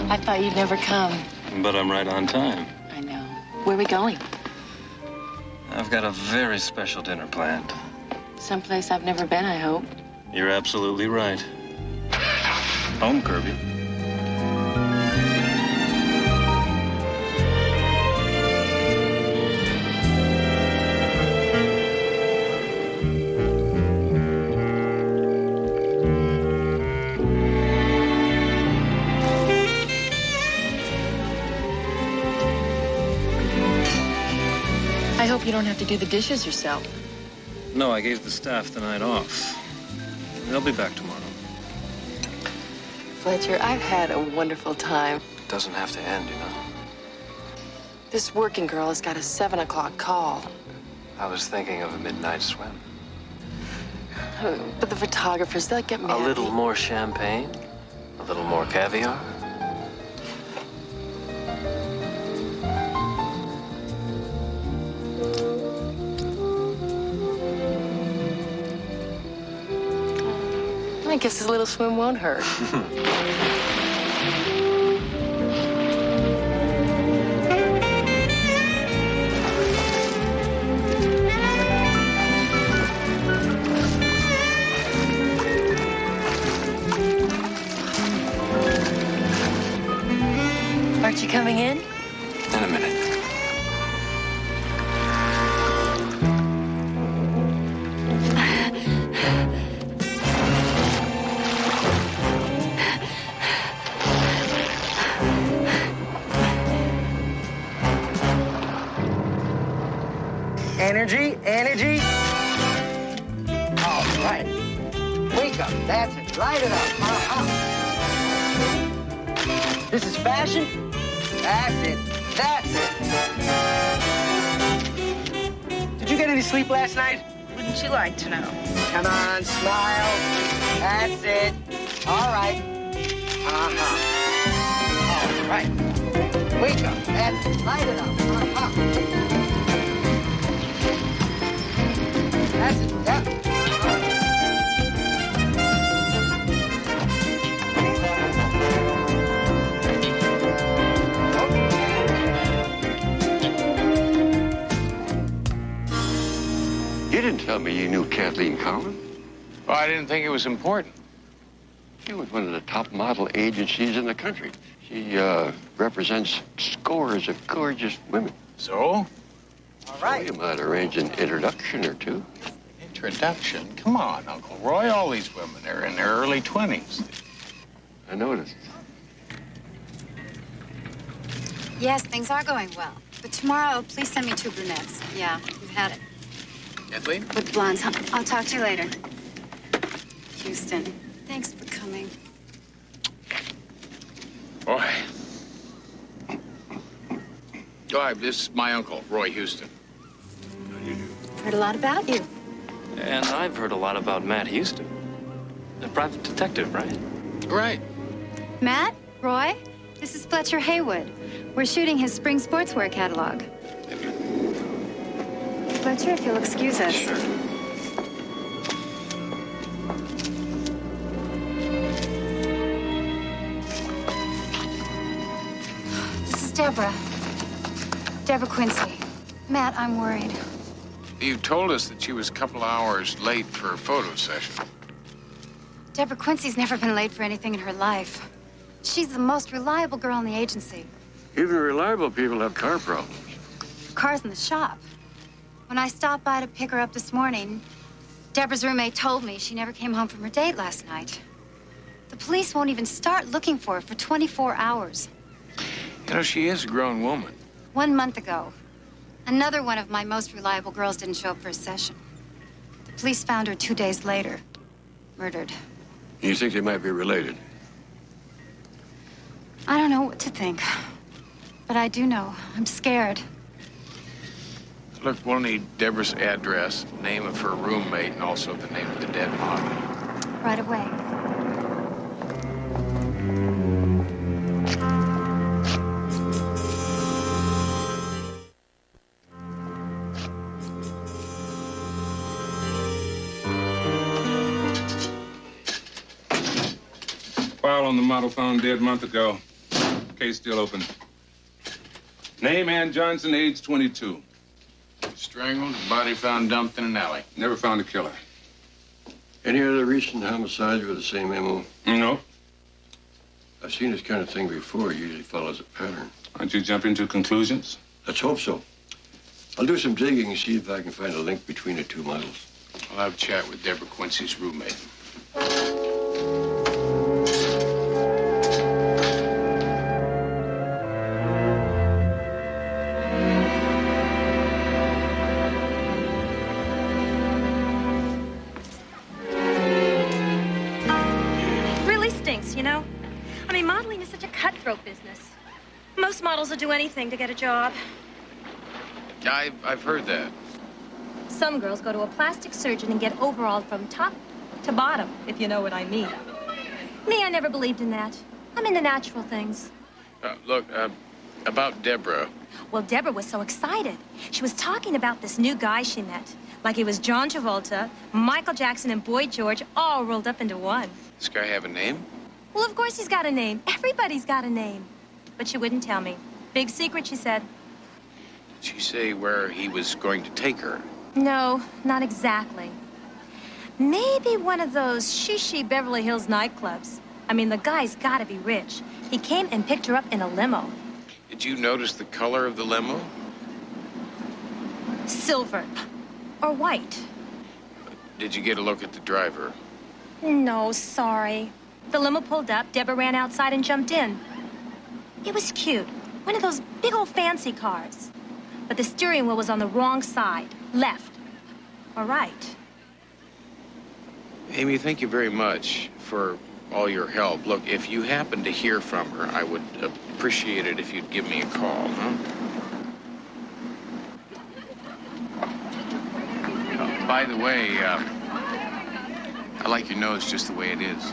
I thought you'd never come. But I'm right on time. I know. Where are we going? I've got a very special dinner planned. Someplace I've never been, I hope. You're absolutely right. Home, Kirby. I hope you don't have to do the dishes yourself. No, I gave the staff the night off. They'll be back tomorrow. Fletcher, I've had a wonderful time. It doesn't have to end, you know. This working girl has got a 7 o'clock call. I was thinking of a midnight swim. But the photographers, they'll get mad. A little more champagne? A little more caviar? I guess his little swim won't hurt. Aren't you coming in? In a minute. Energy, energy. All right. Wake up. That's it. Light it up. This is fashion. That's it. That's it. Did you get any sleep last night? Wouldn't you like to know? Come on, smile. That's it. All right. All right. Wake up. That's it. Light it up. That's it. Yep. You didn't tell me you knew Kathleen Cowan. Well, I didn't think it was important. She was one of the top model agencies in the country. She represents scores of gorgeous women. So? All right. You might arrange an introduction or two. Introduction? Come on, Uncle Roy. All these women are in their early 20s. I noticed. Yes, things are going well. But tomorrow, please send me 2 brunettes. Yeah, you've had it. Kathleen? With blondes. I'll talk to you later. Houston, thanks for coming. Boy. Oh, this is my uncle, Roy Houston. Heard a lot about you. And I've heard a lot about Matt Houston. A private detective, right? Right. Matt, Roy, this is Fletcher Haywood. We're shooting his spring sportswear catalog. Fletcher, if you'll excuse us. Sure. This is Deborah. Deborah Quincy. Matt, I'm worried. You told us that she was a couple hours late for a photo session. Deborah Quincy's never been late for anything in her life. She's the most reliable girl in the agency. Even reliable people have car problems. Car's in the shop. When I stopped by to pick her up this morning, Deborah's roommate told me she never came home from her date last night. The police won't even start looking for her for 24 hours. You know, she is a grown woman. 1 month ago, another one of my most reliable girls didn't show up for a session. The police found her 2 days later, murdered. You think they might be related? I don't know what to think, but I do know I'm scared. Look, we'll need Deborah's address, name of her roommate, and also the name of the dead model. Right away. File on the model found dead a month ago. Case still open. Name Ann Johnson, age 22. Strangled, body found dumped in an alley. Never found a killer. Any other recent homicides with the same MO? No. I've seen this kind of thing before. It usually follows a pattern. Aren't you jumping to conclusions? Let's hope so. I'll do some digging and see if I can find a link between the two models. I'll have a chat with Deborah Quincy's roommate. Really stinks, you know? I mean, modeling is such a cutthroat business. Most models will do anything to get a job. I've heard that. Some girls go to a plastic surgeon and get overhauled from top to bottom, if you know what I mean. Me, I never believed in that. I'm into natural things. Look, about Deborah. Well, Deborah was so excited. She was talking about this new guy she met. Like he was John Travolta, Michael Jackson, and Boy George all rolled up into one. Does this guy have a name? Well, of course he's got a name. Everybody's got a name. But she wouldn't tell me. Big secret, she said. Did she say where he was going to take her? No, not exactly. Maybe one of those shishi Beverly Hills nightclubs. I mean, the guy's got to be rich. He came and picked her up in a limo. Did you notice the color of the limo? Silver. Or white. Did you get a look at the driver? No, sorry. The limo pulled up, Deborah ran outside and jumped in. It was cute. One of those big old fancy cars. But the steering wheel was on the wrong side. Left. Or right. Amy, thank you very much for all your help. Look, if you happen to hear from her, I would appreciate it if you'd give me a call, huh? By the way, I like your nose just the way it is.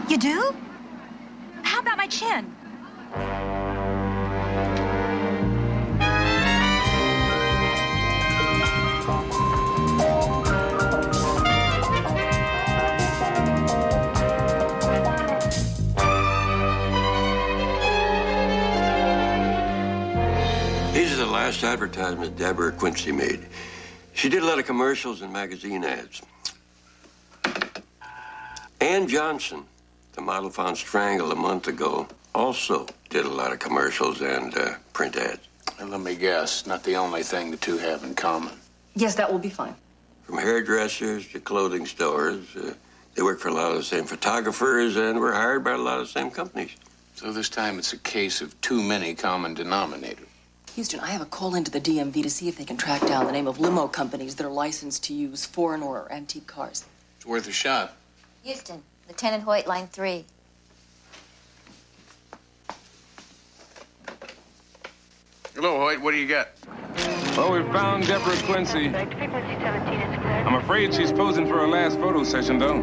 You do? How about my chin? These are the last advertisements Deborah Quincy made. She did a lot of commercials and magazine ads. Ann Johnson, the model found strangled a month ago, also did a lot of commercials and print ads. And let me guess, not the only thing the two have in common. Yes, that will be fine. From hairdressers to clothing stores, they work for a lot of the same photographers and were hired by a lot of the same companies. So this time it's a case of too many common denominators. Houston, I have a call into the DMV to see if they can track down the name of limo companies that are licensed to use foreign or antique cars. It's worth a shot. Houston, Lieutenant Hoyt, line 3. Hello, Hoyt. What do you got? Well, we found Deborah Quincy. I'm afraid she's posing for her last photo session, though.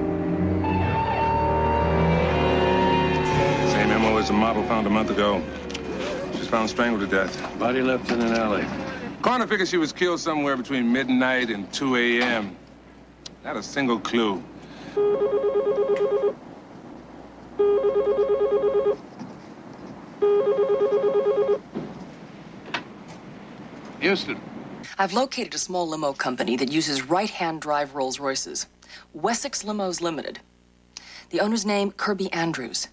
Same MO as the model found a month ago. She's found strangled to death. Body left in an alley. Coroner figures she was killed somewhere between midnight and 2 a.m. Not a single clue. Houston. I've located a small limo company that uses right-hand drive Rolls Royces. Wessex Limos Limited. The owner's name, Kirby Andrews.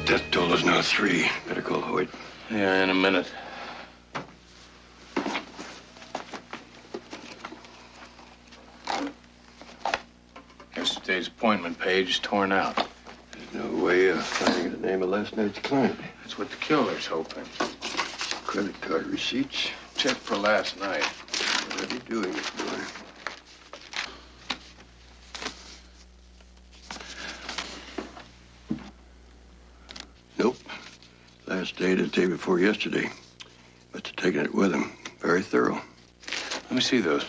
Death toll is now 3. Better call Hoyt. Yeah, in a minute. Yesterday's appointment page is torn out. There's no way of finding the name of last night's client. That's what the killer's hoping. Credit card receipts. Check for last night. Whatever you're doing, boy. Nope. Last day the day before yesterday. Must have taken it with him. Very thorough. Let me see those.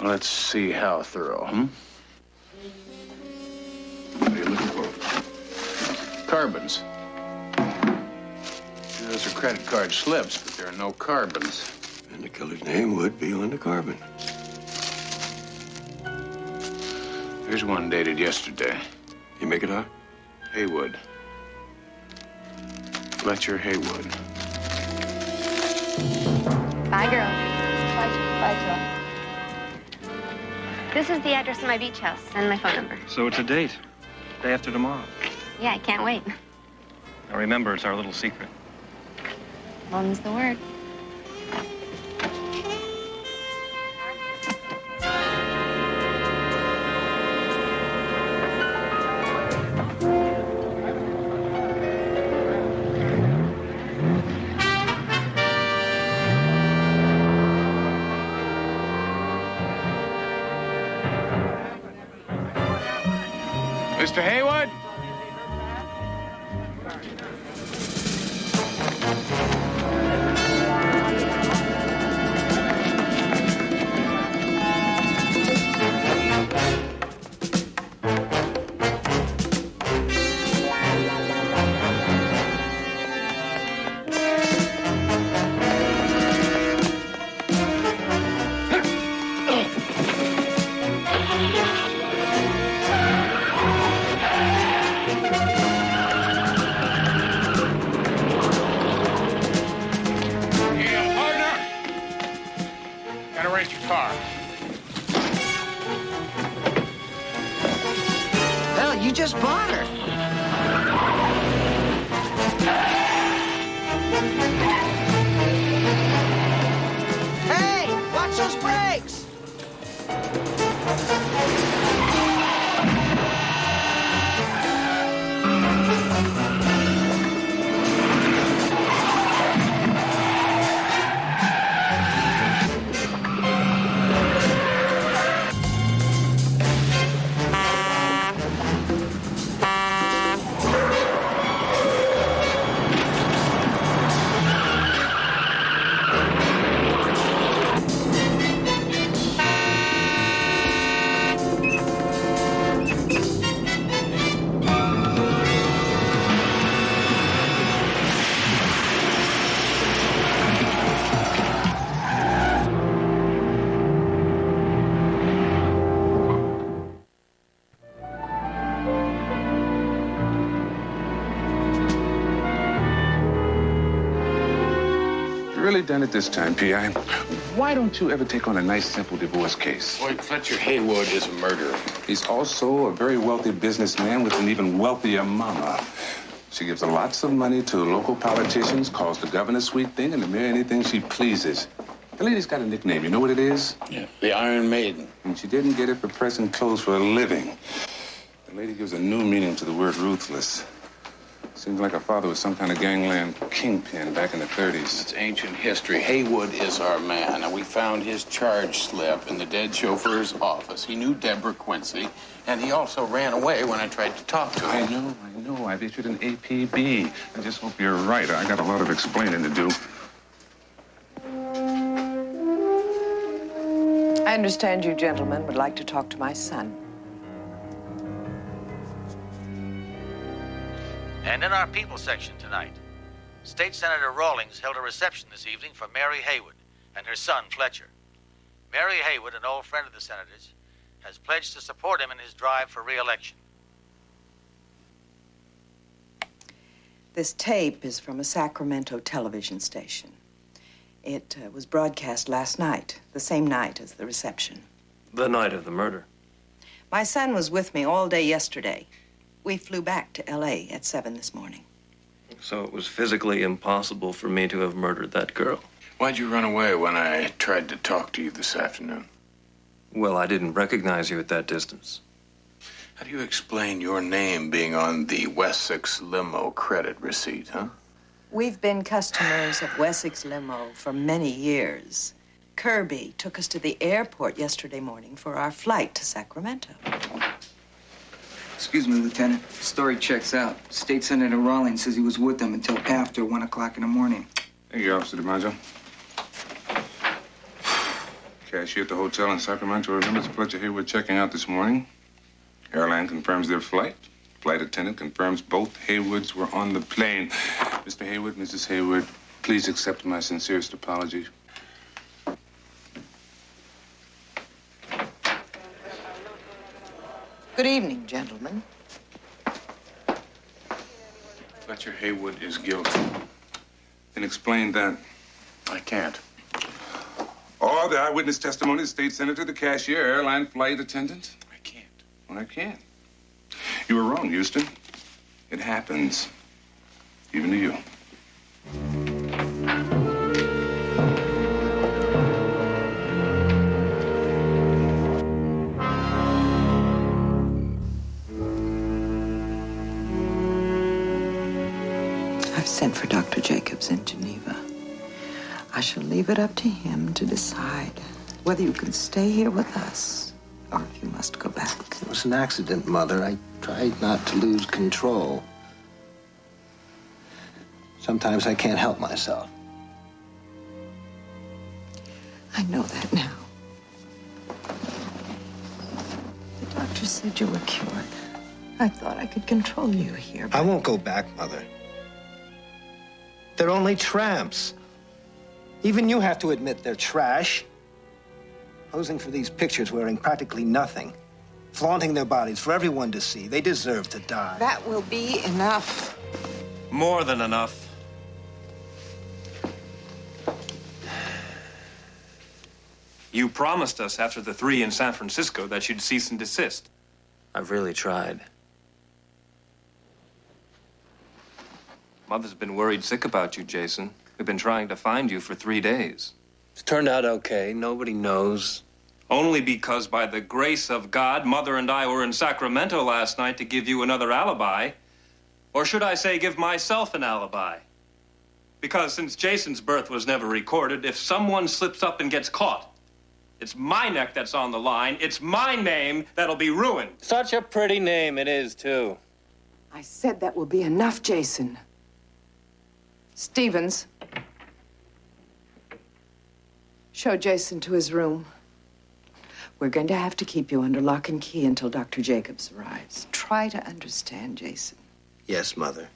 Let's see how thorough, What are you looking for? Carbons. Those are credit card slips, but there are no carbons. And the killer's name would be on the carbon. Here's one dated yesterday. You make it out? Haywood. Fletcher Haywood. Bye, girl. Bye, Joe. This is the address of my beach house and my phone number. So it's a date. Day after tomorrow. Yeah, I can't wait. Now remember, it's our little secret. Mum's the word. Mr. Haywood? Hell, you just bought her. Hey, watch those brakes! Really done it this time, P.I. Why don't you ever take on a nice, simple divorce case? Boy, Fletcher Haywood is a murderer. He's also a very wealthy businessman with an even wealthier mama. She gives lots of money to local politicians, calls the governor sweet thing, and to marry anything she pleases. The lady's got a nickname. You know what it is? Yeah, the Iron Maiden. And she didn't get it for pressing clothes for a living. The lady gives a new meaning to the word ruthless. Seems like her father was some kind of gangland kingpin back in the 30s. It's ancient history. Haywood is our man, and we found his charge slip in the dead chauffeur's office. He knew Deborah Quincy, and he also ran away when I tried to talk to him. I know. I've issued an APB. I just hope you're right. I got a lot of explaining to do. I understand you gentlemen would like to talk to my son. And in our people section tonight, State Senator Rawlings held a reception this evening for Mary Haywood and her son, Fletcher. Mary Haywood, an old friend of the senator's, has pledged to support him in his drive for re-election. This tape is from a Sacramento television station. It was broadcast last night, the same night as the reception. The night of the murder. My son was with me all day yesterday. We flew back to L.A. at 7 this morning. So it was physically impossible for me to have murdered that girl. Why'd you run away when I tried to talk to you this afternoon? Well, I didn't recognize you at that distance. How do you explain your name being on the Wessex limo credit receipt, huh? We've been customers of Wessex Limo for many years. Kirby took us to the airport yesterday morning for our flight to Sacramento. Excuse me, Lieutenant. Story checks out. State Senator Rawlings says he was with them until after 1 o'clock in the morning. Thank you, Officer DiMaggio. Cashier at the hotel in Sacramento remembers Fletcher Haywood checking out this morning. Airline confirms their flight. Flight attendant confirms both Haywoods were on the plane. Mr. Haywood, Mrs. Haywood, please accept my sincerest apologies. Good evening, gentlemen. Fletcher Haywood is guilty. Then explain that. I can't. Or the eyewitness testimony, the state senator, the cashier, airline flight attendant. I can't. Well, I can't. You were wrong, Houston. It happens. Even to you. I've sent for Dr. Jacobs in Geneva. I shall leave it up to him to decide whether you can stay here with us or if you must go back. It was an accident, Mother. I tried not to lose control. Sometimes I can't help myself. I know that now. The doctor said you were cured. I thought I could control you here. I won't go back, Mother. They're only tramps. Even you have to admit they're trash. Posing for these pictures wearing practically nothing. Flaunting their bodies for everyone to see. They deserve to die. That will be enough. More than enough. You promised us after the 3 in San Francisco that you'd cease and desist. I've really tried. Mother's been worried sick about you, Jason. We've been trying to find you for 3 days. It's turned out okay. Nobody knows. Only because, by the grace of God, Mother and I were in Sacramento last night to give you another alibi. Or should I say, give myself an alibi? Because since Jason's birth was never recorded, if someone slips up and gets caught, it's my neck that's on the line. It's my name that'll be ruined. Such a pretty name it is, too. I said that will be enough, Jason. Stevens. Show Jason to his room. We're going to have to keep you under lock and key until Dr. Jacobs arrives. Try to understand, Jason. Yes, Mother.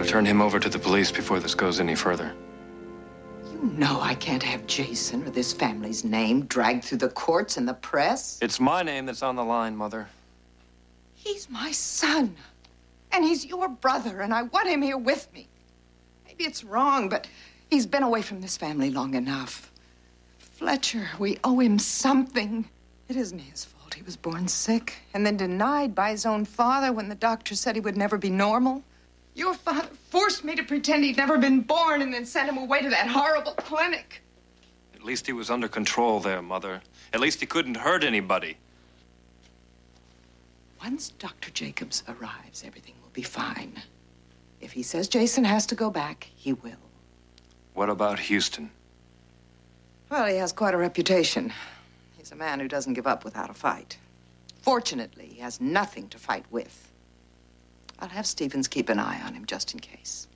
Turn him over to the police before this goes any further. You know I can't have Jason or this family's name dragged through the courts and the press. It's my name that's on the line, Mother. He's my son. And he's your brother, and I want him here with me. Maybe it's wrong, but he's been away from this family long enough. Fletcher, we owe him something. It isn't his fault. He was born sick and then denied by his own father when the doctor said he would never be normal. Your father forced me to pretend he'd never been born and then sent him away to that horrible clinic. At least he was under control there, Mother. At least he couldn't hurt anybody. Once Dr. Jacobs arrives, everything will be fine. If he says Jason has to go back, he will. What about Houston? Well, he has quite a reputation. He's a man who doesn't give up without a fight. Fortunately, he has nothing to fight with. I'll have Stevens keep an eye on him just in case.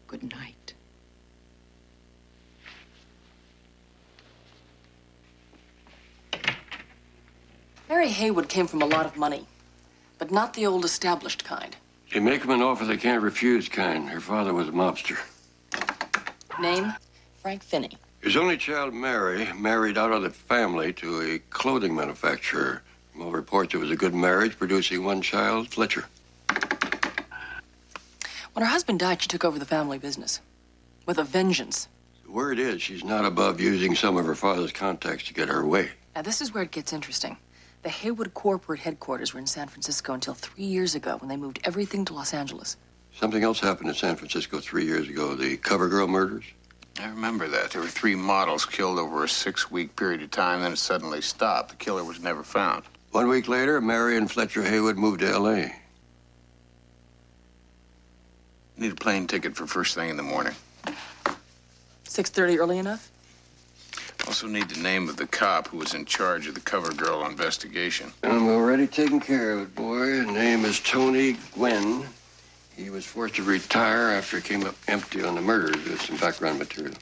Good night. Mary Haywood came from a lot of money, but not the old established kind. They make him an offer they can't refuse kind. Her father was a mobster. Name? Frank Finney. His only child, Mary, married out of the family to a clothing manufacturer. From all reports, it was a good marriage, producing one child, Fletcher. When her husband died, she took over the family business. With a vengeance. The word is she's not above using some of her father's contacts to get her way. Now, this is where it gets interesting. The Haywood corporate headquarters were in San Francisco until 3 years ago when they moved everything to Los Angeles. Something else happened in San Francisco 3 years ago, the CoverGirl murders. I remember that. There were 3 models killed over a 6-week period of time, then it suddenly stopped. The killer was never found. 1 week later, Mary and Fletcher Haywood moved to L.A. Need a plane ticket for first thing in the morning. 6:30 early enough? Also need the name of the cop who was in charge of the CoverGirl investigation. I'm already taking care of it, boy. His name is Tony Gwynn. He was forced to retire after it came up empty on the murders. There's some background material.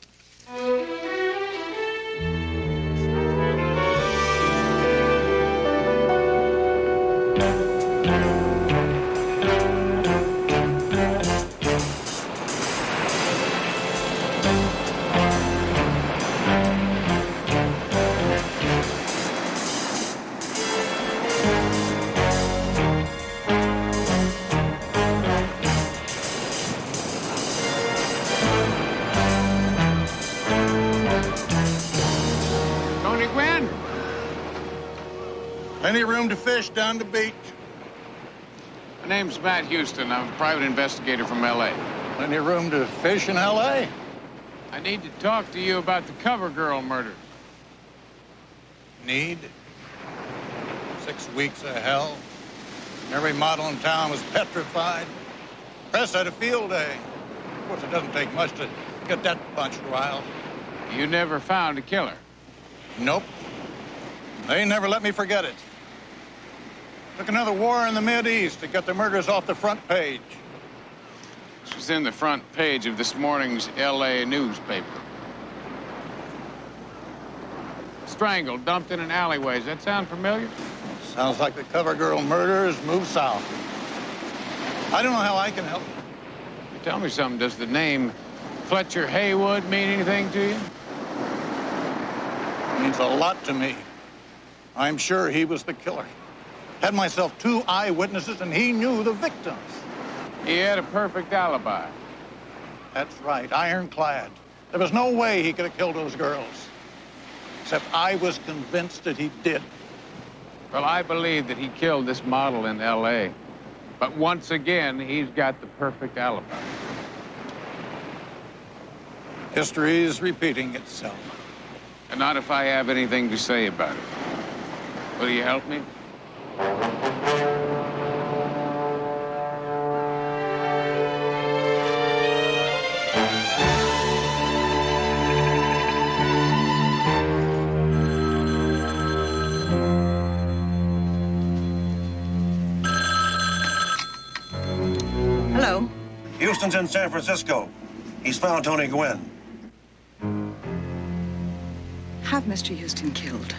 Any room to fish down the beach? My name's Matt Houston. I'm a private investigator from L.A. Any room to fish in L.A.? I need to talk to you about the CoverGirl murders. Need? 6 weeks of hell. Every model in town was petrified. Press had a field day. Of course, it doesn't take much to get that bunch riled. You never found a killer? Nope. They never let me forget it. Took another war in the Mideast to get the murders off the front page. This was in the front page of this morning's L.A. newspaper. Strangled, dumped in an alleyway. Does that sound familiar? Sounds like the CoverGirl murders moved south. I don't know how I can help. Tell me something. Does the name Fletcher Haywood mean anything to you? It means a lot to me. I'm sure he was the killer. Had myself 2 eyewitnesses, and he knew the victims. He had a perfect alibi. That's right, ironclad. There was no way he could have killed those girls. Except I was convinced that he did. Well, I believe that he killed this model in L.A. But once again, he's got the perfect alibi. History is repeating itself. And not if I have anything to say about it. Will you help me? Hello. Houston's in San Francisco. He's found Tony Gwynn. Have Mr. Houston killed.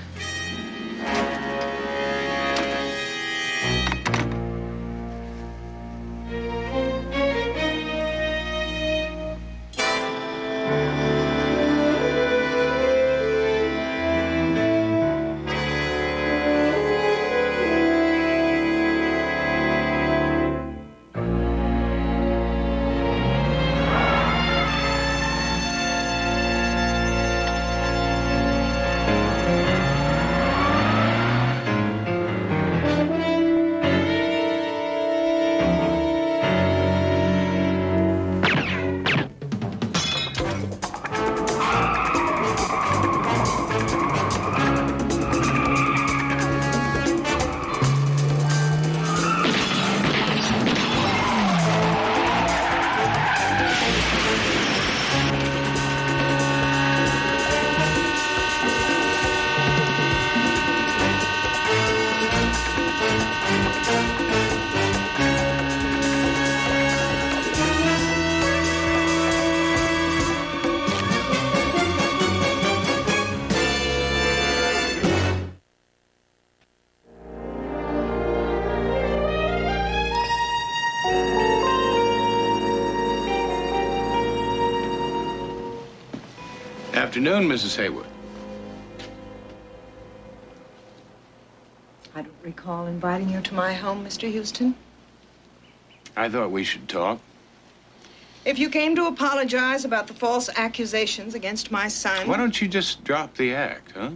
Afternoon, Mrs. Haywood. I don't recall inviting you to my home, Mr. Houston. I thought we should talk. If you came to apologize about the false accusations against my son... Why don't you just drop the act, huh?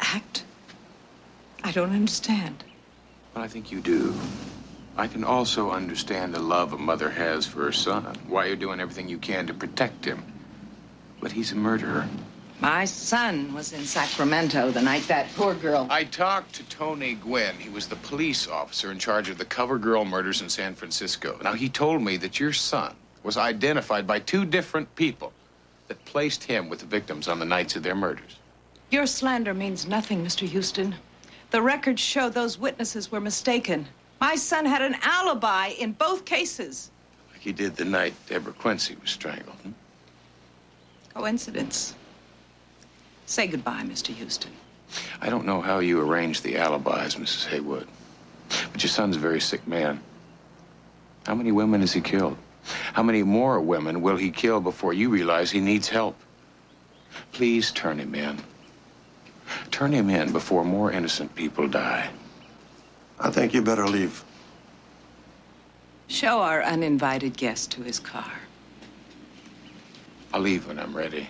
Act? I don't understand. Well, I think you do. I can also understand the love a mother has for her son, why you're doing everything you can to protect him. But he's a murderer. My son was in Sacramento the night that poor girl... I talked to Tony Gwynn. He was the police officer in charge of the Cover Girl murders in San Francisco. Now, he told me that your son was identified by 2 different people that placed him with the victims on the nights of their murders. Your slander means nothing, Mr. Houston. The records show those witnesses were mistaken. My son had an alibi in both cases. Like he did the night Deborah Quincy was strangled. Coincidence. Say goodbye, Mr. Houston. I don't know how you arranged the alibis, Mrs. Haywood, but your son's a very sick man. How many women has he killed? How many more women will he kill before you realize he needs help? Please turn him in. Turn him in before more innocent people die. I think you better leave. Show our uninvited guest to his car. I'll leave when I'm ready.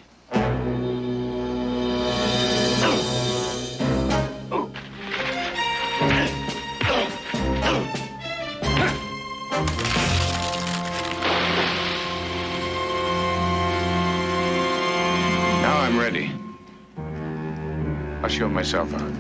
Now I'm ready. I'll show myself out.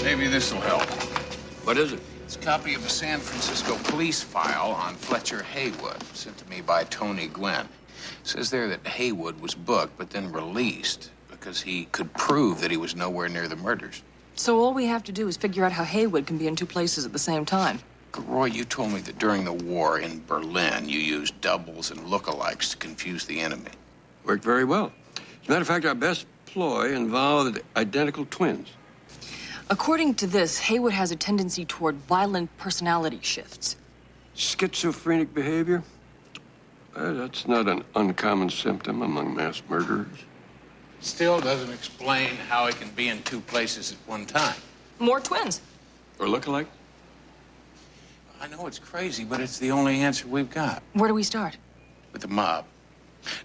Maybe this will help. What is it? It's a copy of a San Francisco police file on Fletcher Haywood, sent to me by Tony Gwynn. It says there that Haywood was booked, but then released because he could prove that he was nowhere near the murders. So all we have to do is figure out how Haywood can be in 2 places at the same time. Roy, you told me that during the war in Berlin, you used doubles and lookalikes to confuse the enemy. Worked very well. As a matter of fact, our best ploy involved identical twins. According to this, Haywood has a tendency toward violent personality shifts. Schizophrenic behavior? That's not an uncommon symptom among mass murderers. Still doesn't explain how he can be in 2 places at one time. More twins. Or look-alike? I know it's crazy, but it's the only answer we've got. Where do we start? With the mob.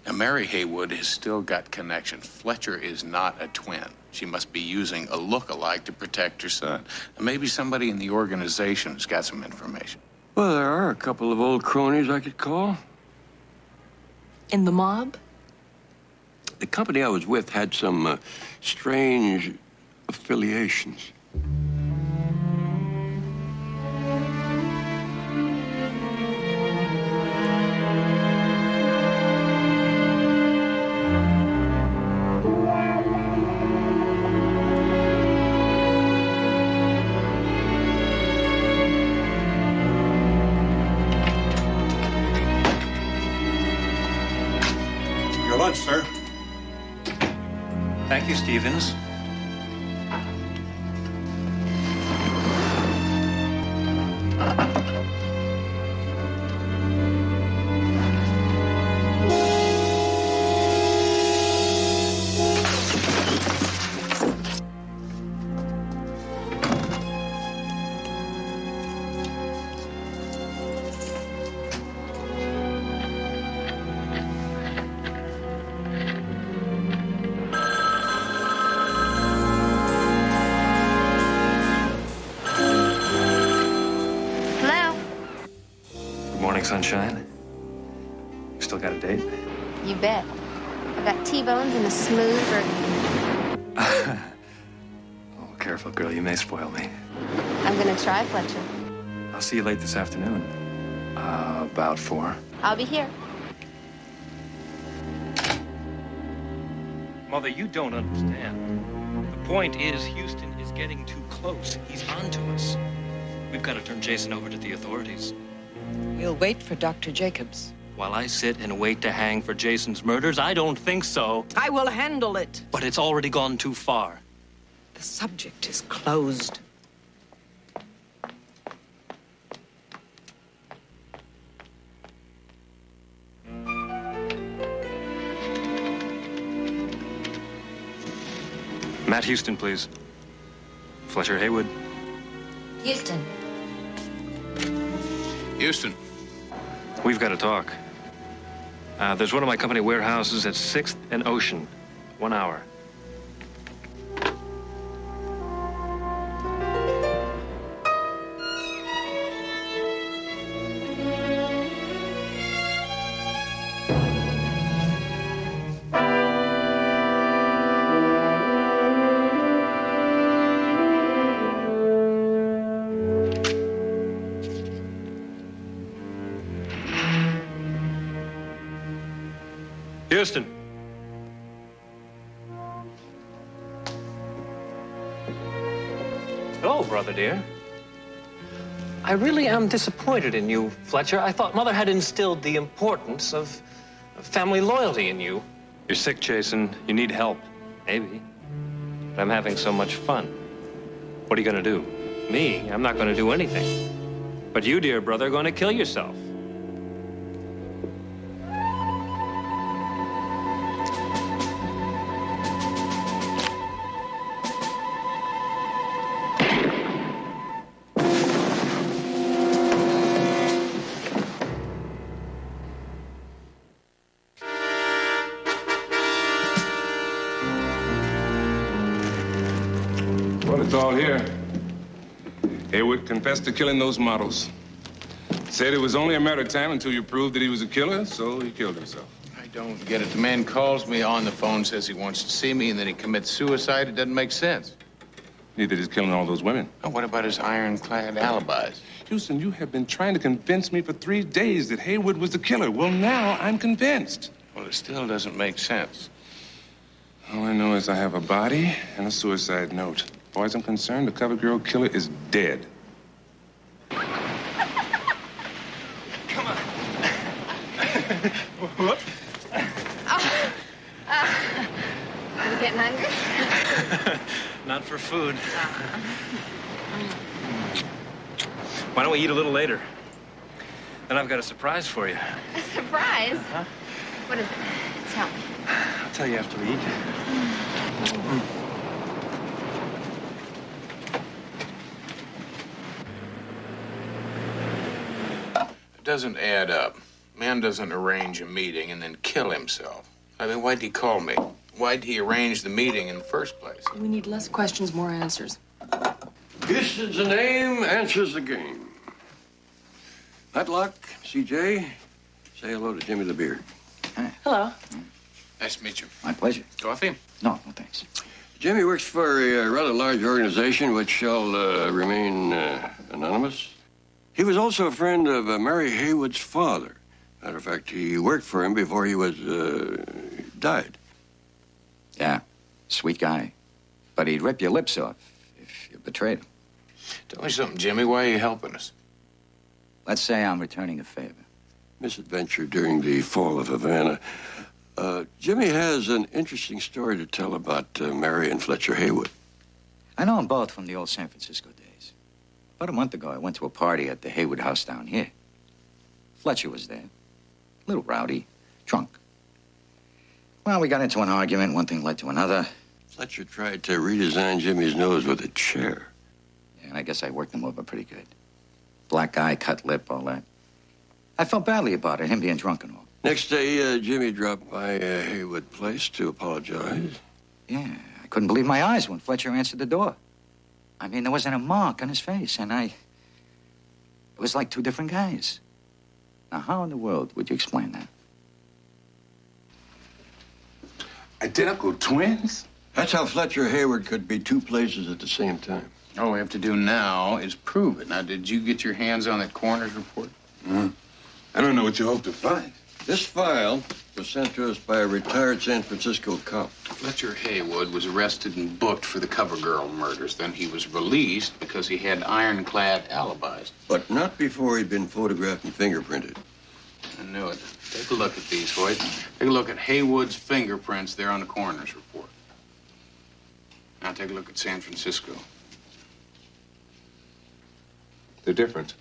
Now, Mary Haywood has still got connections. Fletcher is not a twin. She must be using a look-alike to protect her son. And maybe somebody in the organization has got some information. Well, there are a couple of old cronies I could call. In the mob? The company I was with had some strange affiliations. Your lunch, sir. Thank you, Stevens. Sunshine. You still got a date? You bet. I've got T-bones and a smooth burger. Oh, careful, girl. You may spoil me. I'm gonna try, Fletcher. I'll see you late this afternoon. About 4. I'll be here. Mother, you don't understand. The point is, Houston is getting too close. He's onto us. We've got to turn Jason over to the authorities. We'll wait for Dr. Jacobs. While I sit and wait to hang for Jason's murders, I don't think so. I will handle it. But it's already gone too far. The subject is closed. Matt Houston, please. Fletcher Haywood. Houston. Houston. We've got to talk. There's one of my company warehouses at 6th and Ocean. 1 hour. Houston. Hello, brother dear. I really am disappointed in you, Fletcher. I thought Mother had instilled the importance of family loyalty in you. You're sick, Jason. You need help. Maybe. But I'm having so much fun. What are you going to do? Me? I'm not going to do anything. But you, dear brother, are going to kill yourself. Well, it's all here. Haywood confessed to killing those models. Said it was only a matter of time until you proved that he was a killer, so he killed himself. I don't get it. The man calls me on the phone, says he wants to see me, and then he commits suicide. It doesn't make sense. Neither did killing all those women. Oh, what about his ironclad alibis? Houston, you have been trying to convince me for 3 days that Haywood was the killer. Well, now I'm convinced. Well, it still doesn't make sense. All I know is I have a body and a suicide note. As far as I'm concerned, the cover girl killer is dead. Come on. Whoop. Are you getting hungry? Not for food. Why don't we eat a little later? Then I've got a surprise for you. A surprise? Huh? What is it? Tell me. I'll tell you after we eat. It doesn't add up. Man doesn't arrange a meeting and then kill himself. I mean, why'd he call me? Why'd he arrange the meeting in the first place? We need less questions, more answers. Houston's a name, answers the game. Matlock, CJ, say hello to Jimmy the Beard. Hello. Nice to meet you. My pleasure. Coffee? No, thanks. Jimmy works for a rather large organization which shall remain anonymous. He was also a friend of Mary Haywood's father. Matter of fact, he worked for him before he was died. Yeah, sweet guy. But he'd rip your lips off if you betrayed him. Tell me something, Jimmy. Why are you helping us? Let's say I'm returning a favor. Misadventure during the fall of Havana. Jimmy has an interesting story to tell about Mary and Fletcher Haywood. I know them both from the old San Francisco days. About a month ago, I went to a party at the Haywood house down here. Fletcher was there. A little rowdy, drunk. Well, we got into an argument. One thing led to another. Fletcher tried to redesign Jimmy's nose with a chair. Yeah, and I guess I worked him over pretty good. Black eye, cut lip, all that. I felt badly about it, him being drunk and all. Next day, Jimmy dropped by Haywood Place to apologize. Yeah, I couldn't believe my eyes when Fletcher answered the door. I mean, there wasn't a mark on his face, and it was like two different guys. Now, how in the world would you explain that? Identical twins? That's how Fletcher Haywood could be two places at the same time. All we have to do now is prove it. Now, did you get your hands on that coroner's report? I don't know what you hope to find. This file was sent to us by a retired San Francisco cop. Fletcher Haywood was arrested and booked for the CoverGirl murders. Then he was released because he had ironclad alibis. But not before he'd been photographed and fingerprinted. I knew it. Take a look at these, Hoyt. Take a look at Haywood's fingerprints there on the coroner's report. Now take a look at San Francisco. They're different.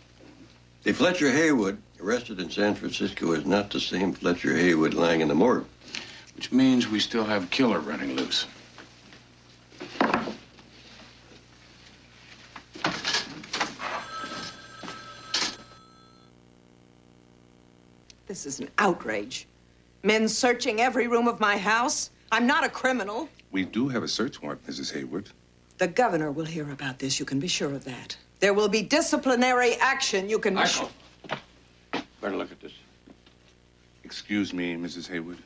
The Fletcher Haywood arrested in San Francisco is not the same Fletcher Haywood lying in the morgue. Which means we still have a killer running loose. This is an outrage. Men searching every room of my house. I'm not a criminal. We do have a search warrant, Mrs. Hayward. The governor will hear about this. You can be sure of that. There will be disciplinary action. You can be sure. Better look at this. Excuse me, Mrs. Hayward.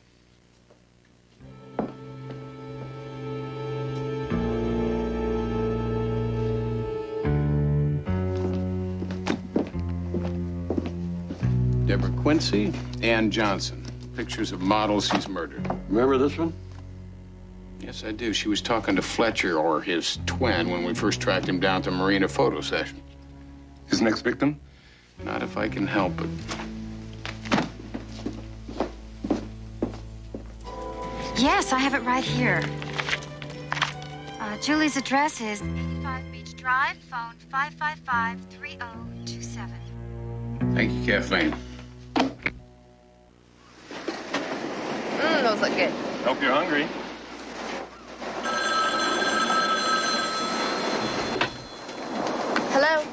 Deborah Quincy, Ann Johnson. Pictures of models he's murdered. Remember this one? Yes, I do. She was talking to Fletcher, or his twin, when we first tracked him down to Marina photo session. His next victim? Not if I can help it. Yes, I have it right here. Julie's address is 85 Beach Drive, phone 555-3027. Thank you, Kathleen. Those look good. Hope you're hungry. Hello?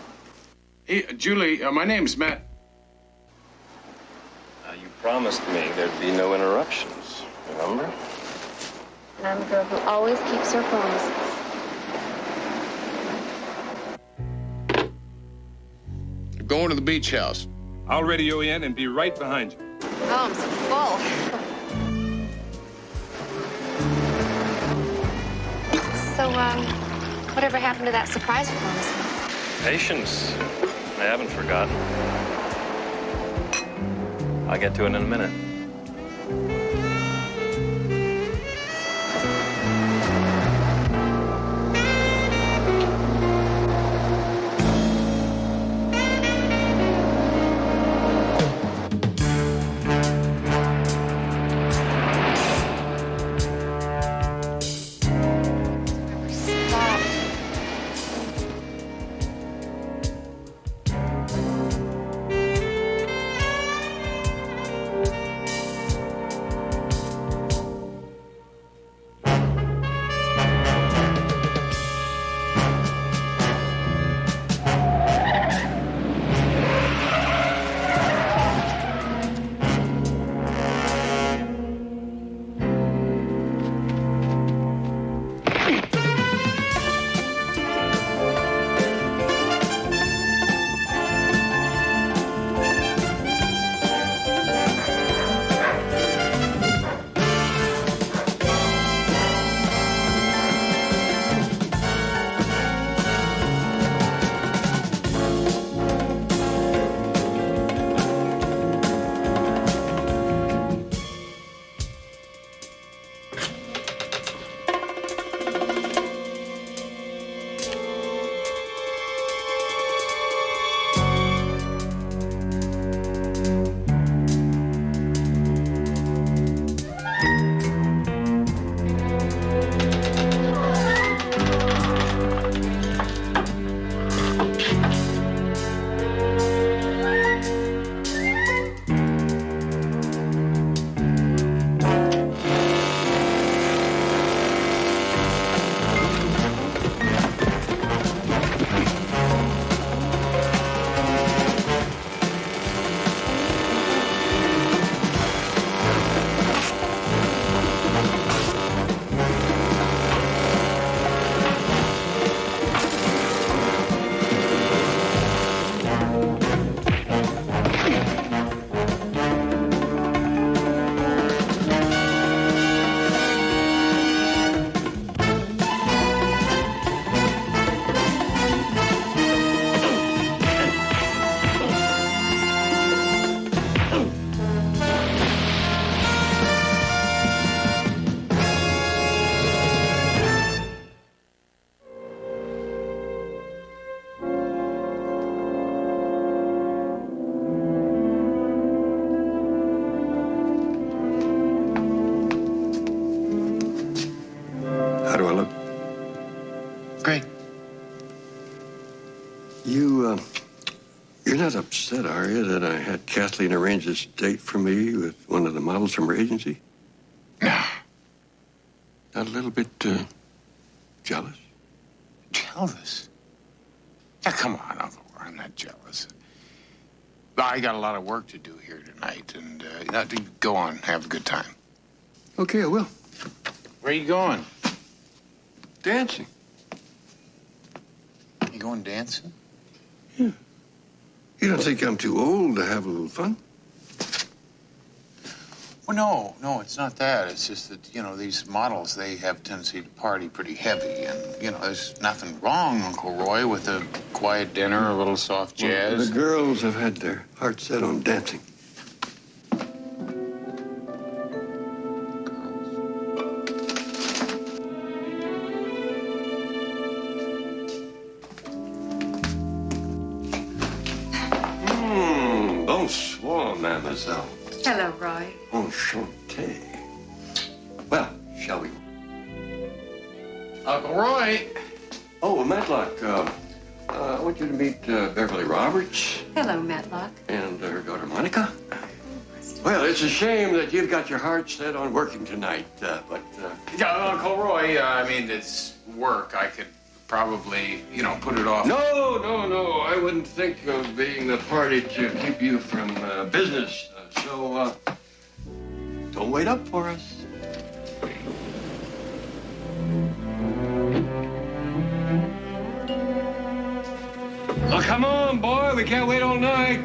Hey, Julie, my name's Matt. You promised me there'd be no interruptions, remember? And I'm a girl who always keeps her promises. Going to the beach house. I'll radio in and be right behind you. Oh, I'm so full. So, whatever happened to that surprise you promised me? Patience. I haven't forgotten. I'll get to it in a minute. How do I look? Great. You're not upset, are you, that I had Kathleen arrange this date for me with one of the models from her agency? No. Not a little bit, jealous? Jealous? Now, come on, Uncle. I'm not jealous. I got a lot of work to do here tonight, and go on, have a good time. Okay, I will. Where are you going? Dancing. You going dancing? Yeah. You don't think I'm too old to have a little fun? Well, no, it's not that. It's just that, these models, they have a tendency to party pretty heavy. And, there's nothing wrong, Uncle Roy, with a quiet dinner, a little soft jazz. Well, the girls have had their hearts set on dancing. Bonsoir, mademoiselle. Hello, Roy. Enchanté. Well, shall we? Uncle Roy. Oh, Matlock, I want you to meet Beverly Roberts Hello, Matlock. and her daughter Monica. Well, it's a shame that you've got your heart set on working tonight, but... Yeah, Uncle Roy, it's work. I could probably, put it off. No. I wouldn't think of being the party to keep you from business. So, don't wait up for us. Oh, come on, boy. We can't wait all night.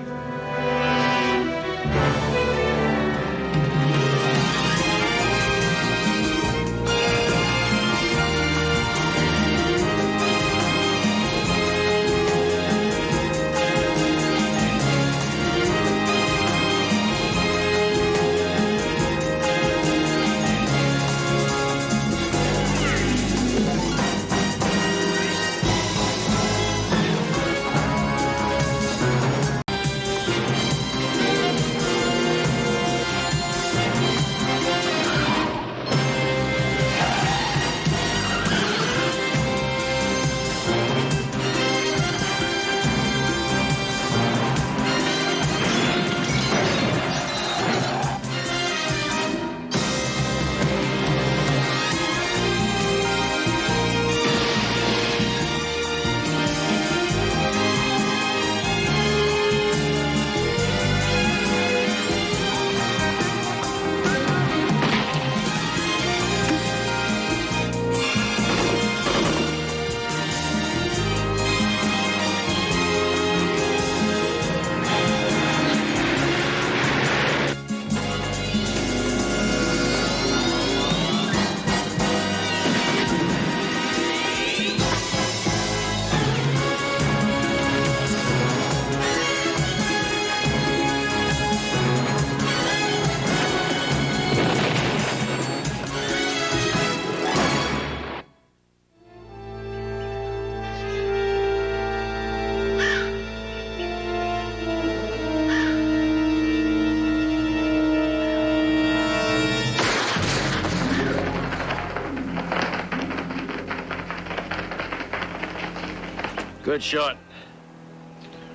Good shot.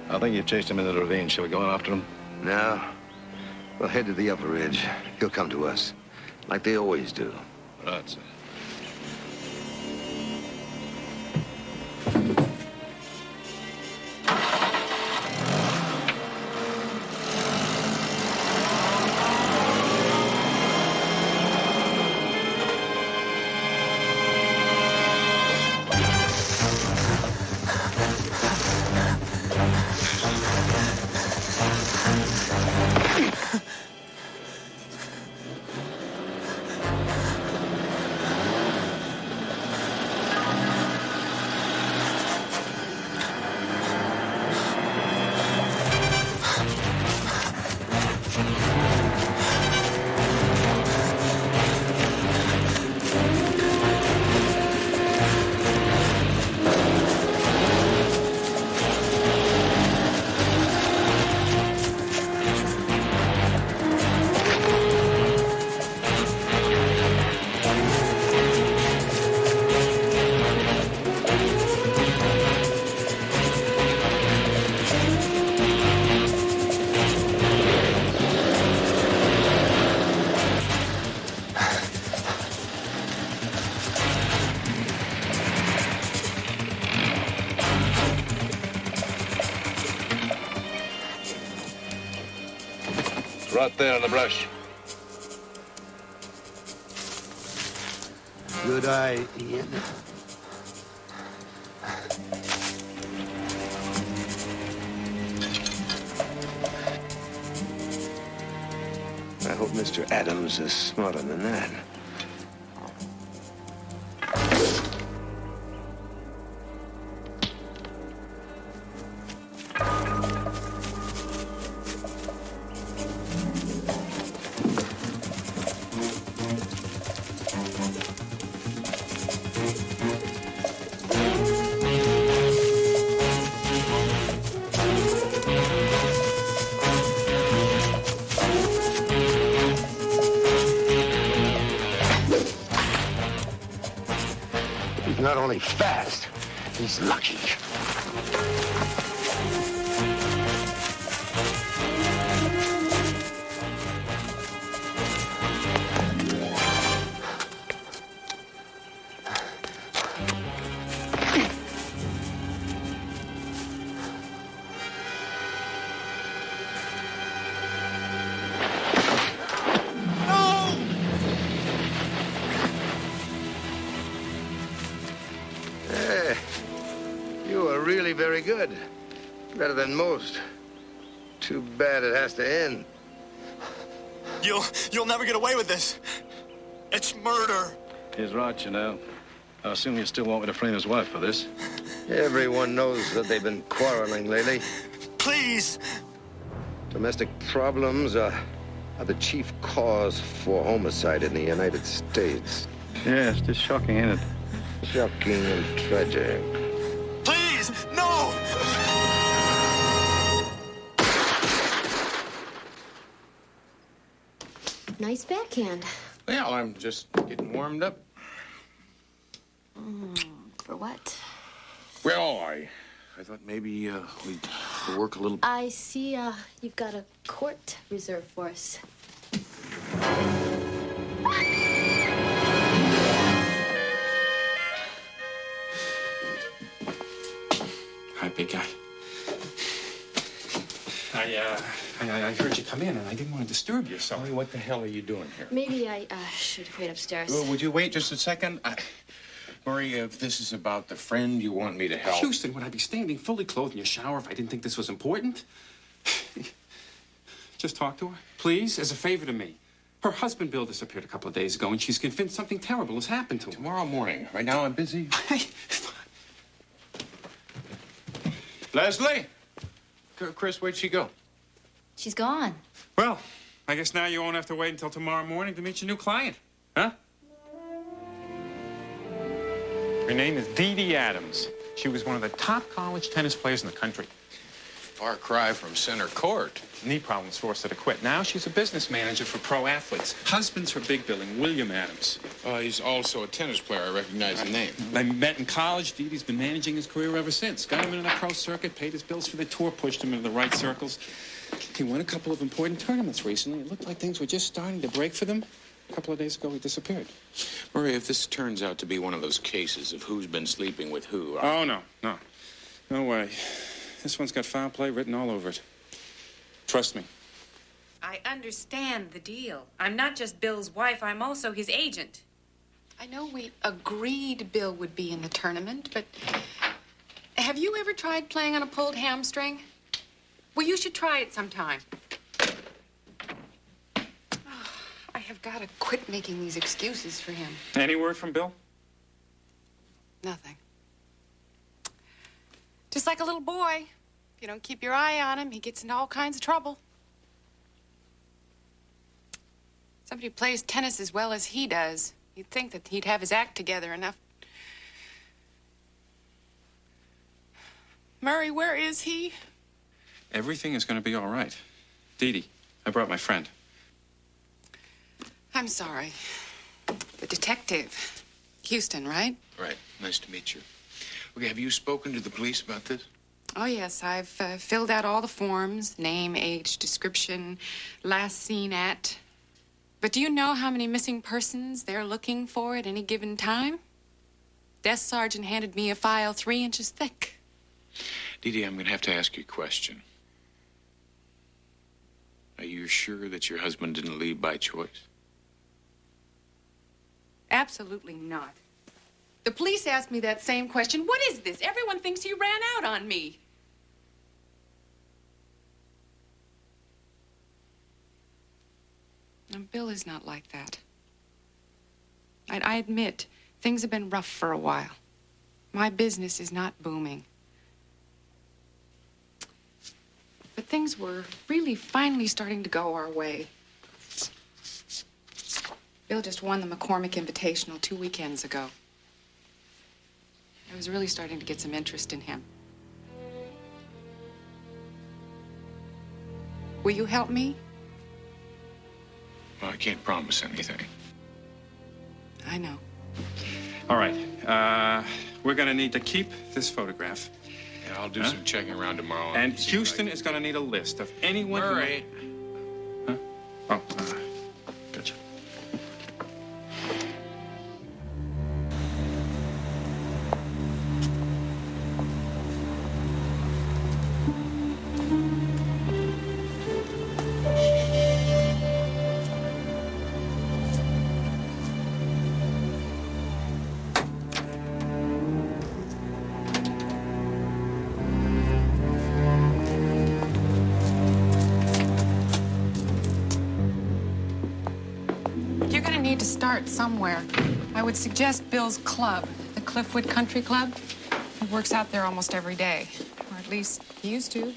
I think you chased him into the ravine. Shall we go on after him? No. We'll head to the upper ridge. He'll come to us, like they always do. Right, sir. out there in the brush. Good eye, Ian. I hope Mr. Adams is smarter than that. He's not only fast, he's lucky. You are really very good. Better than most. Too bad it has to end. You'll never get away with this. It's murder. He's right, you know. I assume you still want me to frame his wife for this. Everyone knows that they've been quarreling lately. Please. Domestic problems are the chief cause for homicide in the United States. Yeah, it's just shocking, isn't it? Shocking and tragic. Please, no! Nice backhand. Well, I'm just getting warmed up. For what? Well, I thought maybe we'd work a little. I see you've got a court reserved for us. Hi, big guy. I heard you come in, and I didn't want to disturb you, so what the hell are you doing here? Maybe I should wait upstairs. Well, would you wait just a second? Murray, if this is about the friend you want me to help... Houston, would I be standing fully clothed in your shower if I didn't think this was important? Just talk to her, please, as a favor to me. Her husband, Bill, disappeared a couple of days ago, and she's convinced something terrible has happened to him. Tomorrow morning. Right now, I'm busy. Leslie? Chris, where'd she go? She's gone. Well, I guess now you won't have to wait until tomorrow morning to meet your new client, huh? Her name is Dee Dee Adams. She was one of the top college tennis players in the country. Far cry from center court. Knee problems forced her to quit. Now she's a business manager for pro athletes. Husband's her big billing, William Adams. He's also a tennis player. I recognize the name. They met in college. Dee Dee's been managing his career ever since. Got him into the pro circuit, paid his bills for the tour, pushed him into the right circles. He won a couple of important tournaments recently. It looked like things were just starting to break for them. A couple of days ago, he disappeared. Murray, if this turns out to be one of those cases of who's been sleeping with who... Oh, no. No way. This one's got foul play written all over it. Trust me. I understand the deal. I'm not just Bill's wife, I'm also his agent. I know we agreed Bill would be in the tournament, but have you ever tried playing on a pulled hamstring? Well, you should try it sometime. Oh, I have got to quit making these excuses for him. Any word from Bill? Nothing. Just like a little boy. If you don't keep your eye on him, he gets into all kinds of trouble. Somebody who plays tennis as well as he does, you'd think that he'd have his act together enough. Murray, where is he? Everything is going to be all right. Dee Dee, I brought my friend. I'm sorry. The detective. Houston, right? Right. Nice to meet you. Okay, have you spoken to the police about this? Oh, yes. I've filled out all the forms. Name, age, description, last seen at. But do you know how many missing persons they're looking for at any given time? Desk sergeant handed me a file 3 inches thick. Dee Dee, I'm going to have to ask you a question. Are you sure that your husband didn't leave by choice? Absolutely not. The police asked me that same question. What is this? Everyone thinks he ran out on me. And Bill is not like that. I admit, things have been rough for a while. My business is not booming. But things were really finally starting to go our way. Bill just won the McCormick Invitational 2 weekends ago. I was really starting to get some interest in him. Will you help me? Well, I can't promise anything. I know. All right. We're going to need to keep this photograph. Yeah, I'll do some checking around tomorrow. And Houston is going to need a list of anyone Murray. Huh? Oh, gotcha. Start somewhere. I would suggest Bill's club, the Cliffwood Country Club. He works out there almost every day, or at least he used to.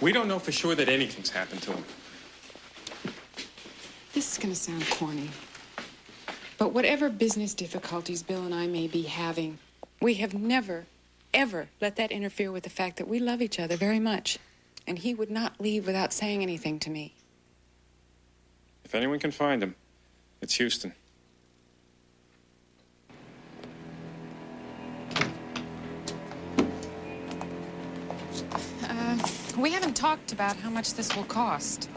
We don't know for sure that anything's happened to him. This is going to sound corny, but whatever business difficulties Bill and I may be having, we have never, ever let that interfere with the fact that we love each other very much, and he would not leave without saying anything to me. If anyone can find him, it's Houston. We haven't talked about how much this will cost.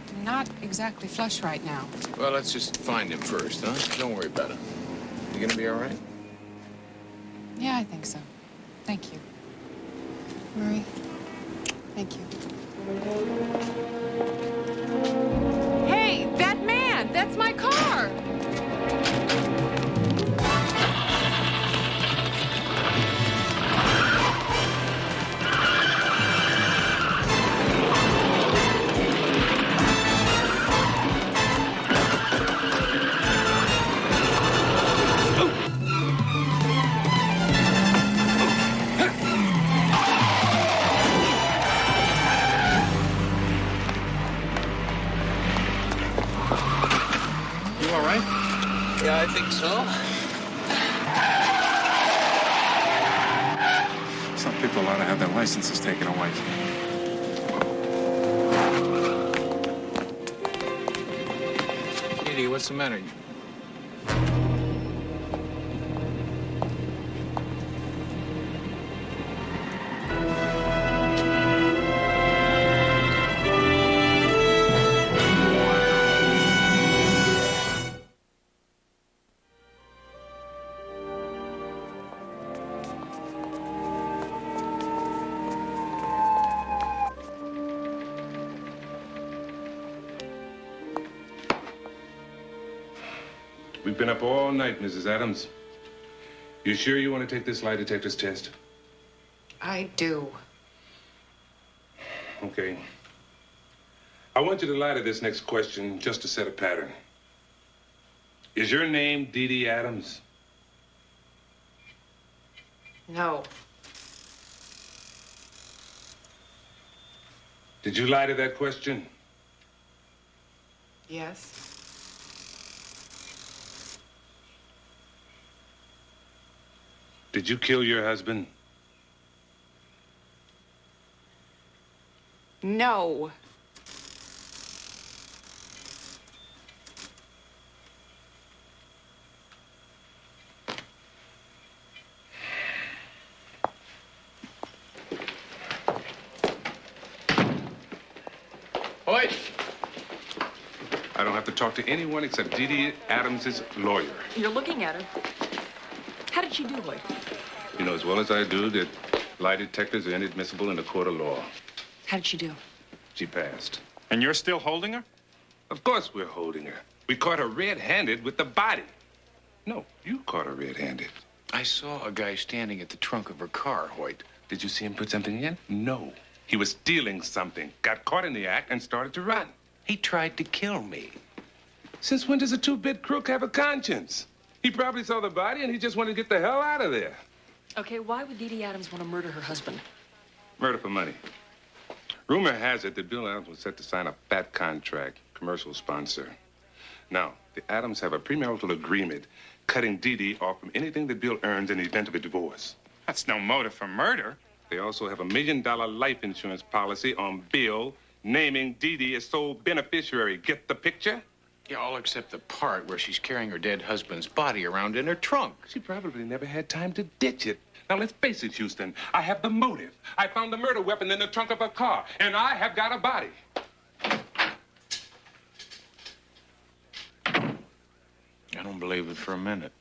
I'm not exactly flush right now. Well, let's just find him first, huh? Don't worry about it. You gonna be all right? Yeah, I think so. Thank you. Murray, thank you. Hey, that man! That's my car! Yeah, I think so. Some people ought to have their licenses taken away. Edie, what's the matter? We've been up all night, Mrs. Adams. You sure you want to take this lie detector's test? I do. Okay. I want you to lie to this next question just to set a pattern. Is your name Dee Dee Adams? No. Did you lie to that question? Yes. Did you kill your husband? No. Hoyt! I don't have to talk to anyone except Dee Dee Adams' lawyer. You're looking at her. How did she do, Hoyt? You know as well as I do that lie detectors are inadmissible in a court of law. How did she do? She passed. And you're still holding her? Of course we're holding her. We caught her red-handed with the body. No, you caught her red-handed. I saw a guy standing at the trunk of her car, Hoyt. Did you see him put something in? No. He was stealing something, got caught in the act, and started to run. He tried to kill me. Since when does a two-bit crook have a conscience? He probably saw the body and he just wanted to get the hell out of there. Okay, why would Dee Dee Adams want to murder her husband? Murder for money. Rumor has it that Bill Adams was set to sign a fat contract, commercial sponsor. Now, the Adams have a premarital agreement cutting Dee Dee off from anything that Bill earns in the event of a divorce. That's no motive for murder. They also have a $1 million life insurance policy on Bill, naming Dee Dee as sole beneficiary. Get the picture? Yeah, all except the part where she's carrying her dead husband's body around in her trunk. She probably never had time to ditch it. Now, let's face it, Houston. I have the motive. I found the murder weapon in the trunk of her car, and I have got a body. I don't believe it for a minute.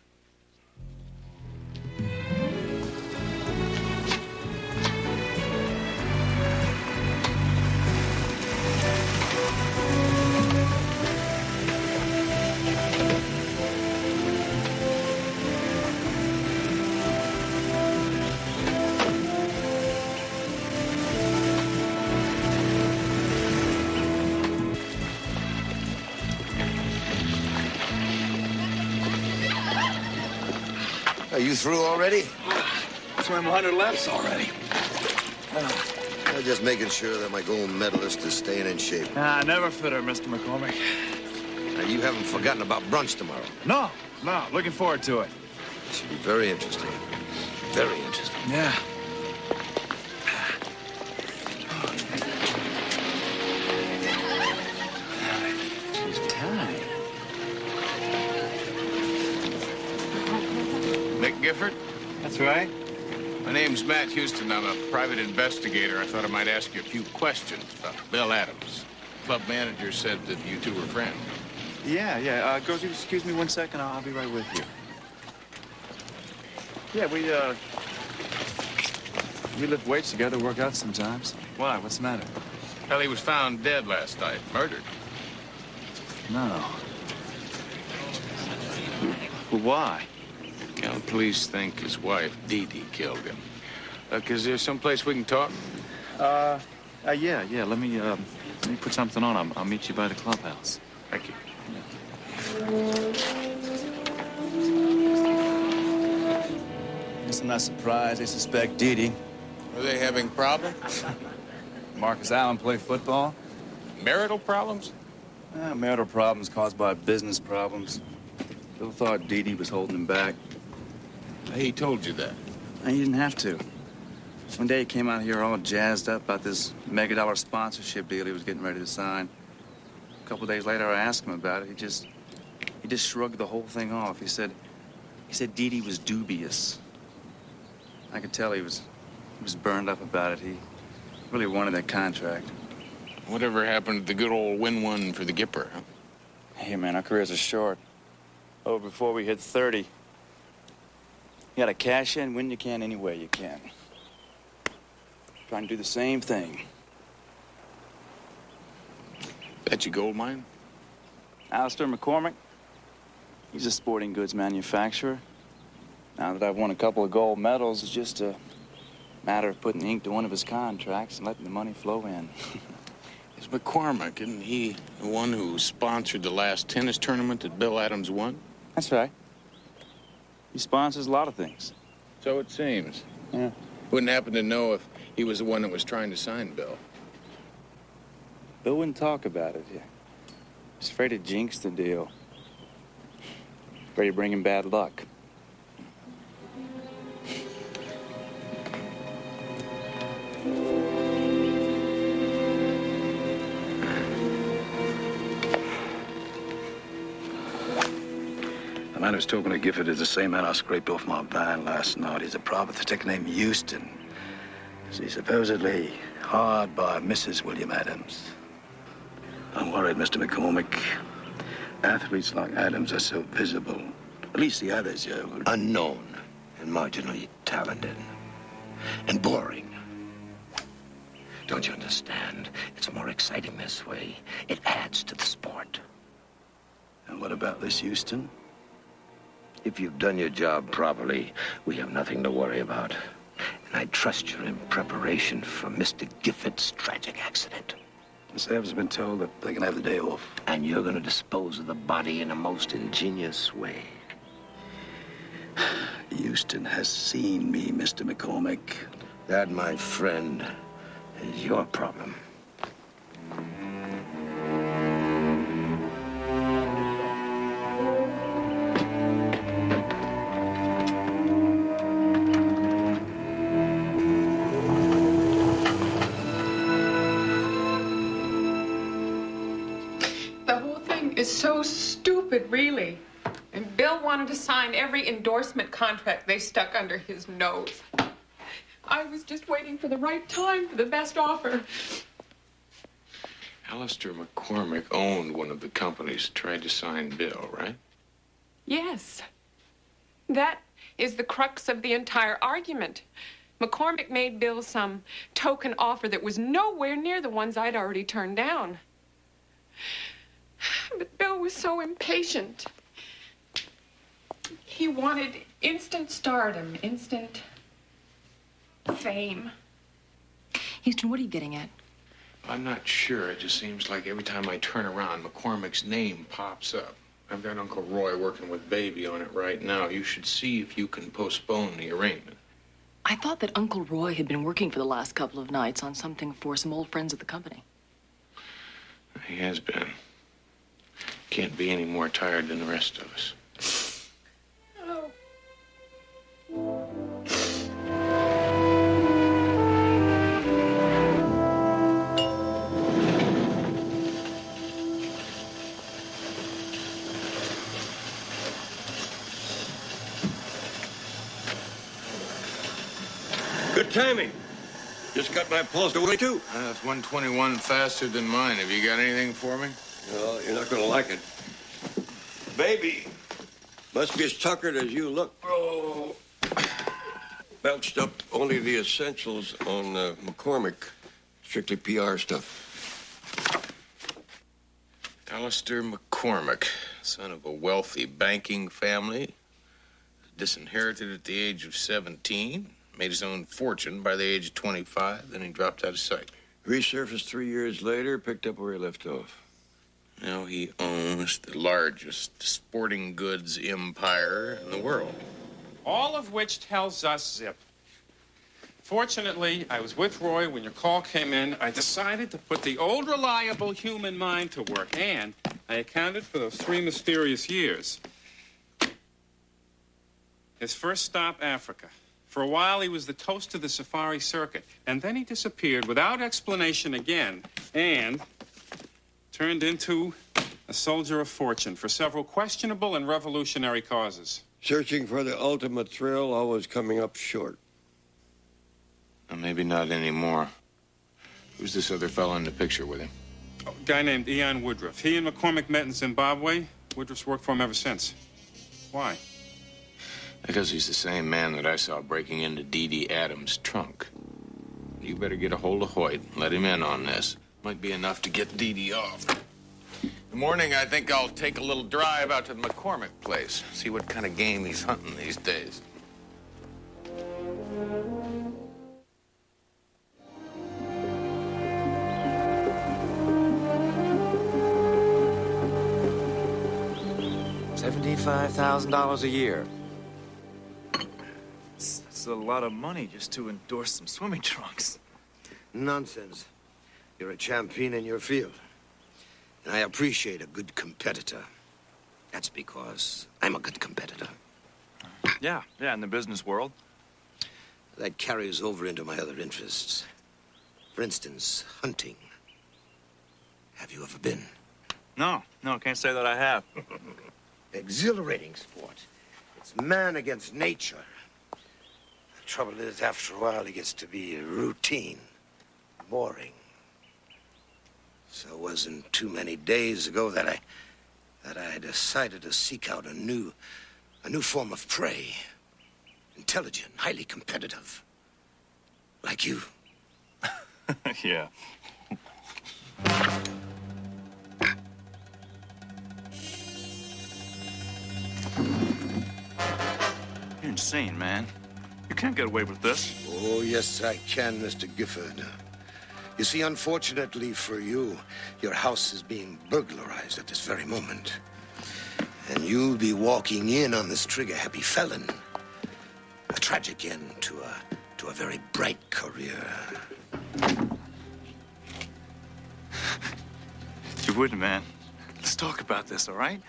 Are you through already? Swim 100 laps already. I'm just making sure that my gold medalist is staying in shape. Never fitter, Mr. McCormick. Now, you haven't forgotten about brunch tomorrow. No, looking forward to it. It should be very interesting. Very interesting. Yeah. Nick Gifford? That's right. My name's Matt Houston. I'm a private investigator. I thought I might ask you a few questions about Bill Adams. Club manager said that you two were friends. Yeah. Girls, you excuse me 1 second. I'll be right with you. Yeah, we lift weights together, work out sometimes. Why? What's the matter? Well, he was found dead last night, murdered. No. Well, why? Well, the police think his wife, Dee Dee, killed him. Is there someplace we can talk? Yeah. Let me put something on. I'll meet you by the clubhouse. Thank you. Guess I'm not surprised they suspect Dee Dee. Are they having problems? Marcus Allen play football. Marital problems? Marital problems caused by business problems. Bill thought Dee Dee was holding him back. He told you that. He didn't have to. One day he came out here all jazzed up about this mega-dollar sponsorship deal he was getting ready to sign. A couple days later, I asked him about it. He just shrugged the whole thing off. He said Dee Dee was dubious. I could tell he was burned up about it. He really wanted that contract. Whatever happened to the good old win-one for the Gipper, huh? Hey, man, our careers are short. Oh, before we hit 30. You gotta cash in when you can, any way you can. Trying to do the same thing. That's your gold mine? Alistair McCormick. He's a sporting goods manufacturer. Now that I've won a couple of gold medals, it's just a matter of putting ink to one of his contracts and letting the money flow in. Is McCormick, isn't he the one who sponsored the last tennis tournament that Bill Adams won? That's right. He sponsors a lot of things. So it seems. Yeah. Wouldn't happen to know if he was the one that was trying to sign Bill. Bill wouldn't talk about it. He's afraid to jinx the deal. Afraid of bringing bad luck. The man who's talking to Gifford is the same man I scraped off my van last night. He's a private detective named Houston. He's supposedly hired by Mrs. William Adams. I'm worried, Mr. McCormick. Athletes like Adams are so visible. At least the others, Unknown and marginally talented. And boring. Don't you understand? It's more exciting this way. It adds to the sport. And what about this Houston? If you've done your job properly, we have nothing to worry about. And I trust you're in preparation for Mr. Gifford's tragic accident. Miss Evans has been told that they can have the day off. And you're going to dispose of the body in a most ingenious way. Houston has seen me, Mr. McCormick. That, my friend, is your problem. The whole thing is so stupid, really. And Bill wanted to sign every endorsement contract they stuck under his nose. I was just waiting for the right time for the best offer. Alistair McCormick owned one of the companies, tried to sign Bill, right? Yes. That is the crux of the entire argument. McCormick made Bill some token offer that was nowhere near the ones I'd already turned down. But Bill was so impatient. He wanted instant stardom, instant fame. Houston, what are you getting at? I'm not sure. It just seems like every time I turn around, McCormick's name pops up. I've got Uncle Roy working with Baby on it right now. You should see if you can postpone the arraignment. I thought that Uncle Roy had been working for the last couple of nights on something for some old friends at the company. He has been. Can't be any more tired than the rest of us. Good timing. Just got my pulse away, too. That's 121 faster than mine. Have you got anything for me? Well, you're not going to like it. Baby must be as tuckered as you look. Oh. Belched up only the essentials on McCormick. Strictly PR stuff. Alistair McCormick, son of a wealthy banking family, disinherited at the age of 17, made his own fortune by the age of 25, then he dropped out of sight. Resurfaced 3 years later, picked up where he left off. Now he owns the largest sporting goods empire in the world. All of which tells us zip. Fortunately, I was with Roy when your call came in. I decided to put the old reliable human mind to work, and I accounted for those 3 mysterious years. His first stop, Africa. For a while, he was the toast of the safari circuit, and then he disappeared without explanation again, and turned into a soldier of fortune for several questionable and revolutionary causes. Searching for the ultimate thrill, always coming up short. Well, maybe not anymore. Who's this other fellow in the picture with him? A guy named Ian Woodruff. He and McCormick met in Zimbabwe. Woodruff's worked for him ever since. Why? Because he's the same man that I saw breaking into Dee Dee Adams' trunk. You better get a hold of Hoyt and let him in on this. Might be enough to get Dee Dee off. In the morning, I think I'll take a little drive out to the McCormick place. See what kind of game he's hunting these days. $75,000 a year. That's a lot of money just to endorse some swimming trunks. Nonsense. You're a champion in your field. And I appreciate a good competitor. That's because I'm a good competitor. Yeah, in the business world. That carries over into my other interests. For instance, hunting. Have you ever been? No, can't say that I have. Exhilarating sport. It's man against nature. The trouble is, after a while, it gets to be routine, boring. So it wasn't too many days ago that I decided to seek out a new form of prey. Intelligent, highly competitive. Like you. Yeah. You're insane, man. You can't get away with this. Oh, yes, I can, Mr. Gifford. You see, unfortunately for you, your house is being burglarized at this very moment. And you'll be walking in on this trigger-happy felon. A tragic end to a very bright career. You wouldn't, man. Let's talk about this, all right?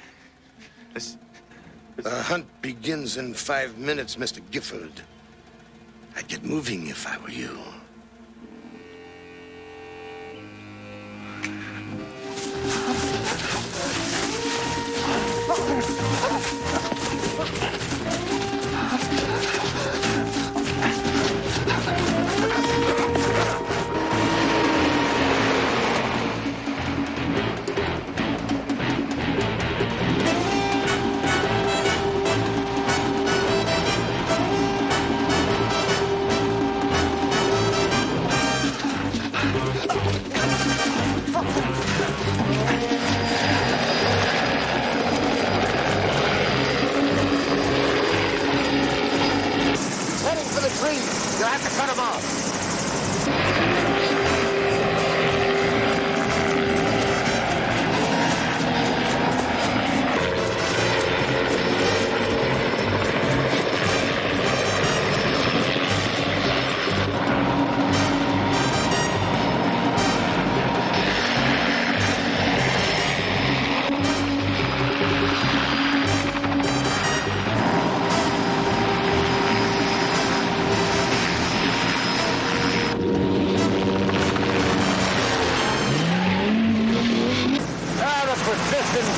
The hunt begins in 5 minutes, Mr. Gifford. I'd get moving if I were you. You'll have to cut him off.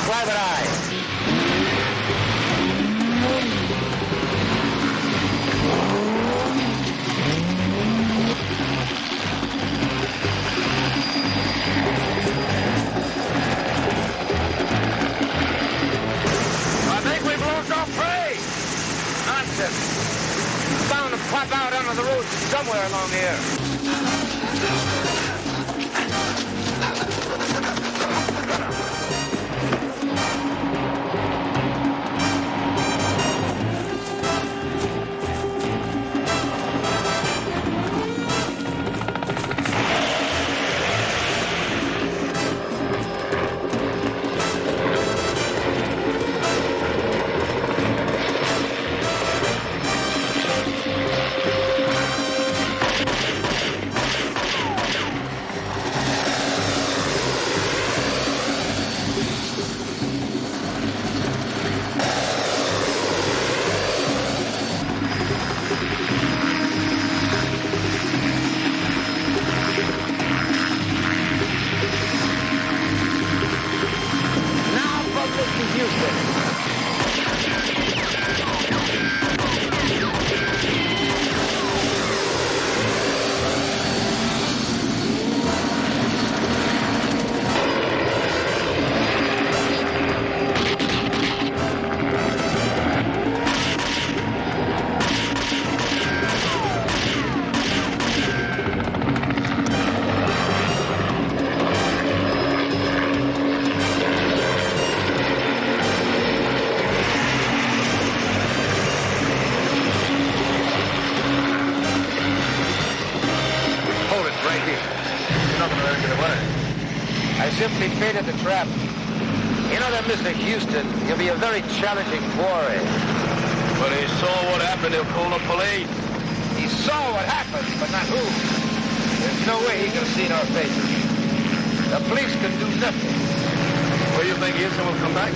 Private eye. I think we've lost our prey. Nonsense. It's bound to pop out onto the road somewhere along here. I simply baited the trap. You know that Mr. Houston, he'll be a very challenging quarry. But he saw what happened, he'll call the police. He saw what happened, but not who. There's no way he can see in our faces. The police can do nothing. Well, you think Houston will come back?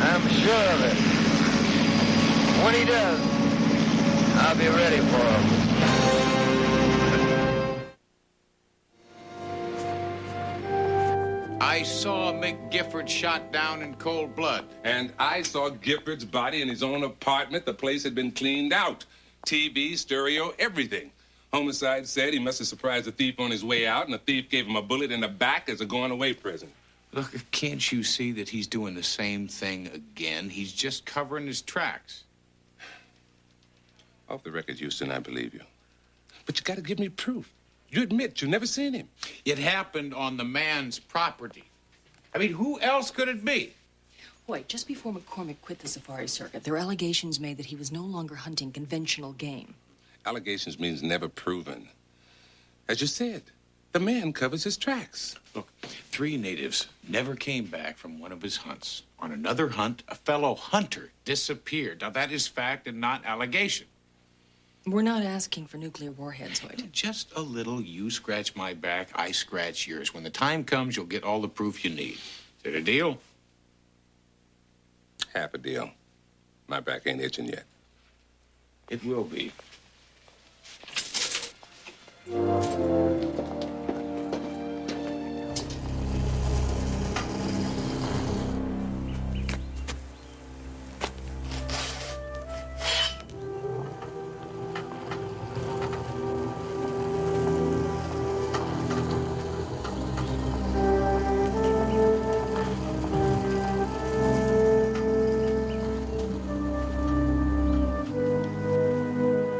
I'm sure of it. When he does, I'll be ready for him. I saw Mick Gifford shot down in cold blood. And I saw Gifford's body in his own apartment. The place had been cleaned out. TV, stereo, everything. Homicide said he must have surprised the thief on his way out, and the thief gave him a bullet in the back as a going-away present. Look, can't you see that he's doing the same thing again? He's just covering his tracks. Off the record, Houston, I believe you. But you got to give me proof. You admit you never seen him. It happened on the man's property. I mean, who else could it be? Wait, just before McCormick quit the safari circuit, there were allegations made that he was no longer hunting conventional game. Allegations means never proven. As you said, the man covers his tracks. Look, 3 natives never came back from one of his hunts. On another hunt, a fellow hunter disappeared. Now, that is fact and not allegation. We're not asking for nuclear warheads, Hoyt. Just a little you scratch my back, I scratch yours. When the time comes, you'll get all the proof you need. Is it a deal? Half a deal. My back ain't itching yet. It will be.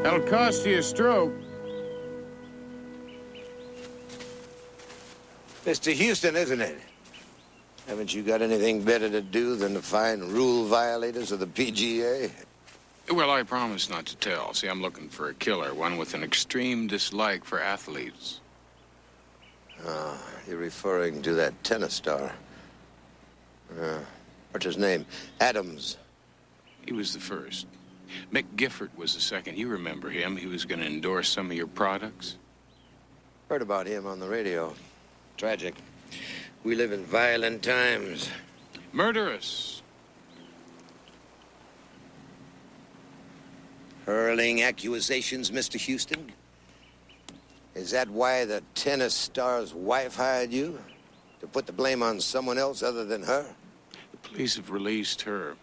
That'll cost you a stroke. Mr. Houston, isn't it? Haven't you got anything better to do than to find rule violators of the PGA? Well, I promise not to tell. See, I'm looking for a killer, one with an extreme dislike for athletes. Ah, you're referring to that tennis star. What's his name? Adams. He was the first. Mick Gifford was the second. You remember him. He was going to endorse some of your products. Heard about him on the radio. Tragic. We live in violent times. Murderous. Hurling accusations, Mr. Houston? Is that why the tennis star's wife hired you? To put the blame on someone else other than her? The police have released her.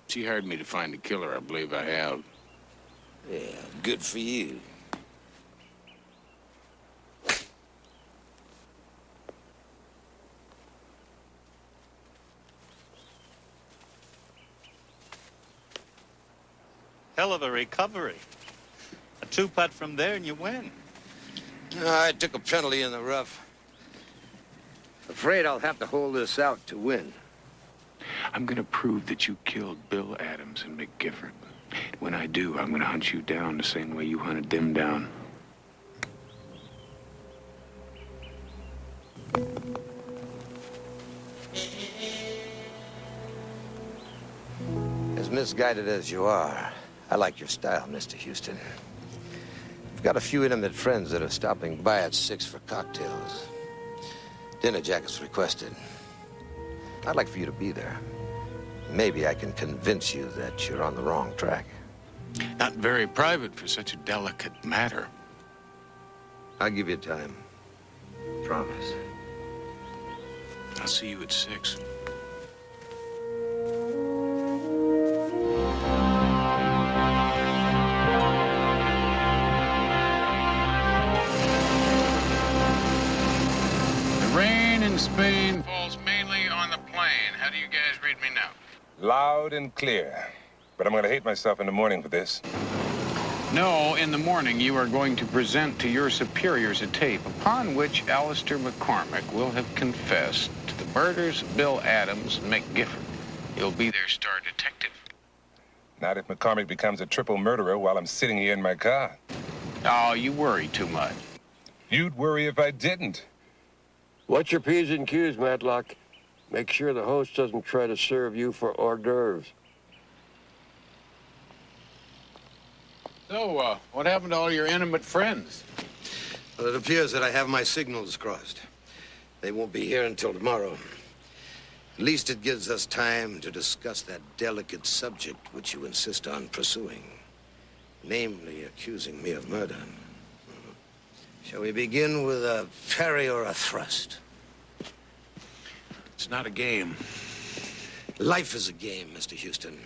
She hired me to find the killer. I believe I have. Yeah, good for you. Hell of a recovery. A 2-putt from there and you win. I took a penalty in the rough. Afraid I'll have to hold this out to win. I'm going to prove that you killed Bill Adams and Mick Gifford. When I do, I'm going to hunt you down the same way you hunted them down. As misguided as you are, I like your style, Mr. Houston. I've got a few intimate friends that are stopping by at 6 for cocktails. Dinner jackets requested. I'd like for you to be there. Maybe I can convince you that you're on the wrong track. Not very private for such a delicate matter. I'll give you time. Promise. I'll see you at 6. The rain in Spain falls mainly on the plain. How do you guys read me now? Loud and clear. But I'm going to hate myself in the morning for this. No, in the morning you are going to present to your superiors a tape upon which Alistair McCormick will have confessed to the murders of Bill Adams and Mick Gifford. He'll be their star detective. Not if McCormick becomes a triple murderer while I'm sitting here in my car. Oh, you worry too much. You'd worry if I didn't. Watch your P's and Q's, Matlock. Make sure the host doesn't try to serve you for hors d'oeuvres. So, what happened to all your intimate friends? Well, it appears that I have my signals crossed. They won't be here until tomorrow. At least it gives us time to discuss that delicate subject which you insist on pursuing. Namely, accusing me of murder. Shall we begin with a parry or a thrust? It's not a game. Life is a game, Mr. Houston.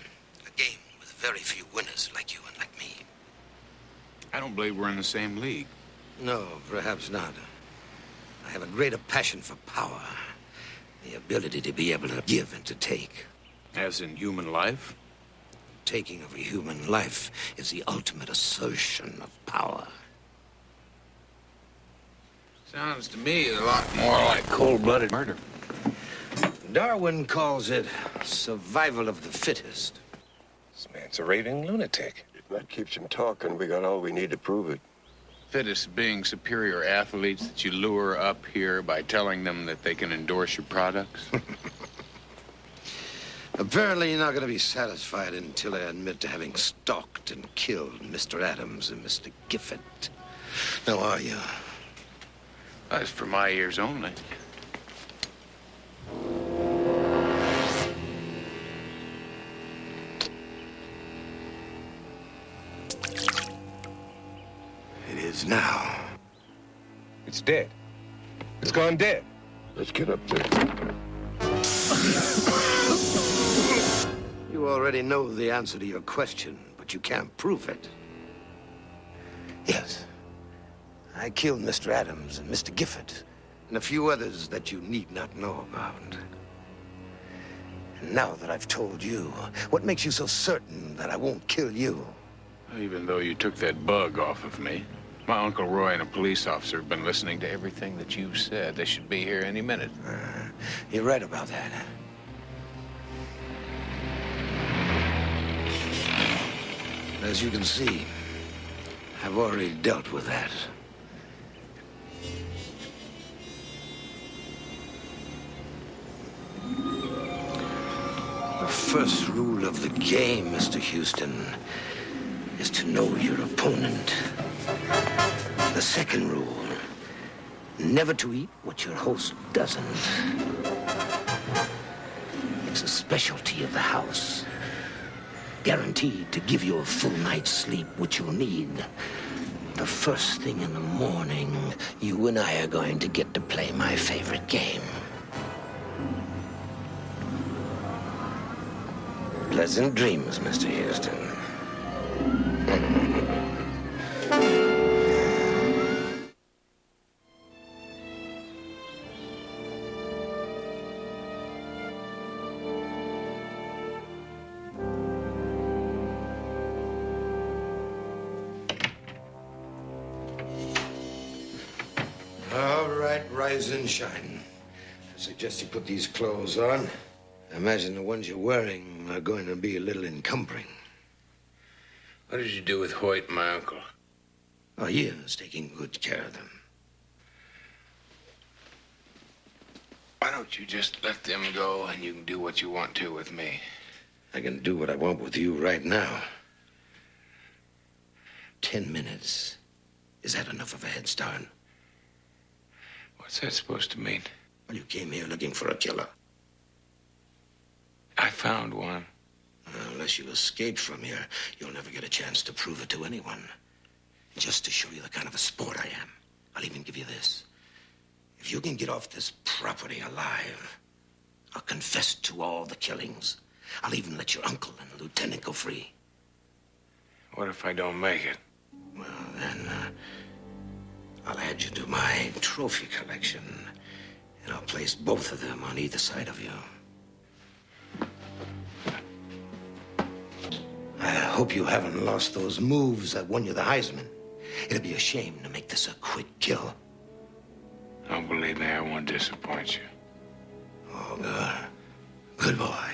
A game with very few winners like you and like me. I don't believe we're in the same league. No, perhaps not. I have a greater passion for power. The ability to be able to give and to take. As in human life? Taking of a human life is the ultimate assertion of power. Sounds to me a lot more like cold-blooded murder. Darwin calls it survival of the fittest. This man's a raving lunatic. If that keeps him talking, we got all we need to prove it. Fittest being superior athletes that you lure up here by telling them that they can endorse your products? Apparently, you're not going to be satisfied until I admit to having stalked and killed Mr. Adams and Mr. Gifford. Now, are you? That's for my ears only. It is now. It's dead. It's gone dead. Let's get up there. You already know the answer to your question, but you can't prove it. Yes. I killed Mr. Adams and Mr. Gifford and a few others that you need not know about. And now that I've told you, what makes you so certain that I won't kill you? Even though you took that bug off of me, my Uncle Roy and a police officer have been listening to everything that you've said. They should be here any minute. You're right about that. As you can see, I've already dealt with that. The first rule of the game, Mr. Houston, is to know your opponent. The second rule, never to eat what your host doesn't. It's a specialty of the house. Guaranteed to give you a full night's sleep, which you'll need. The first thing in the morning, you and I are going to get to play my favorite game. Pleasant dreams, Mr. Houston. All right, rise and shine. I suggest you put these clothes on. I imagine the ones you're wearing are going to be a little encumbering. What did you do with Hoyt and my uncle? Oh, he is taking good care of them. Why don't you just let them go and you can do what you want to with me? I can do what I want with you right now. 10 minutes. Is that enough of a head start? What's that supposed to mean? Well, you came here looking for a killer. I found one. Unless you escape from here, you'll never get a chance to prove it to anyone. Just to show you the kind of a sport I am, I'll even give you this. If you can get off this property alive, I'll confess to all the killings. I'll even let your uncle and the lieutenant go free. What if I don't make it? Well, then, I'll add you to my trophy collection, and I'll place both of them on either side of you. I hope you haven't lost those moves that won you the Heisman. It'd be a shame to make this a quick kill. Don't believe me, I won't disappoint you. Oh, good. Good boy.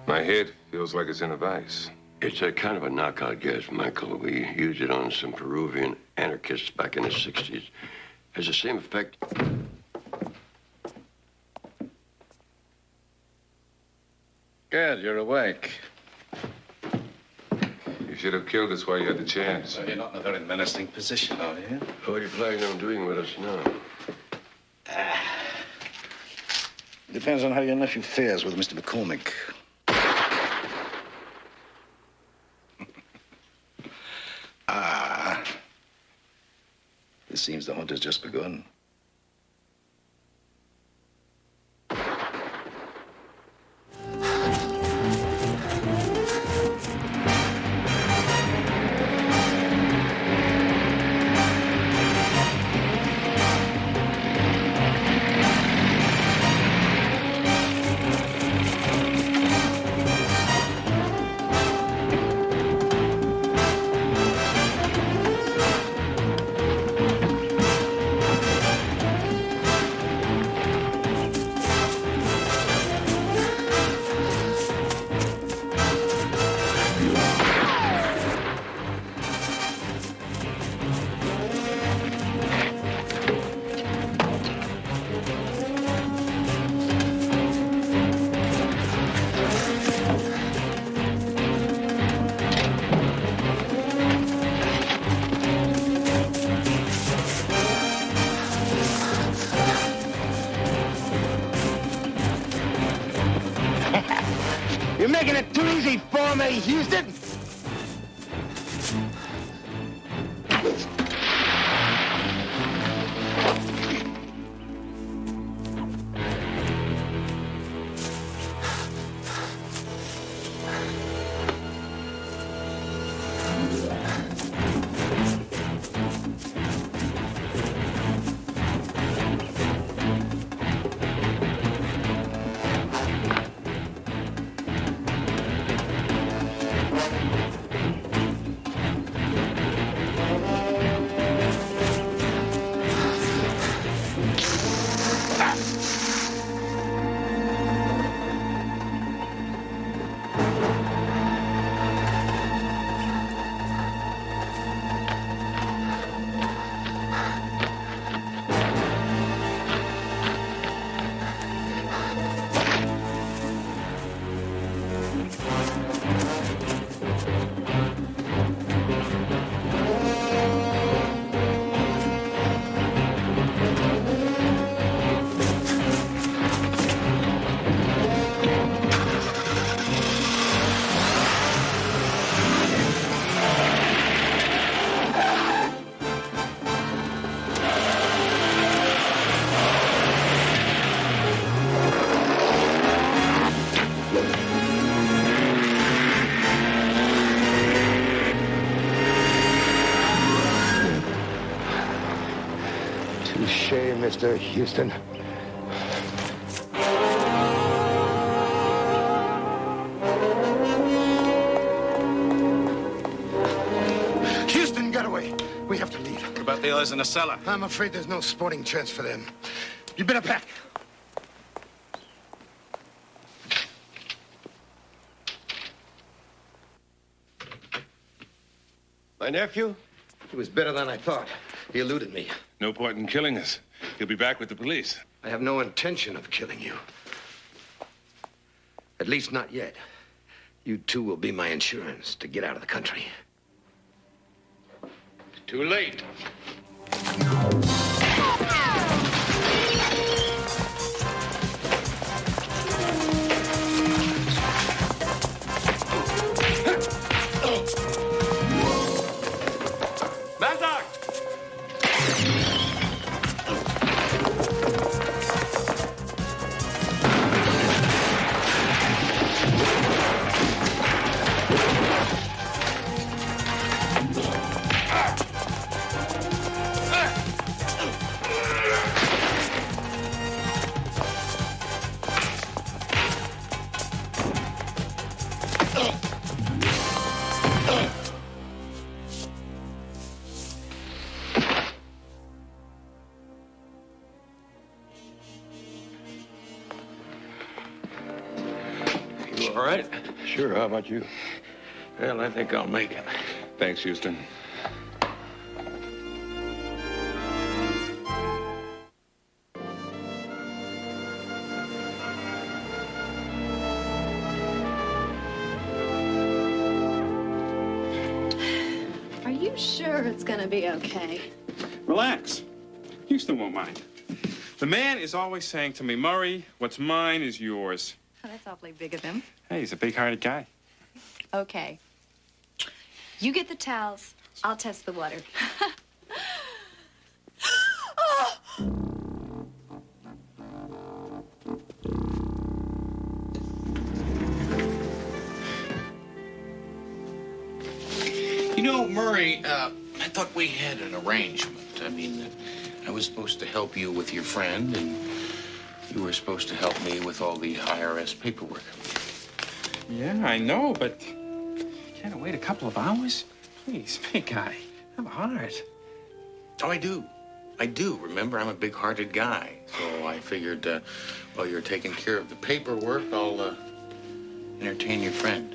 My head feels like it's in a vice. It's a kind of a knockout gas, Michael. We used it on some Peruvian anarchists back in the 60s. Has the same effect. Good, you're awake. You should have killed us while you had the chance. Well, you're not in a very menacing position, are you? What are you planning on doing with us now? Depends on how your nephew fares with Mr. McCormick. It seems the hunt has just begun. making it too easy for me, Houston? Mr. Houston. Houston, get away. We have to leave. What about the others in the cellar? I'm afraid there's no sporting chance for them. You better pack. My nephew? He was better than I thought. He eluded me. No point in killing us. He'll be back with the police. I have no intention of killing you. At least not yet. You two will be my insurance to get out of the country. Too late. All right. Sure. How about you? Well, I think I'll make it. Thanks, Houston. Are you sure it's gonna be okay? Relax. Houston won't mind. The man is always saying to me, Murray, what's mine is yours. Oh, that's awfully big of him. Hey, he's a big-hearted guy. Okay. You get the towels. I'll test the water. You know, Murray, I thought we had an arrangement. I mean, I was supposed to help you with your friend, and you were supposed to help me with all the IRS paperwork. Yeah, I know, but can't I wait a couple of hours? Please, big guy, have a heart. Oh, I do. I do. Remember, I'm a big-hearted guy. So I figured while you're taking care of the paperwork, I'll entertain your friend.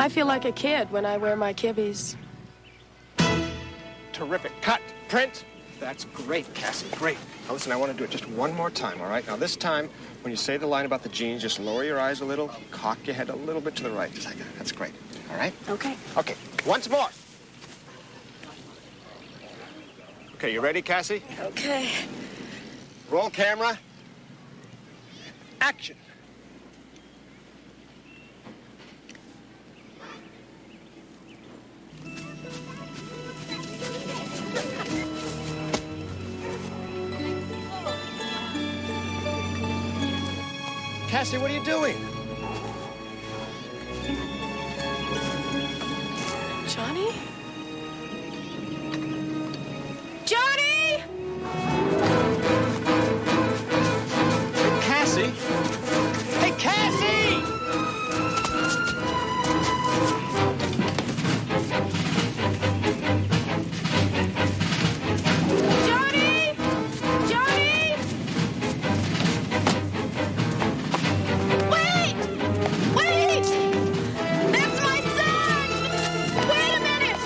I feel like a kid when I wear my kibbies. Terrific. Cut. Print. That's great, Cassie. Great. Now, listen, I want to do it just one more time, all right? Now, this time, when you say the line about the jeans, just lower your eyes a little, cock your head a little bit to the right, just like that. That's great. All right? Okay. Okay. Once more. Okay, you ready, Cassie? Okay. Roll camera. Action. Cassie, what are you doing? Johnny? Johnny! Cassie? Hey, Cassie! Johnny! Johnny! Wait! Wait! That's my son! Wait a minute!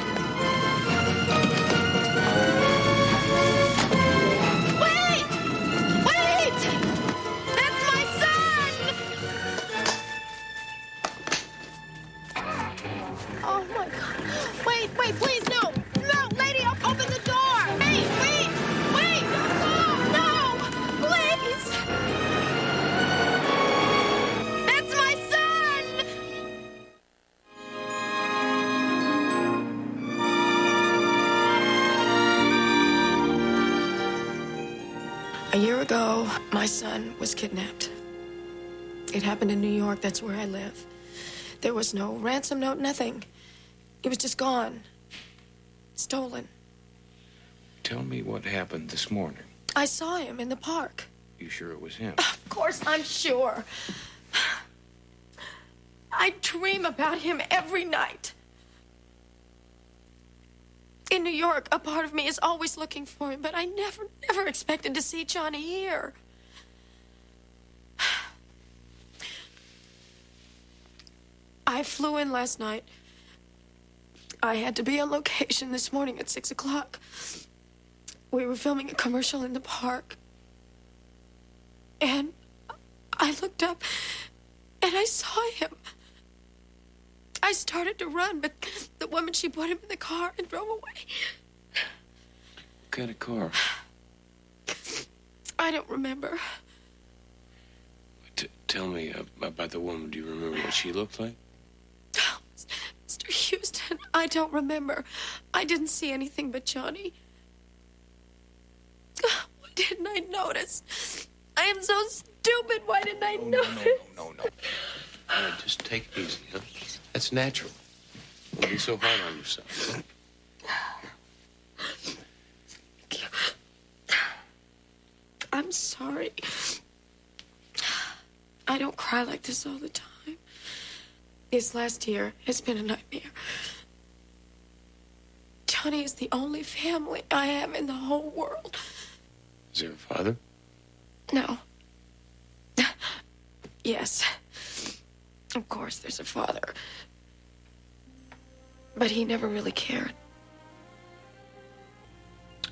Wait! Wait! That's my son! Oh my God. Wait, wait, please, no! No, lady, open the door! Wait, wait, wait! No, please! That's my son! A year ago, my son was kidnapped. It happened in New York. That's where I live. There was no ransom note, nothing. He was just gone. Stolen. Tell me what happened this morning. I saw him in the park. You sure it was him? Of course, I'm sure. I dream about him every night. In New York, a part of me is always looking for him, but I never expected to see Johnny here. I flew in last night. I had to be on location this morning at 6 o'clock. We were filming a commercial in the park. And I looked up and I saw him. I started to run, but the woman, she put him in the car and drove away. What kind of car? I don't remember. Tell me about the woman. Do you remember what she looked like? Mr. Houston, I don't remember. I didn't see anything but Johnny. Why didn't I notice? I am so stupid. Why didn't I notice? No. Just take it easy, huh? That's natural. Don't be so hard on yourself. I'm sorry. I don't cry like this all the time. This last year has been a nightmare. Johnny is the only family I have in the whole world. Is there a father? No. Yes. Of course, there's a father. But he never really cared.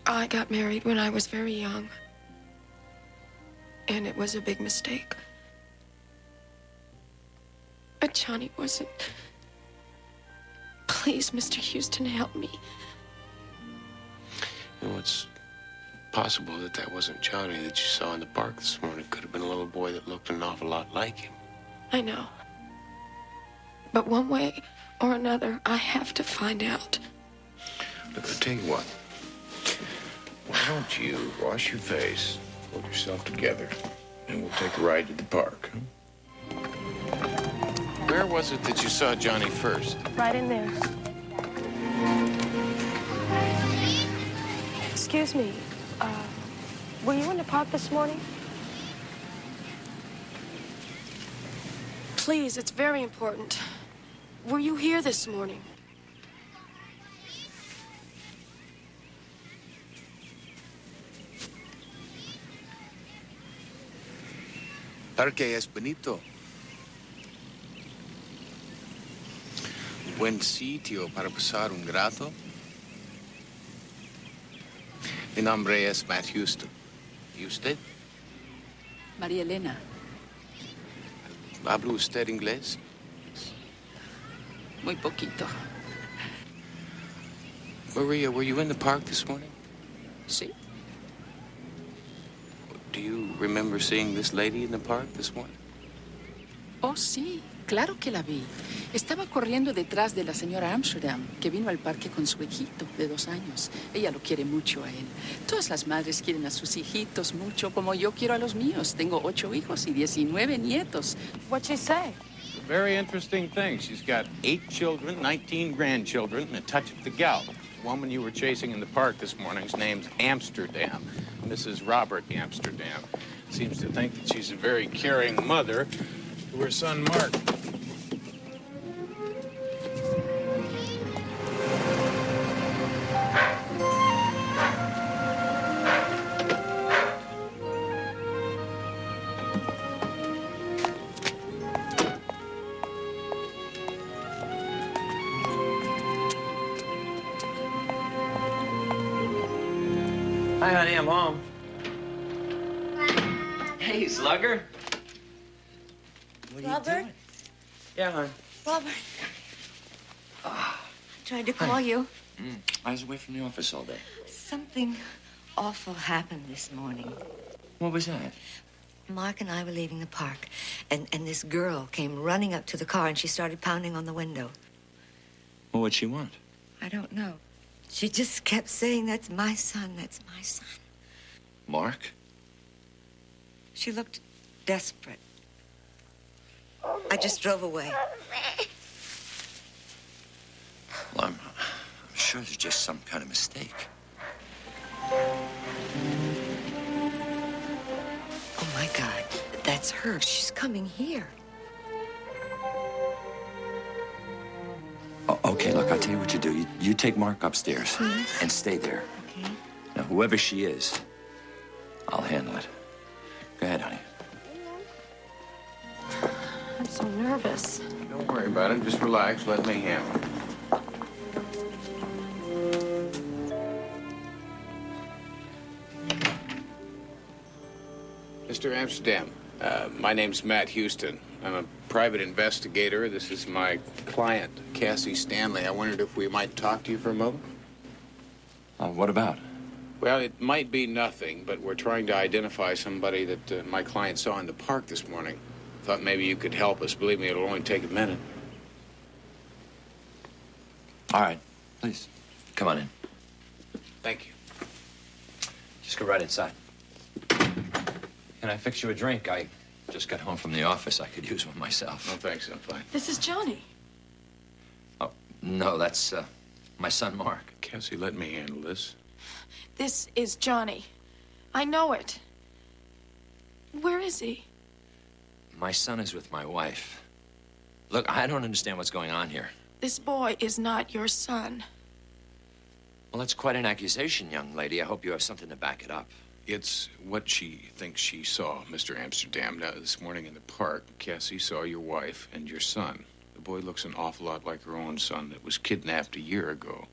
I got married when I was very young. And it was a big mistake. But Johnny wasn't. Please, Mr. Houston, help me. You know, it's possible that wasn't Johnny that you saw in the park this morning. It could have been a little boy that looked an awful lot like him. I know. But one way or another, I have to find out. Look, I'll tell you what. Why don't you wash your face, pull yourself together, and we'll take a ride to the park, huh? Where was it that you saw Johnny first? Right in there. Excuse me. Were you in the park this morning? Please, it's very important. Were you here this morning? Parque es bonito. Buen sitio para pasar un grato. Mi nombre es Matt Houston. ¿Y usted? María Elena. ¿Habla usted inglés? Muy poquito. Maria, were you in the park this morning? Sí. Do you remember seeing this lady in the park this morning? Oh, sí. Claro que la vi. Estaba corriendo detrás de la señora Amsterdam, que vino al parque con su hijito de 2 años. Ella lo quiere mucho a él. Todas las madres quieren a sus hijitos mucho, como yo quiero a los míos. Tengo 8 hijos y 19 nietos. What'd she say? A very interesting thing. She's got 8 children, 19 grandchildren, and a touch of the gout. The woman you were chasing in the park this morning's name's Amsterdam. Mrs. Robert Amsterdam. Seems to think that she's a very caring mother to her son, Mark. Hi, honey, I'm home. Hey, Slugger. What are Robert? you doing? Yeah, hon. Robert. I tried to call you. I was away from the office all day. Something awful happened this morning. What was that? Mark and I were leaving the park, and this girl came running up to the car, and she started pounding on the window. Well, what'd she want? I don't know. She just kept saying, "That's my son, that's my son." Mark? She looked desperate. I just drove away. Well, I'm sure there's just some kind of mistake. Oh, my God. That's her. She's coming here. Oh, okay, look, I'll tell you what you do. You take Mark upstairs Yes. and stay there. Okay. Now, whoever she is, I'll handle it. Go ahead, honey. I'm so nervous. Don't worry about it. Just relax. Let me handle it. Mr. Amsterdam, my name's Matt Houston. I'm a private investigator. This is my client, Cassie Stanley. I wondered if we might talk to you for a moment. What about? Well, it might be nothing, but we're trying to identify somebody that my client saw in the park this morning. Thought maybe you could help us. Believe me, it'll only take a minute. All right, please, come on in. Thank you. Just go right inside. Can I fix you a drink? I just got home from the office. I could use one myself. No, thanks. I'm fine. This is Johnny. Oh, no, that's my son, Mark. Cassie, let me handle this. This is Johnny. I know it. Where is he? My son is with my wife. Look, I don't understand what's going on here. This boy is not your son. Well, that's quite an accusation, young lady. I hope you have something to back it up. It's what she thinks she saw, Mr. Amsterdam. Now, this morning in the park, Cassie saw your wife and your son. The boy looks an awful lot like her own son that was kidnapped a year ago.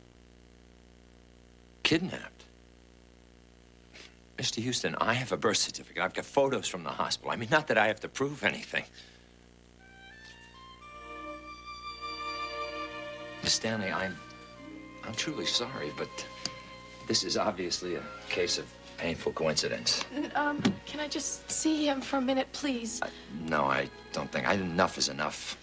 Kidnapped? Mr. Houston, I have a birth certificate. I've got photos from the hospital. I mean, not that I have to prove anything. Miss Stanley, I'm truly sorry, but this is obviously a case of painful coincidence. Can I just see him for a minute, please? No, I don't think. Enough is enough.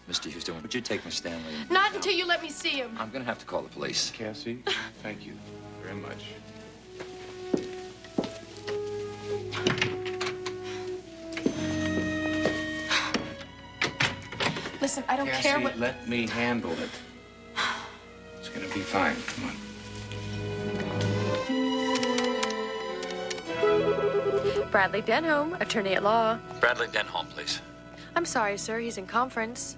Mr. Houston, would you take Miss Stanley? Not until you let me see him. I'm gonna have to call the police. Cassie, thank you very much. Listen, I don't Cassie, care what... let me handle it. It's gonna be fine. Come on. Bradley Denholm, attorney at law. Bradley Denholm, please. I'm sorry, sir. He's in conference.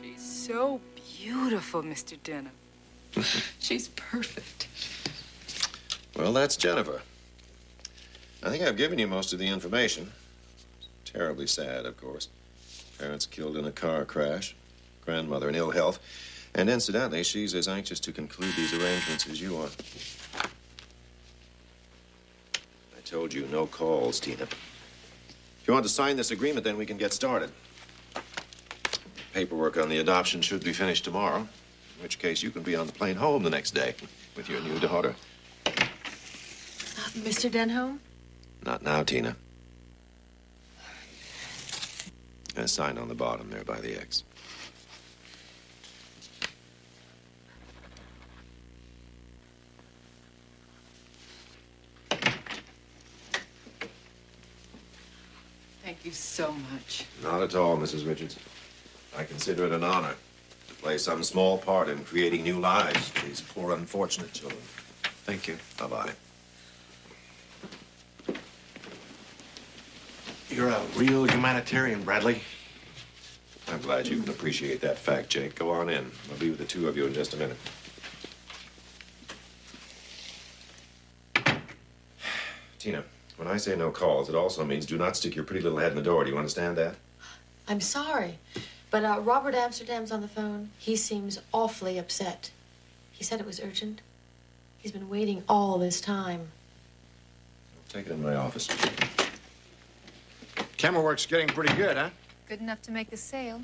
She's so beautiful, Mr. Denham. She's perfect. Well, that's Jennifer. I think I've given you most of the information. Terribly sad, of course. Parents killed in a car crash. Grandmother in ill health. And incidentally, she's as anxious to conclude these arrangements as you are. I told you, no calls, Tina. If you want to sign this agreement, then we can get started. Paperwork on the adoption should be finished tomorrow, in which case you can be on the plane home the next day with your new daughter. Mr. Denholm? Not now, Tina. A sign on the bottom there by the X. Thank you so much. Not at all, Mrs. Richards. I consider it an honor to play some small part in creating new lives for these poor, unfortunate children. Thank you. Bye-bye. You're a real humanitarian, Bradley. I'm glad you can appreciate that fact, Jake. Go on in. I'll be with the two of you in just a minute. Tina, when I say no calls, it also means do not stick your pretty little head in the door. Do you understand that? I'm sorry, but Robert Amsterdam's on the phone. He seems awfully upset. He said it was urgent. He's been waiting all this time. I'll take it in my office. Camera work's getting pretty good, huh? Good enough to make the sale.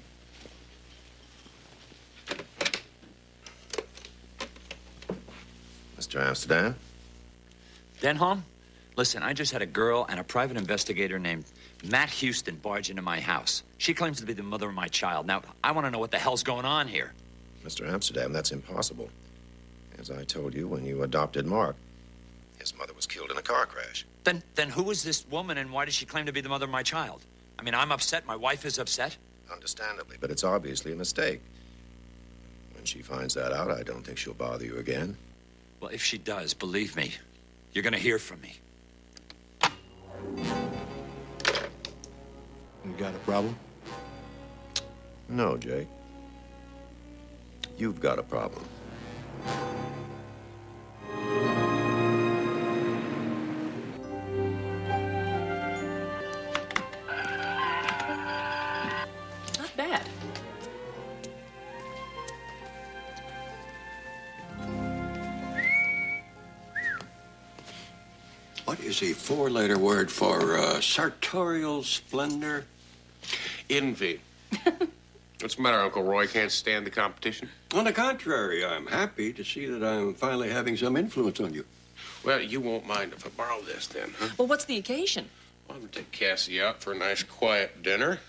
Mr. Amsterdam? Denholm? Listen, I just had a girl and a private investigator named Matt Houston barge into my house. She claims to be the mother of my child. Now, I want to know what the hell's going on here. Mr. Amsterdam, that's impossible. As I told you when you adopted Mark, his mother was killed in a car crash. Then who is this woman and why does she claim to be the mother of my child? I mean, I'm upset. My wife is upset. Understandably, but it's obviously a mistake. When she finds that out, I don't think she'll bother you again. Well, if she does, believe me, you're going to hear from me. You got a problem? No, Jake. You've got a problem. Not bad. What is a four-letter word for sartorial splendor? Envy. What's the matter, Uncle Roy? Can't stand the competition? On the contrary, I'm happy to see that I'm finally having some influence on you. Well, you won't mind if I borrow this then, huh? Well, what's the occasion? Well, I'm gonna take Cassie out for a nice, quiet dinner.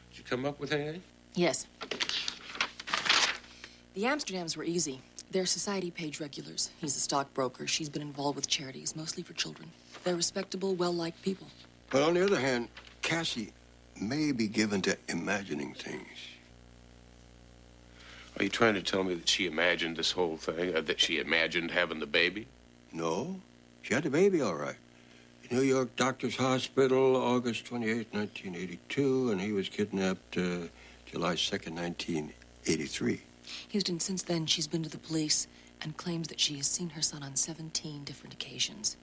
Did you come up with anything? Yes. The Amsterdams were easy. They're society page regulars. He's a stockbroker. She's been involved with charities, mostly for children. They're respectable, well-liked people. But on the other hand, Cassie may be given to imagining things. Are you trying to tell me that she imagined this whole thing? That she imagined having the baby? No, she had the baby all right. New York Doctors Hospital, August 28, 1982, and he was kidnapped July 2nd, 1983. Houston, since then, she's been to the police and claims that she has seen her son on 17 different occasions.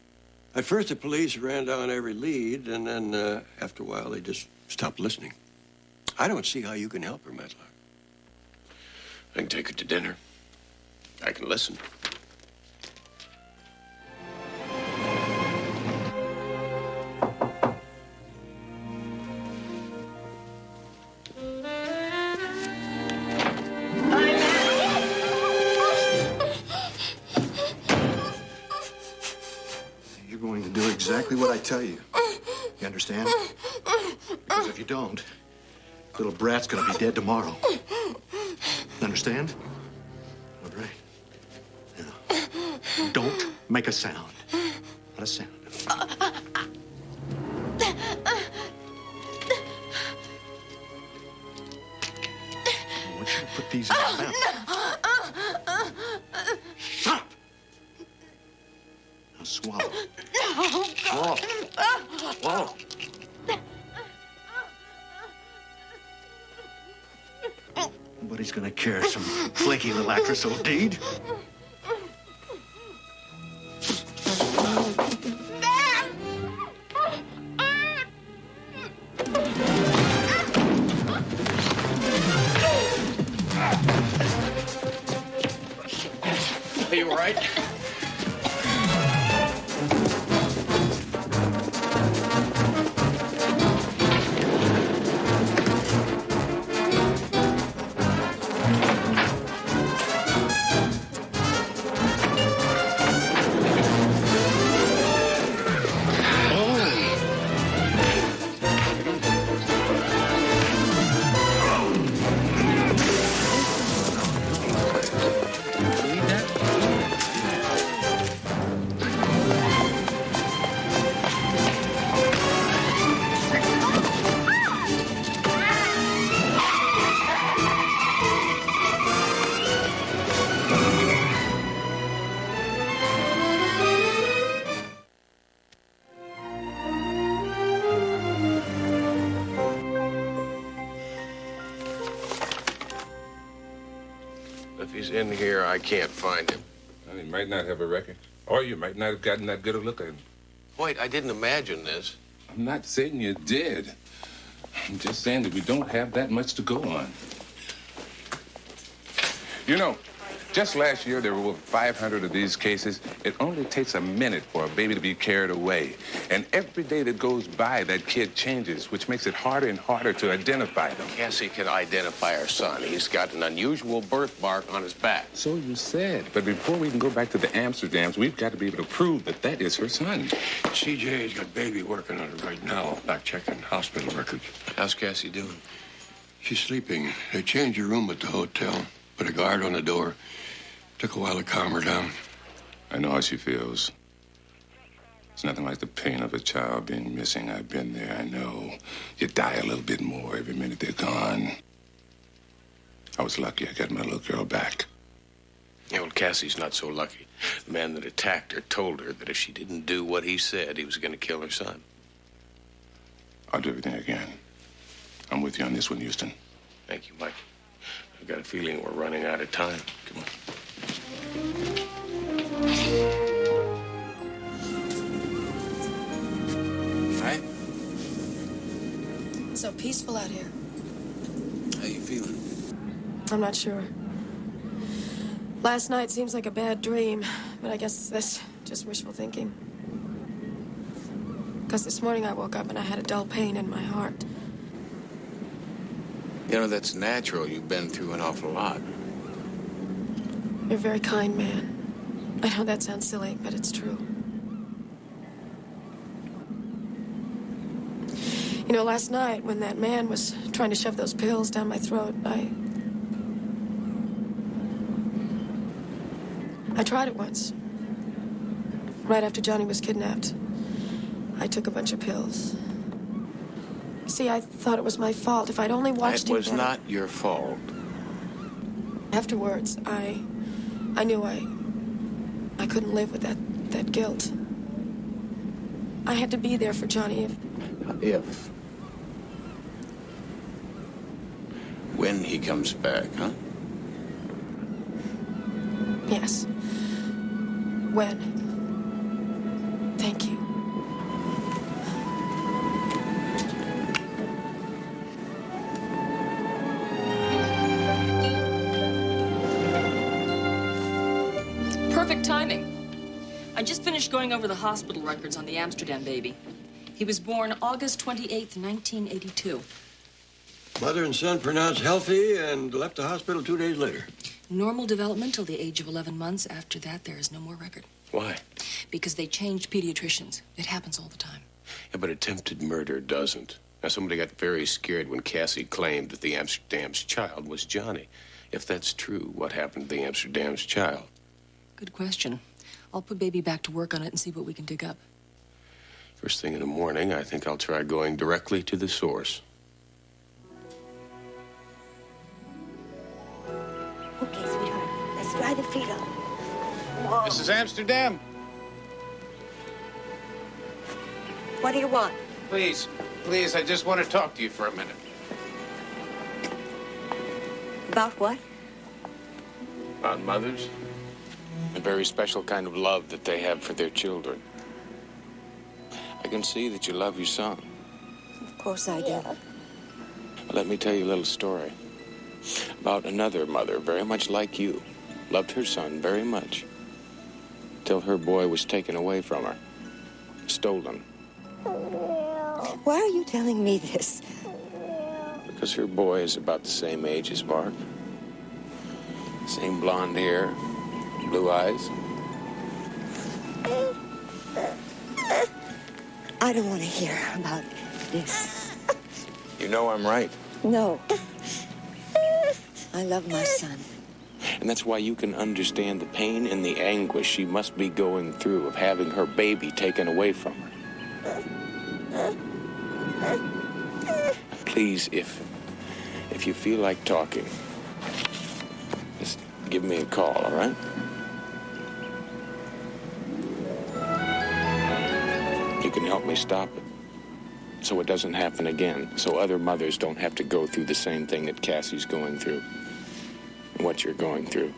At first, the police ran down every lead, and then after a while, they just stopped listening. I don't see how you can help her, Matlock. I can take her to dinner. I can listen. You're going to do exactly what I tell you. You understand? Because if you don't, little Brat's gonna be dead tomorrow. Understand? All right. Now, don't make a sound. Not a sound. I want you to put these in your mouth. Shut up! Now swallow. Swallow. Swallow. Nobody's gonna care some flaky little actress OD'd. right? If he's in here, I can't find him. Well, he might not have a record. Or you might not have gotten that good a look at him. Wait, I didn't imagine this. I'm not saying you did. I'm just saying that we don't have that much to go on. You know, just last year, there were over 500 of these cases. It only takes a minute for a baby to be carried away. And every day that goes by, that kid changes, which makes it harder and harder to identify them. Cassie can identify her son. He's got an unusual birthmark on his back. So you said. But before we can go back to the Amsterdams, we've got to be able to prove that that is her son. CJ's got baby working on it right now, back checking hospital records. How's Cassie doing? She's sleeping. They changed her room at the hotel, put a guard on the door. Took a while to calm her down. I know how she feels. It's nothing like the pain of a child being missing. I've been there, I know. You die a little bit more every minute they're gone. I was lucky I got my little girl back. Yeah, well, Cassie's not so lucky. The man that attacked her told her that if she didn't do what he said, he was going to kill her son. I'll do everything I can. I'm with you on this one, Houston. Thank you, Mike. I've got a feeling we're running out of time. Come on. Right? It's so peaceful out here. How you feeling? I'm not sure. Last night seems like a bad dream, but I guess that's just wishful thinking. Because this morning I woke up and I had a dull pain in my heart. You know, that's natural. You've been through an awful lot. You're a very kind man. I know that sounds silly, but it's true. You know, last night when that man was trying to shove those pills down my throat, I tried it once. Right after Johnny was kidnapped. I took a bunch of pills. See, I thought it was my fault. If I'd only watched him. It was not your fault. Afterwards, I knew I couldn't live with that guilt. I had to be there for Johnny If. When he comes back, huh? Yes. When. Thank you. Perfect timing. I just finished going over the hospital records on the Amsterdam baby. He was born August 28th, 1982. Mother and son pronounced healthy and left the hospital 2 days later. Normal development till the age of 11 months. After that, there is no more record. Why? Because they changed pediatricians. It happens all the time. Yeah, but attempted murder doesn't. Now, somebody got very scared when Cassie claimed that the Amsterdam's child was Johnny. If that's true, what happened to the Amsterdam's child? Good question. I'll put baby back to work on it and see what we can dig up. First thing in the morning, I think I'll try going directly to the source. Okay, sweetheart. Let's dry the feet up. Whoa. Mrs. Amsterdam. What do you want? Please, I just want to talk to you for a minute. About what? About mothers? A very special kind of love that they have for their children. I can see that you love your son. Of course I do. Let me tell you a little story about another mother very much like you. Loved her son very much. till her boy was taken away from her. Stolen. Why are you telling me this? Because her boy is about the same age as Mark. Same blonde hair, blue eyes. I don't want to hear about this. You know I'm right. No. I love my son. And that's why you can understand the pain and the anguish she must be going through of having her baby taken away from her. Please, if you feel like talking, just give me a call, all right? You can help me stop it so it doesn't happen again, so other mothers don't have to go through the same thing that Cassie's going through and what you're going through.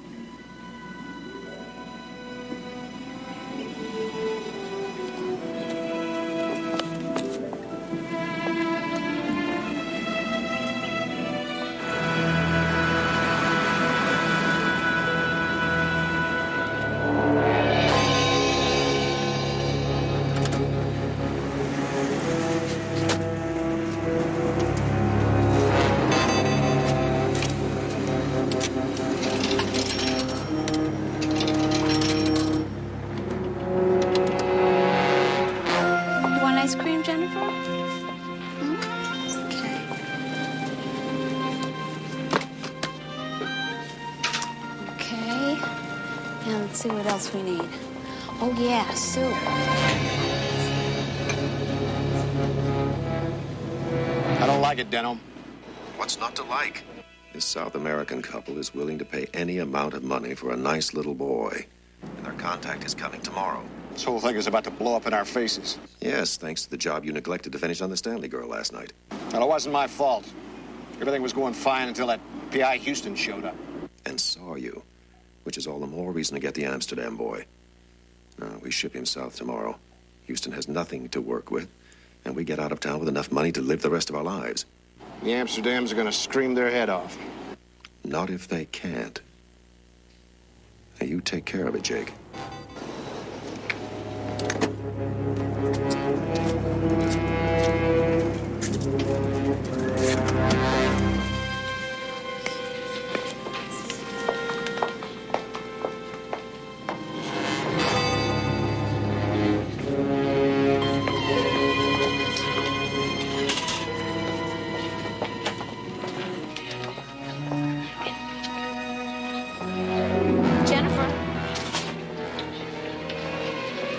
Ice cream, Jennifer? Okay. Now let's see what else we need. Oh, yeah, soup. I don't like it, Denham. What's not to like? This South American couple is willing to pay any amount of money for a nice little boy. And their contact is coming tomorrow. This whole thing is about to blow up in our faces. Yes, thanks to the job you neglected to finish on the Stanley girl last night. Well, it wasn't my fault. Everything was going fine until that P.I. Houston showed up. And saw you, which is all the more reason to get the Amsterdam boy. We ship him south tomorrow. Houston has nothing to work with, and we get out of town with enough money to live the rest of our lives. The Amsterdams are going to scream their head off. Not if they can't. Now, you take care of it, Jake.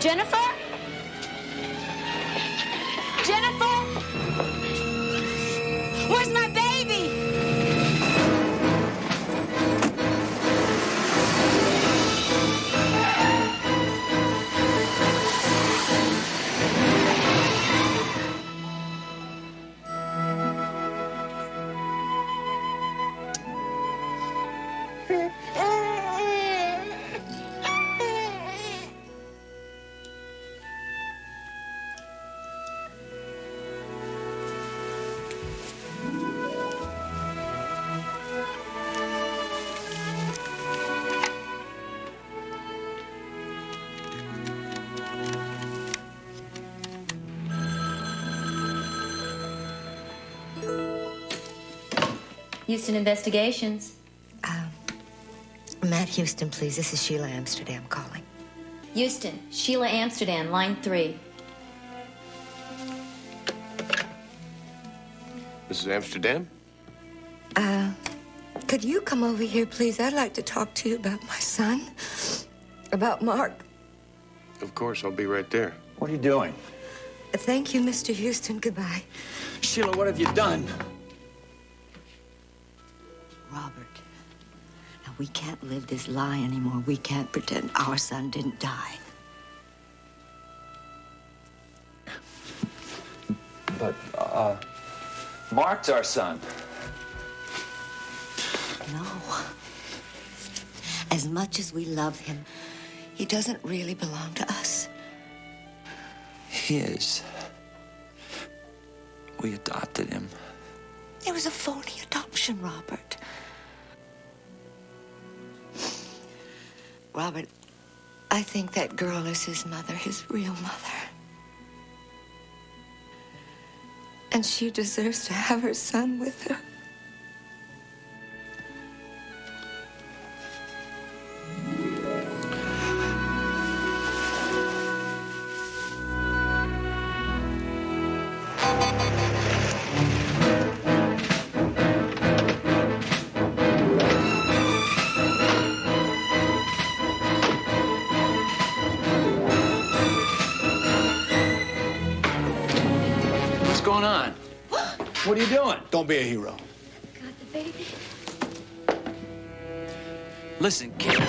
Jennifer? Jennifer? Where's my baby? Houston Investigations. Matt Houston, please. This is Sheila Amsterdam calling. Houston, Sheila Amsterdam, line 3. Mrs. Amsterdam? Could you come over here, please? I'd like to talk to you about my son. About Mark. Of course, I'll be right there. What are you doing? Thank you, Mr. Houston. Goodbye. Sheila, what have you done? Robert, now we can't live this lie anymore. We can't pretend our son didn't die. But, Mark's our son. No. As much as we love him, he doesn't really belong to us. His. We adopted him. It was a phony adoption, Robert. Robert, I think that girl is his mother, his real mother. And she deserves to have her son with her. What's going on? What are you doing? Don't be a hero. Got the baby? Listen, kid.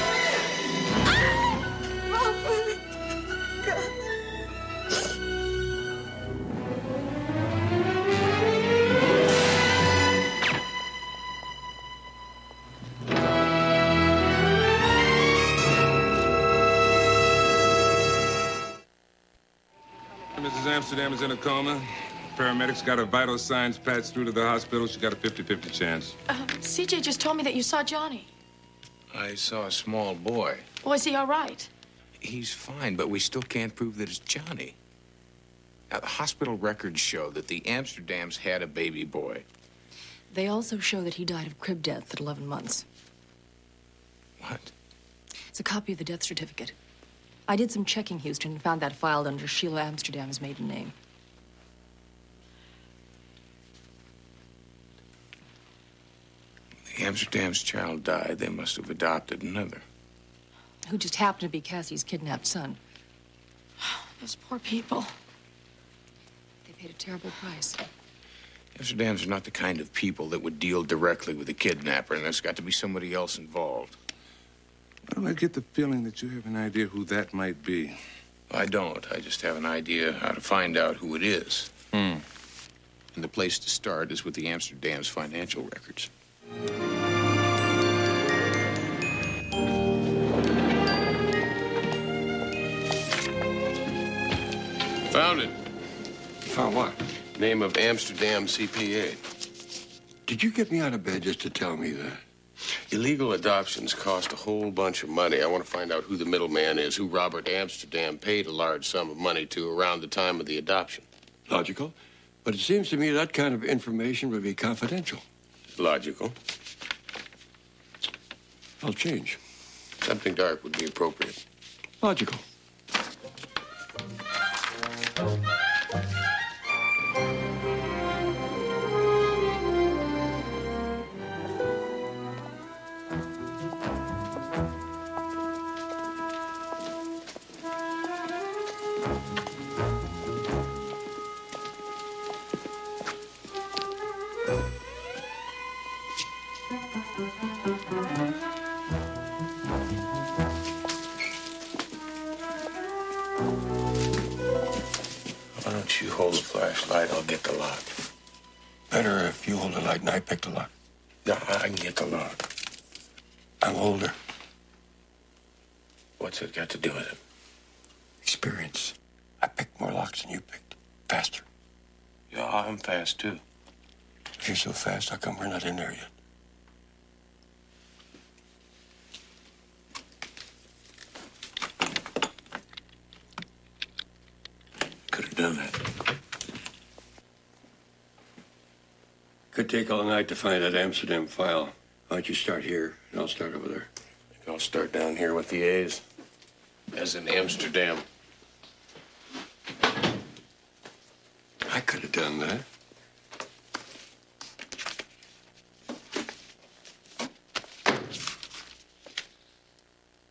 Mrs. Amsterdam is in a coma. Paramedics got her vital signs patched through to the hospital. She got a 50-50 chance. CJ just told me that you saw Johnny. I saw a small boy. Was he all right? He's fine, but we still can't prove that it's Johnny. Now, the hospital records show that the Amsterdams had a baby boy. They also show that he died of crib death at 11 months. What? It's a copy of the death certificate. I did some checking, Houston, and found that filed under Sheila Amsterdam's maiden name. The Amsterdam's child died. They must have adopted another. Who just happened to be Cassie's kidnapped son. Those poor people. They paid a terrible price. Amsterdams are not the kind of people that would deal directly with a kidnapper, and there's got to be somebody else involved. Well, I get the feeling that you have an idea who that might be. I don't. I just have an idea how to find out who it is. And the place to start is with the Amsterdam's financial records. Found it. Found what? Name of Amsterdam CPA. Did you get me out of bed just to tell me that? Illegal adoptions cost a whole bunch of money. I want to find out who the middleman is, who Robert Amsterdam paid a large sum of money to around the time of the adoption. Logical. But it seems to me that kind of information would be confidential. Logical. I'll change. Something dark would be appropriate. Logical. Why don't you hold the flashlight? I'll get the lock. Better if you hold the light and I pick the lock. No, I can get the lock. I'm older. What's it got to do with it? Experience. I picked more locks than you picked. Faster. Yeah, I'm fast, too. If you're so fast, how come we're not in there yet? Could have done that. Could take all night to find that Amsterdam file. Why don't you start here, and I'll start over there. I think I'll start down here with the A's. As in Amsterdam. I could have done that.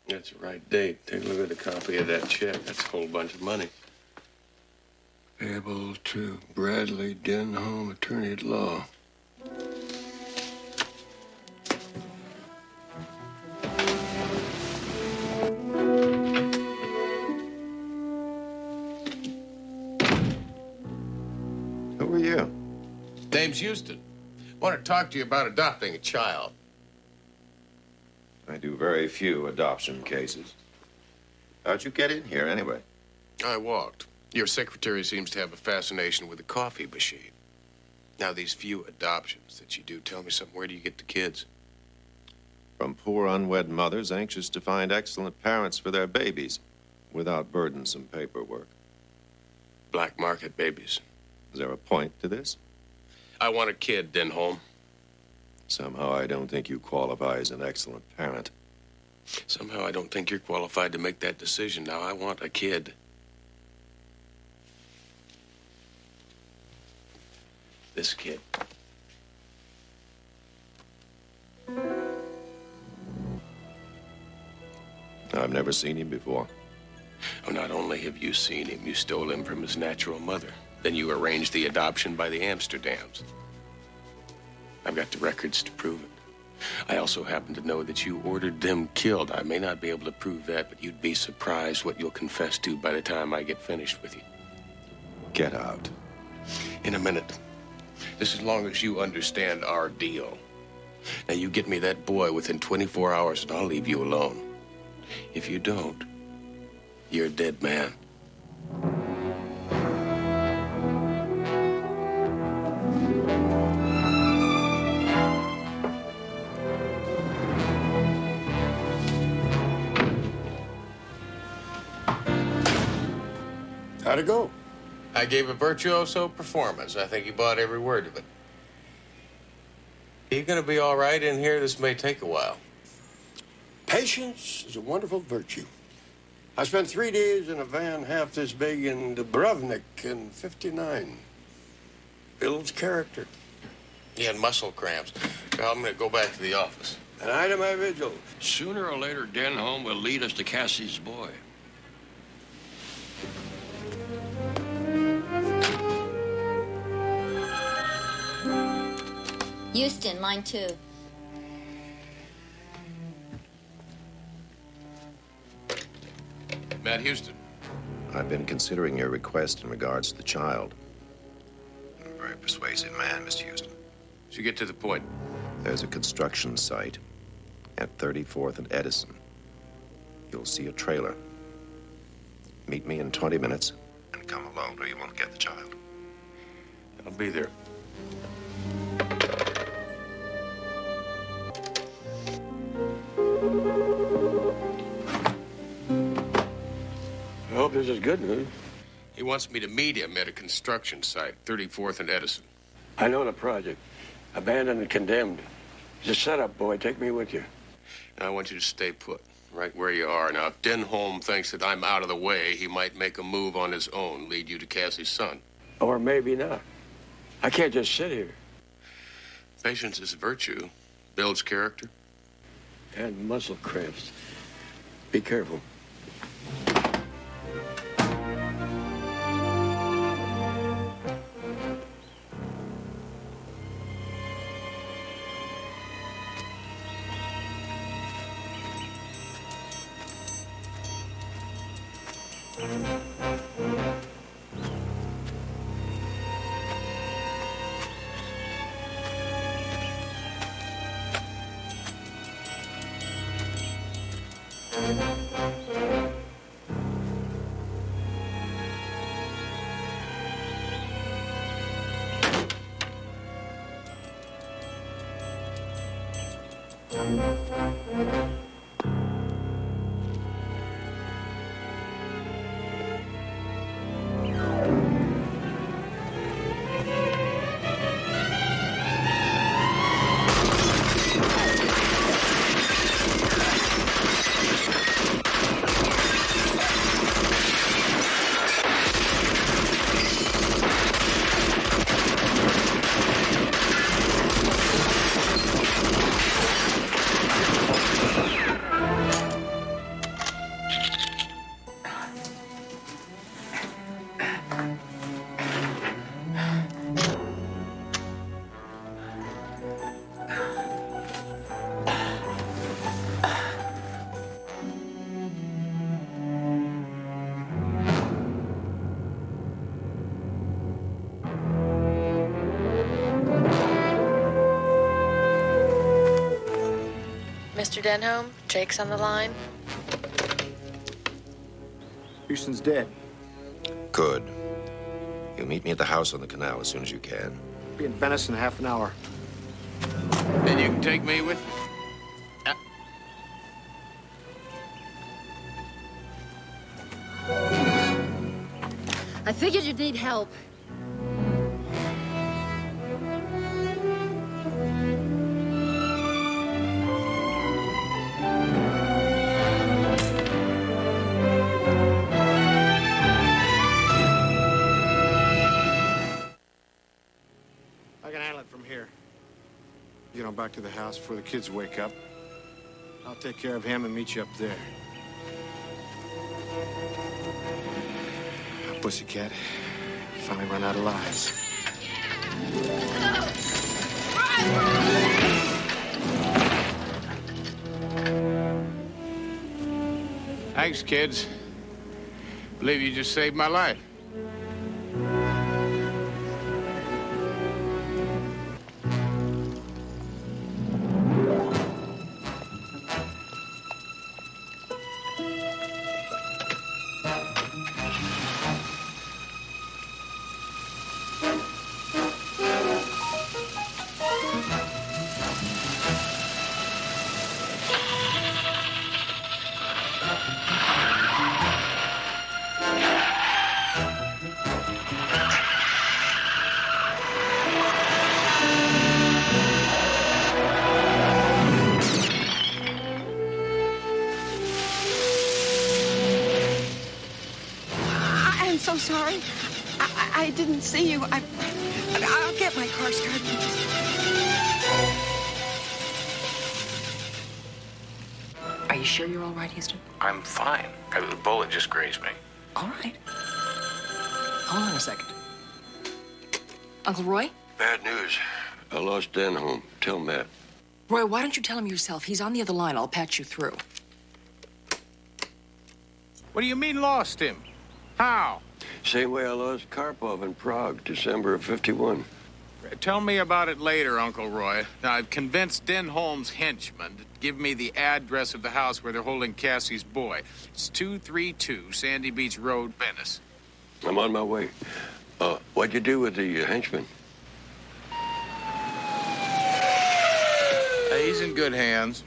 That's the right date. Take a look at the copy of that check. That's a whole bunch of money. Payable to Bradley Denholm, attorney at law. Who are you? Name's Houston. Want to talk to you about adopting a child. I do very few adoption cases. How'd you get in here, anyway? I walked. Your secretary seems to have a fascination with the coffee machine. Now, these few adoptions that you do, tell me something. Where do you get the kids? from poor unwed mothers anxious to find excellent parents for their babies without burdensome paperwork. Black market babies. Is there a point to this? I want a kid, Denholm. Somehow I don't think you qualify as an excellent parent. Somehow I don't think you're qualified to make that decision. Now, I want a kid. This kid. I've never seen him before. Oh, not only have you seen him, you stole him from his natural mother. Then you arranged the adoption by the Amsterdams. I've got the records to prove it. I also happen to know that you ordered them killed. I may not be able to prove that, but you'd be surprised what you'll confess to by the time I get finished with you. Get out. In a minute. Just as long as you understand our deal. Now, you get me that boy within 24 hours, and I'll leave you alone. If you don't, you're a dead man. How'd it go? I gave a virtuoso performance. I think you bought every word of it. Are you going to be all right in here? This may take a while. Patience is a wonderful virtue. I spent 3 days in a van half this big in Dubrovnik in '59. Builds character. He had muscle cramps. Well, I'm going to go back to the office. Tonight at my vigil. Sooner or later, Denholm will lead us to Cassie's boy. Houston, line 2. Matt Houston. I've been considering your request in regards to the child. You're a very persuasive man, Mr. Houston. So get to the point. There's a construction site at 34th and Edison. You'll see a trailer. Meet me in 20 minutes and come alone or you won't get the child. I'll be there. I hope this is good news. He wants me to meet him at a construction site, 34th and Edison. I know the project. Abandoned and condemned. It's a setup, boy. Take me with you. And I want you to stay put, right where you are. Now, if Denholm thinks that I'm out of the way, he might make a move on his own, lead you to Cassie's son. Or maybe not. I can't just sit here. Patience is a virtue. Builds character. And muscle cramps. Be careful. Mr. Denholm, Jake's on the line. Houston's dead. Good. You'll meet me at the house on the canal as soon as you can. Be in Venice in half an hour. Then you can take me with you. Figured you'd need help. I can handle it from here. Get on back to the house before the kids wake up. I'll take care of him and meet you up there. Pussycat, finally run out of lives. Thanks, kids. Believe you just saved my life. I'm so sorry. I didn't see you. I'll get my car started. Are you sure you're all right, Houston? I'm fine. The bullet just grazed me. All right. Hold on a second. Uncle Roy? Bad news. I lost Denholm. Tell Matt. Roy, why don't you tell him yourself? He's on the other line. I'll patch you through. What do you mean lost him? How? Same way I lost Karpov in Prague, December of '51. Tell me about it later, Uncle Roy. Now, I've convinced Denholm's henchmen to give me the address of the house where they're holding Cassie's boy. It's 232 Sandy Beach Road, Venice. I'm on my way. What'd you do with the henchman? He's in good hands.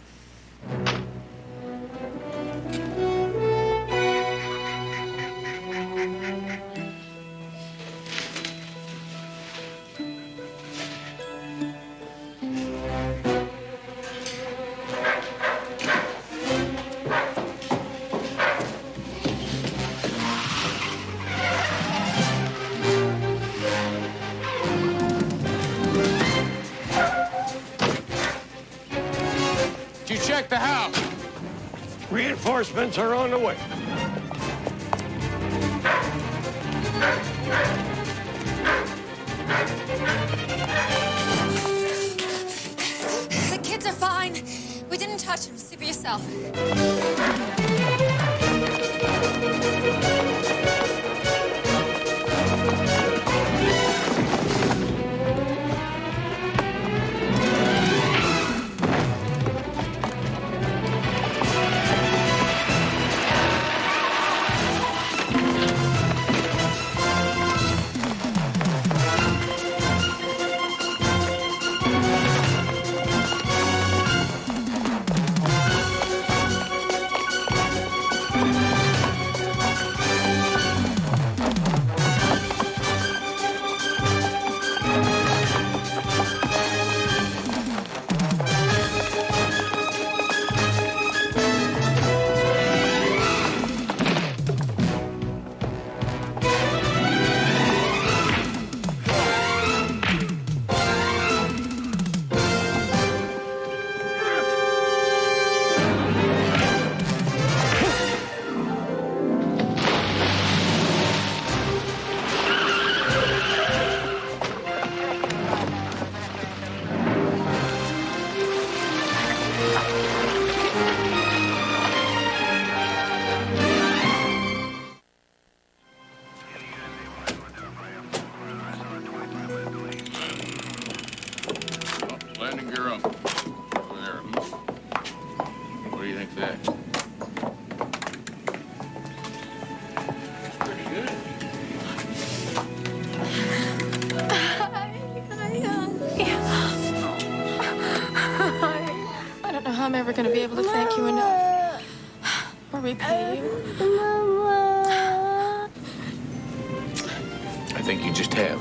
Did you check the house? Reinforcements are on the way. The kids are fine. We didn't touch them. See for yourself. Landing gear up. Over there. What do you think of that? Pretty good. I don't know how I'm ever going to be able to thank you enough or repay you. think you just have.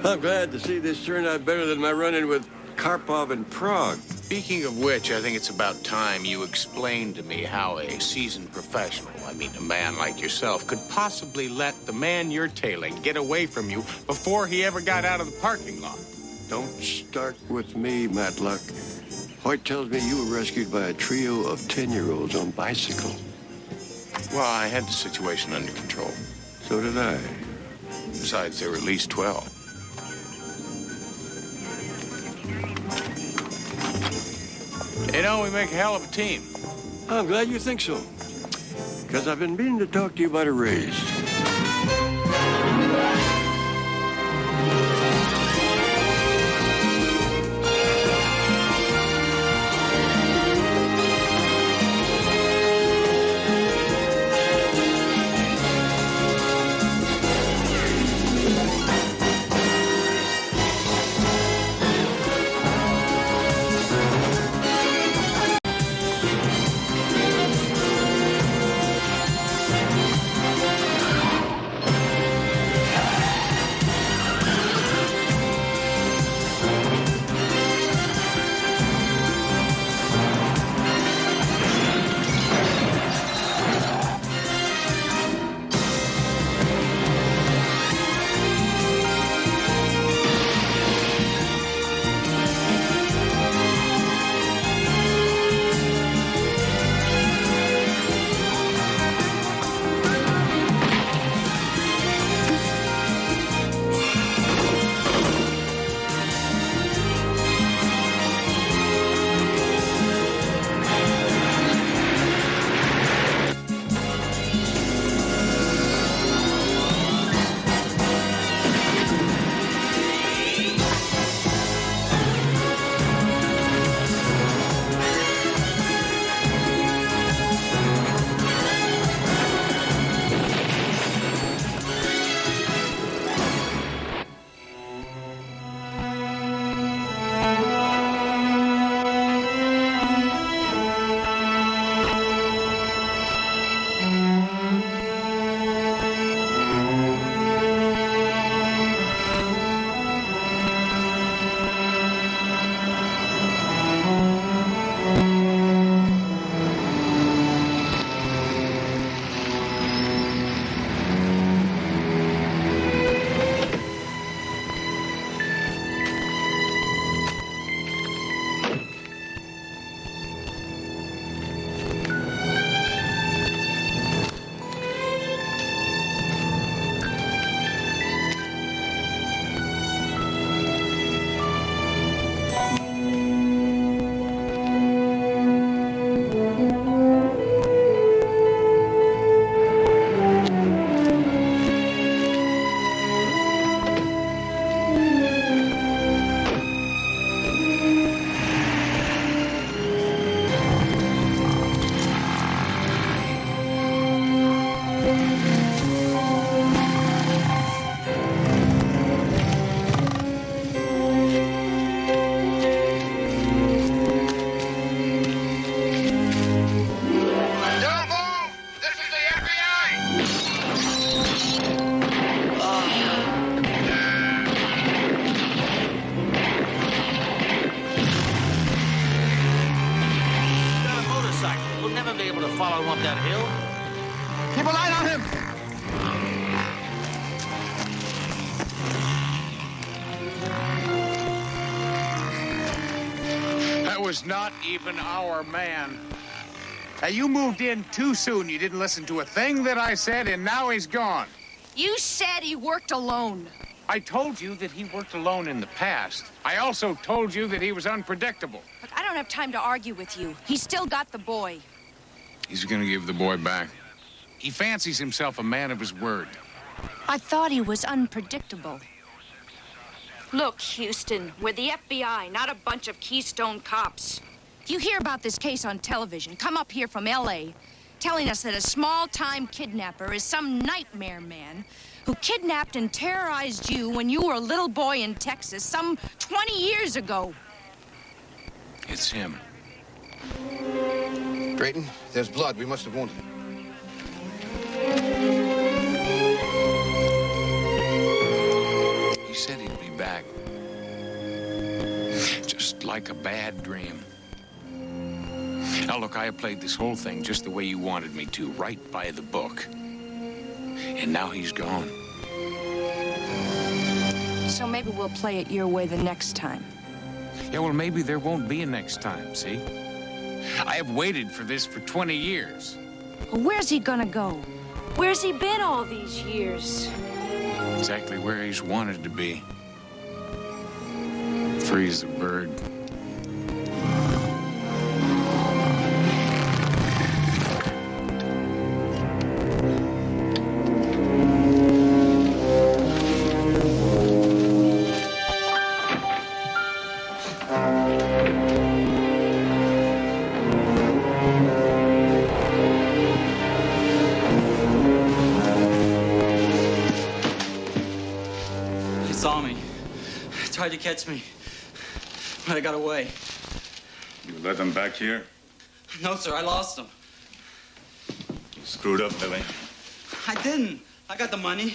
I'm glad to see this turned out better than my run-in with Karpov in Prague. Speaking of which, I think it's about time you explained to me how a seasoned professional, I mean a man like yourself, could possibly let the man you're tailing get away from you before he ever got out of the parking lot. Don't start with me, Matlock. Hoyt tells me you were rescued by a trio of 10-year-olds on bicycles. Well, I had the situation under control. So did I. Besides, there were at least 12. You know, we make a hell of a team. I'm glad you think so. Because I've been meaning to talk to you about a raise. follow him up that hill. Keep a light on him! That was not even our man. Hey, you moved in too soon. You didn't listen to a thing that I said, and now he's gone. You said he worked alone. I told you that he worked alone in the past. I also told you that he was unpredictable. Look, I don't have time to argue with you. He's still got the boy. He's gonna give the boy back. He fancies himself a man of his word. I thought he was unpredictable. Look, Houston, we're the FBI, not a bunch of Keystone cops. If you hear about this case on television, come up here from L.A., telling us that a small-time kidnapper is some nightmare man who kidnapped and terrorized you when you were a little boy in Texas some 20 years ago. It's him. Drayton, there's blood. We must have wounded him. He said he'd be back. Just like a bad dream. Now, look, I have played this whole thing just the way you wanted me to, right by the book. And now he's gone. So maybe we'll play it your way the next time. Yeah, well, maybe there won't be a next time, see? I have waited for this for 20 years. Well, where's he gonna go? Where's he been all these years? Exactly where he's wanted to be. Freeze the bird. Tried to catch me, but I got away. You let them back here? No, sir, I lost them. You screwed up, Billy. I didn't. I got the money.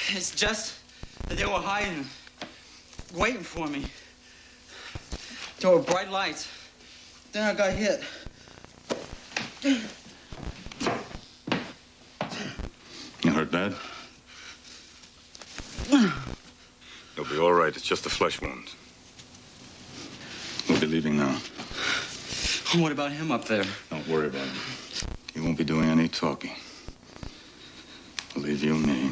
It's just that they were hiding, waiting for me. There were bright lights. Then I got hit. You hurt bad? You'll be all right. It's just a flesh wound. We'll be leaving now. What about him up there? Don't worry about him. He won't be doing any talking. Believe you me.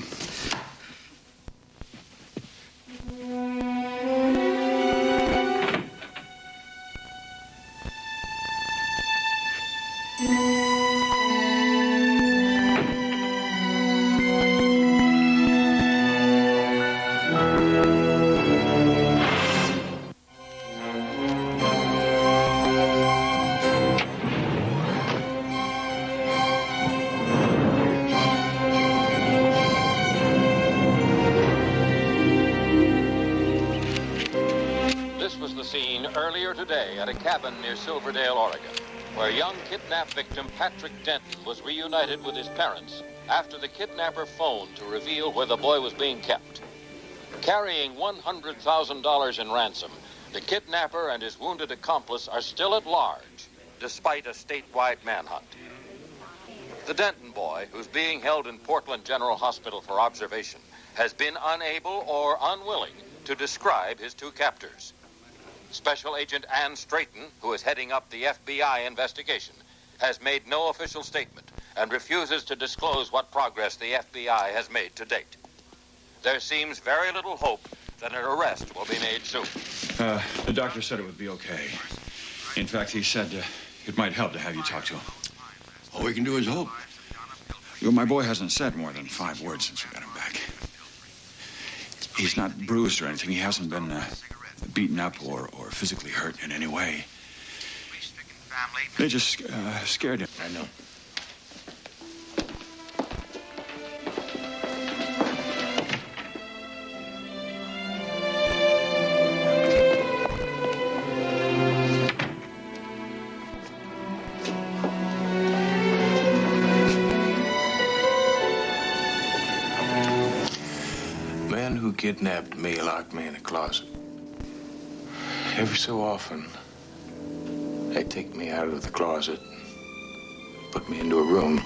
Today at a cabin near Silverdale, Oregon, where young kidnap victim Patrick Denton was reunited with his parents after the kidnapper phoned to reveal where the boy was being kept. Carrying $100,000 in ransom, the kidnapper and his wounded accomplice are still at large, despite a statewide manhunt. The Denton boy, who's being held in Portland General Hospital for observation, has been unable or unwilling to describe his two captors. Special Agent Ann Strayton, who is heading up the FBI investigation, has made no official statement and refuses to disclose what progress the FBI has made to date. There seems very little hope that an arrest will be made soon. The doctor said it would be okay. In fact, he said it might help to have you talk to him. All we can do is hope. My boy hasn't said more than 5 words since we got him back. He's not bruised or anything. He hasn't been beaten up or physically hurt in any way. They just scared him. I know. Man who kidnapped me locked me in a closet. Every so often, they'd take me out of the closet, put me into a room,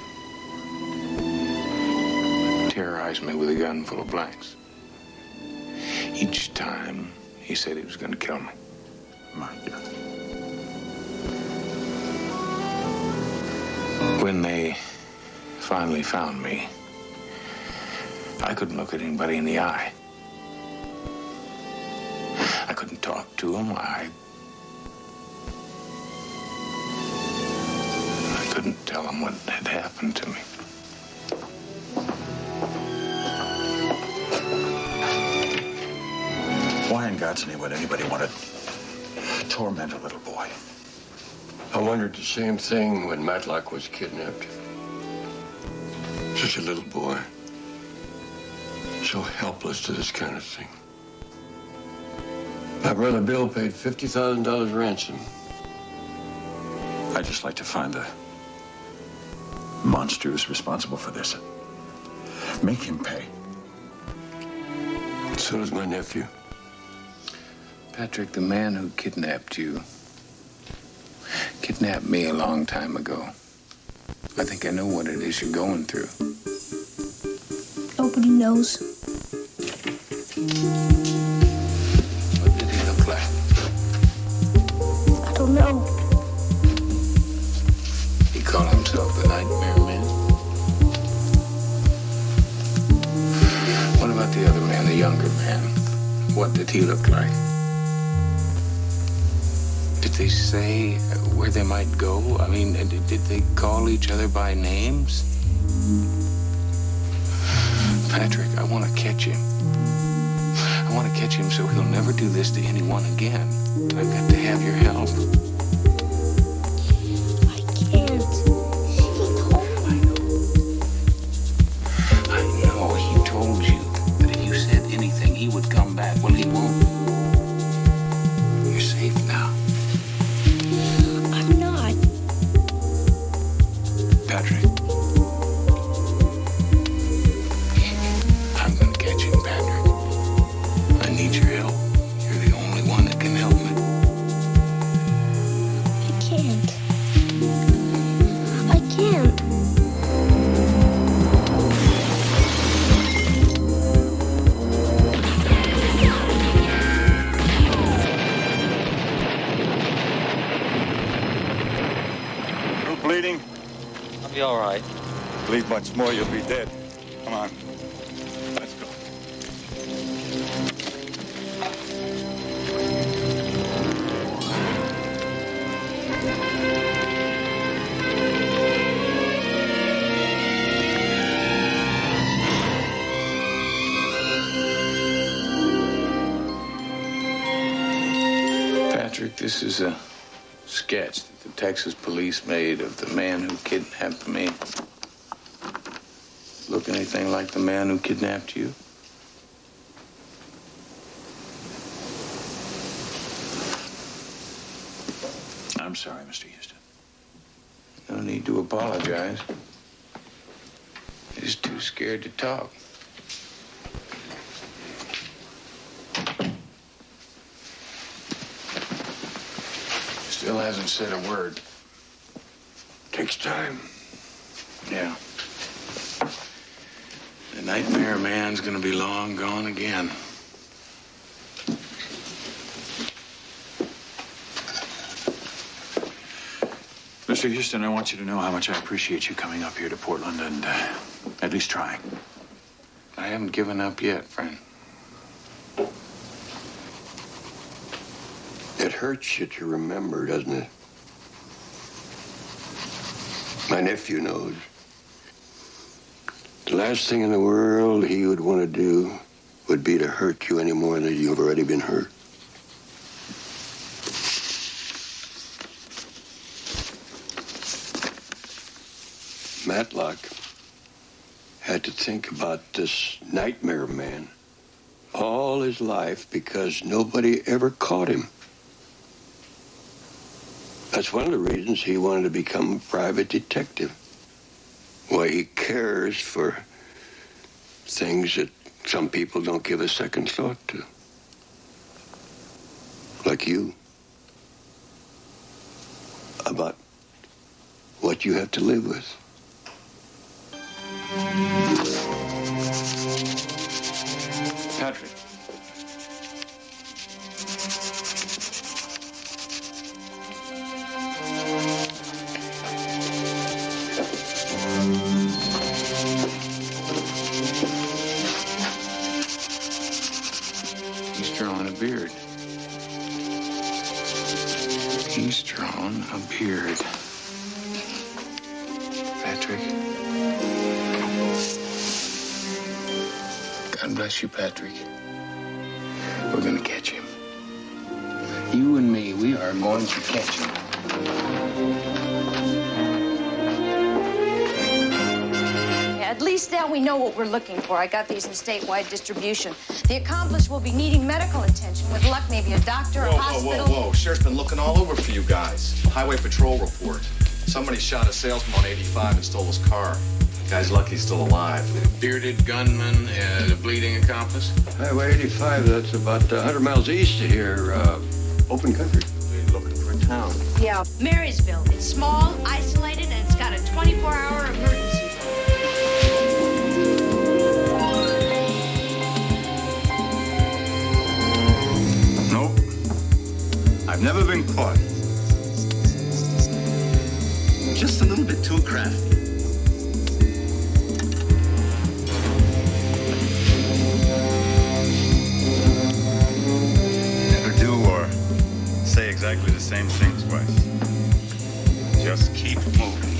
terrorize me with a gun full of blanks. Each time, he said he was going to kill me. My God. When they finally found me, I couldn't look at anybody in the eye. I couldn't talk to him. I couldn't tell him what had happened to me. Why in God's name would anybody want to torment a little boy? I wondered the same thing when Matlock was kidnapped. Such a little boy. So helpless to this kind of thing. My brother Bill paid $50,000 ransom. I'd just like to find the monster who's responsible for this. Make him pay. So does my nephew. Patrick, the man who kidnapped you kidnapped me a long time ago. I think I know what it is you're going through. Nobody knows. What did he look like? I don't know. He called himself the Nightmare Man. What about the other man, the younger man? What did he look like? Did they say where they might go? I mean, did they call each other by names? Patrick, I want to catch him. I want to catch him so he'll never do this to anyone again. I've got to have your help. I can't. He told me. I know. He told you that if you said anything, he would come back. Well, he won't. You're safe now. I'm not. Patrick. I'm gonna catch him, Patrick. I need your help. You're the only one that can help me. I can't. I can't. You bleeding? I'll be all right. Bleed much more, you'll be dead. Come on. Let's go. Patrick, this is a sketch that the Texas police made of the man who kidnapped me. Look anything like the man who kidnapped you? I'm sorry, Mr. Houston. No need to apologize. He's too scared to talk. Still hasn't said a word. Takes time. Yeah. The Nightmare Man's gonna be long gone again. Mr. Houston, I want you to know how much I appreciate you coming up here to Portland and at least trying. I haven't given up yet, friend. It hurts you to remember, doesn't it? My nephew knows. The last thing in the world he would want to do would be to hurt you any more than you've already been hurt. Matlock had to think about this Nightmare Man all his life because nobody ever caught him. That's one of the reasons he wanted to become a private detective. Why he cares for things that some people don't give a second thought to. Like you. About what you have to live with. Patrick. He's drawing a beard. He's drawn a beard. Patrick. God bless you, Patrick. We're gonna catch him. You and me, we are going to catch him. At least now we know what we're looking for. I got these in statewide distribution. The accomplice will be needing medical attention. With luck, maybe a doctor, a hospital. Whoa. Sheriff's been looking all over for you guys. Highway patrol report. Somebody shot a salesman on 85 and stole his car. The guy's lucky he's still alive. Bearded gunman, the bleeding accomplice. Highway 85, that's about 100 miles east of here. Open country. They're looking for a town. Yeah, Marysville. It's small, isolated, and it's got a 24-hour emergency. Nope. I've never been caught. Just a little bit too crafty. Never do or say exactly the same thing twice. Just keep moving.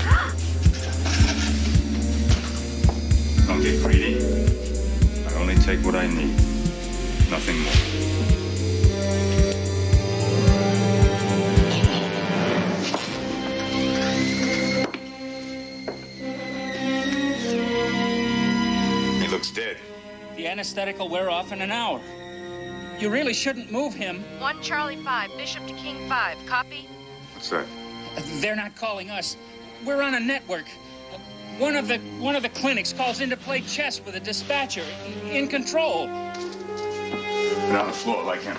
Don't get greedy. I only take what I need. Nothing more. He looks dead. The anesthetic will wear off in an hour. You really shouldn't move him. 1 Charlie 5, Bishop to King 5. Copy? What's that? They're not calling us. We're on a network. One of the clinics calls in to play chess with a dispatcher in control. Get on the floor like him.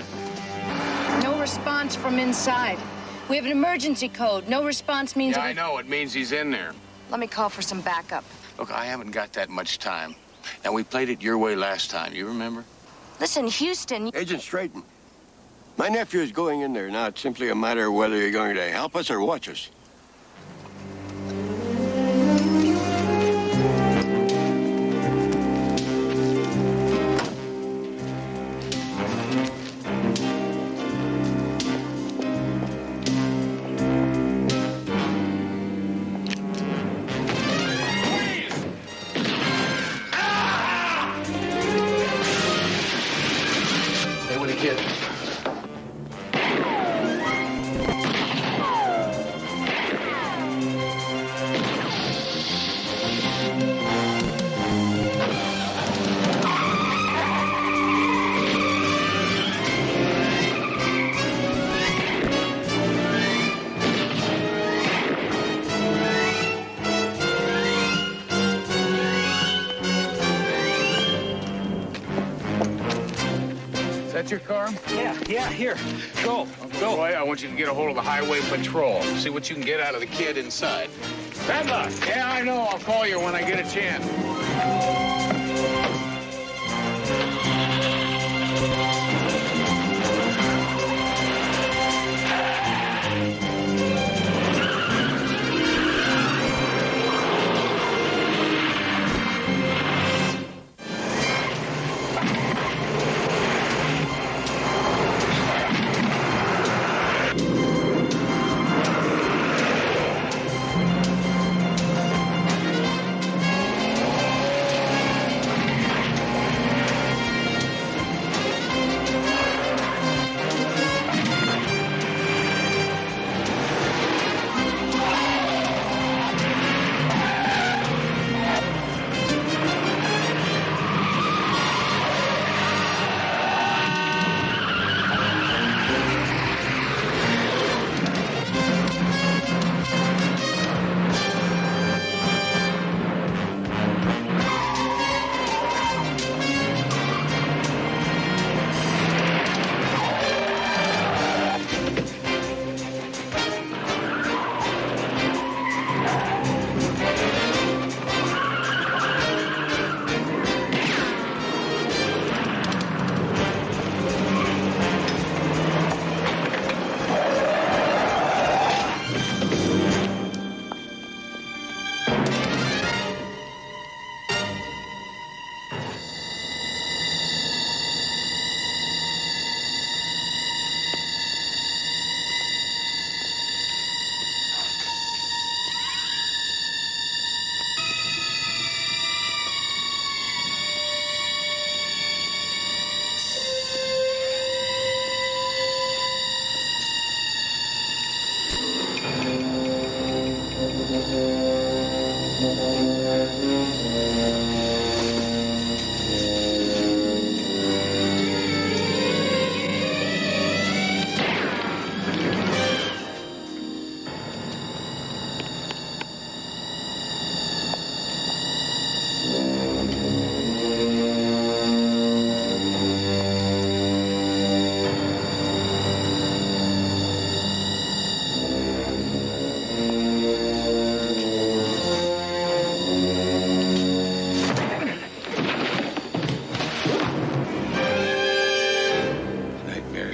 No response from inside. We have an emergency code. No response means... Yeah, I know. It means he's in there. Let me call for some backup. Look, I haven't got that much time. Now, we played it your way last time. You remember? Listen, Houston... Agent Straighton, my nephew is going in there. Now, it's simply a matter of whether you're going to help us or watch us. Stay with the kid. Is that your car? Yeah, here. Go. Roy, I want you to get a hold of the highway patrol. See what you can get out of the kid inside. Bad luck. Yeah, I know. I'll call you when I get a chance.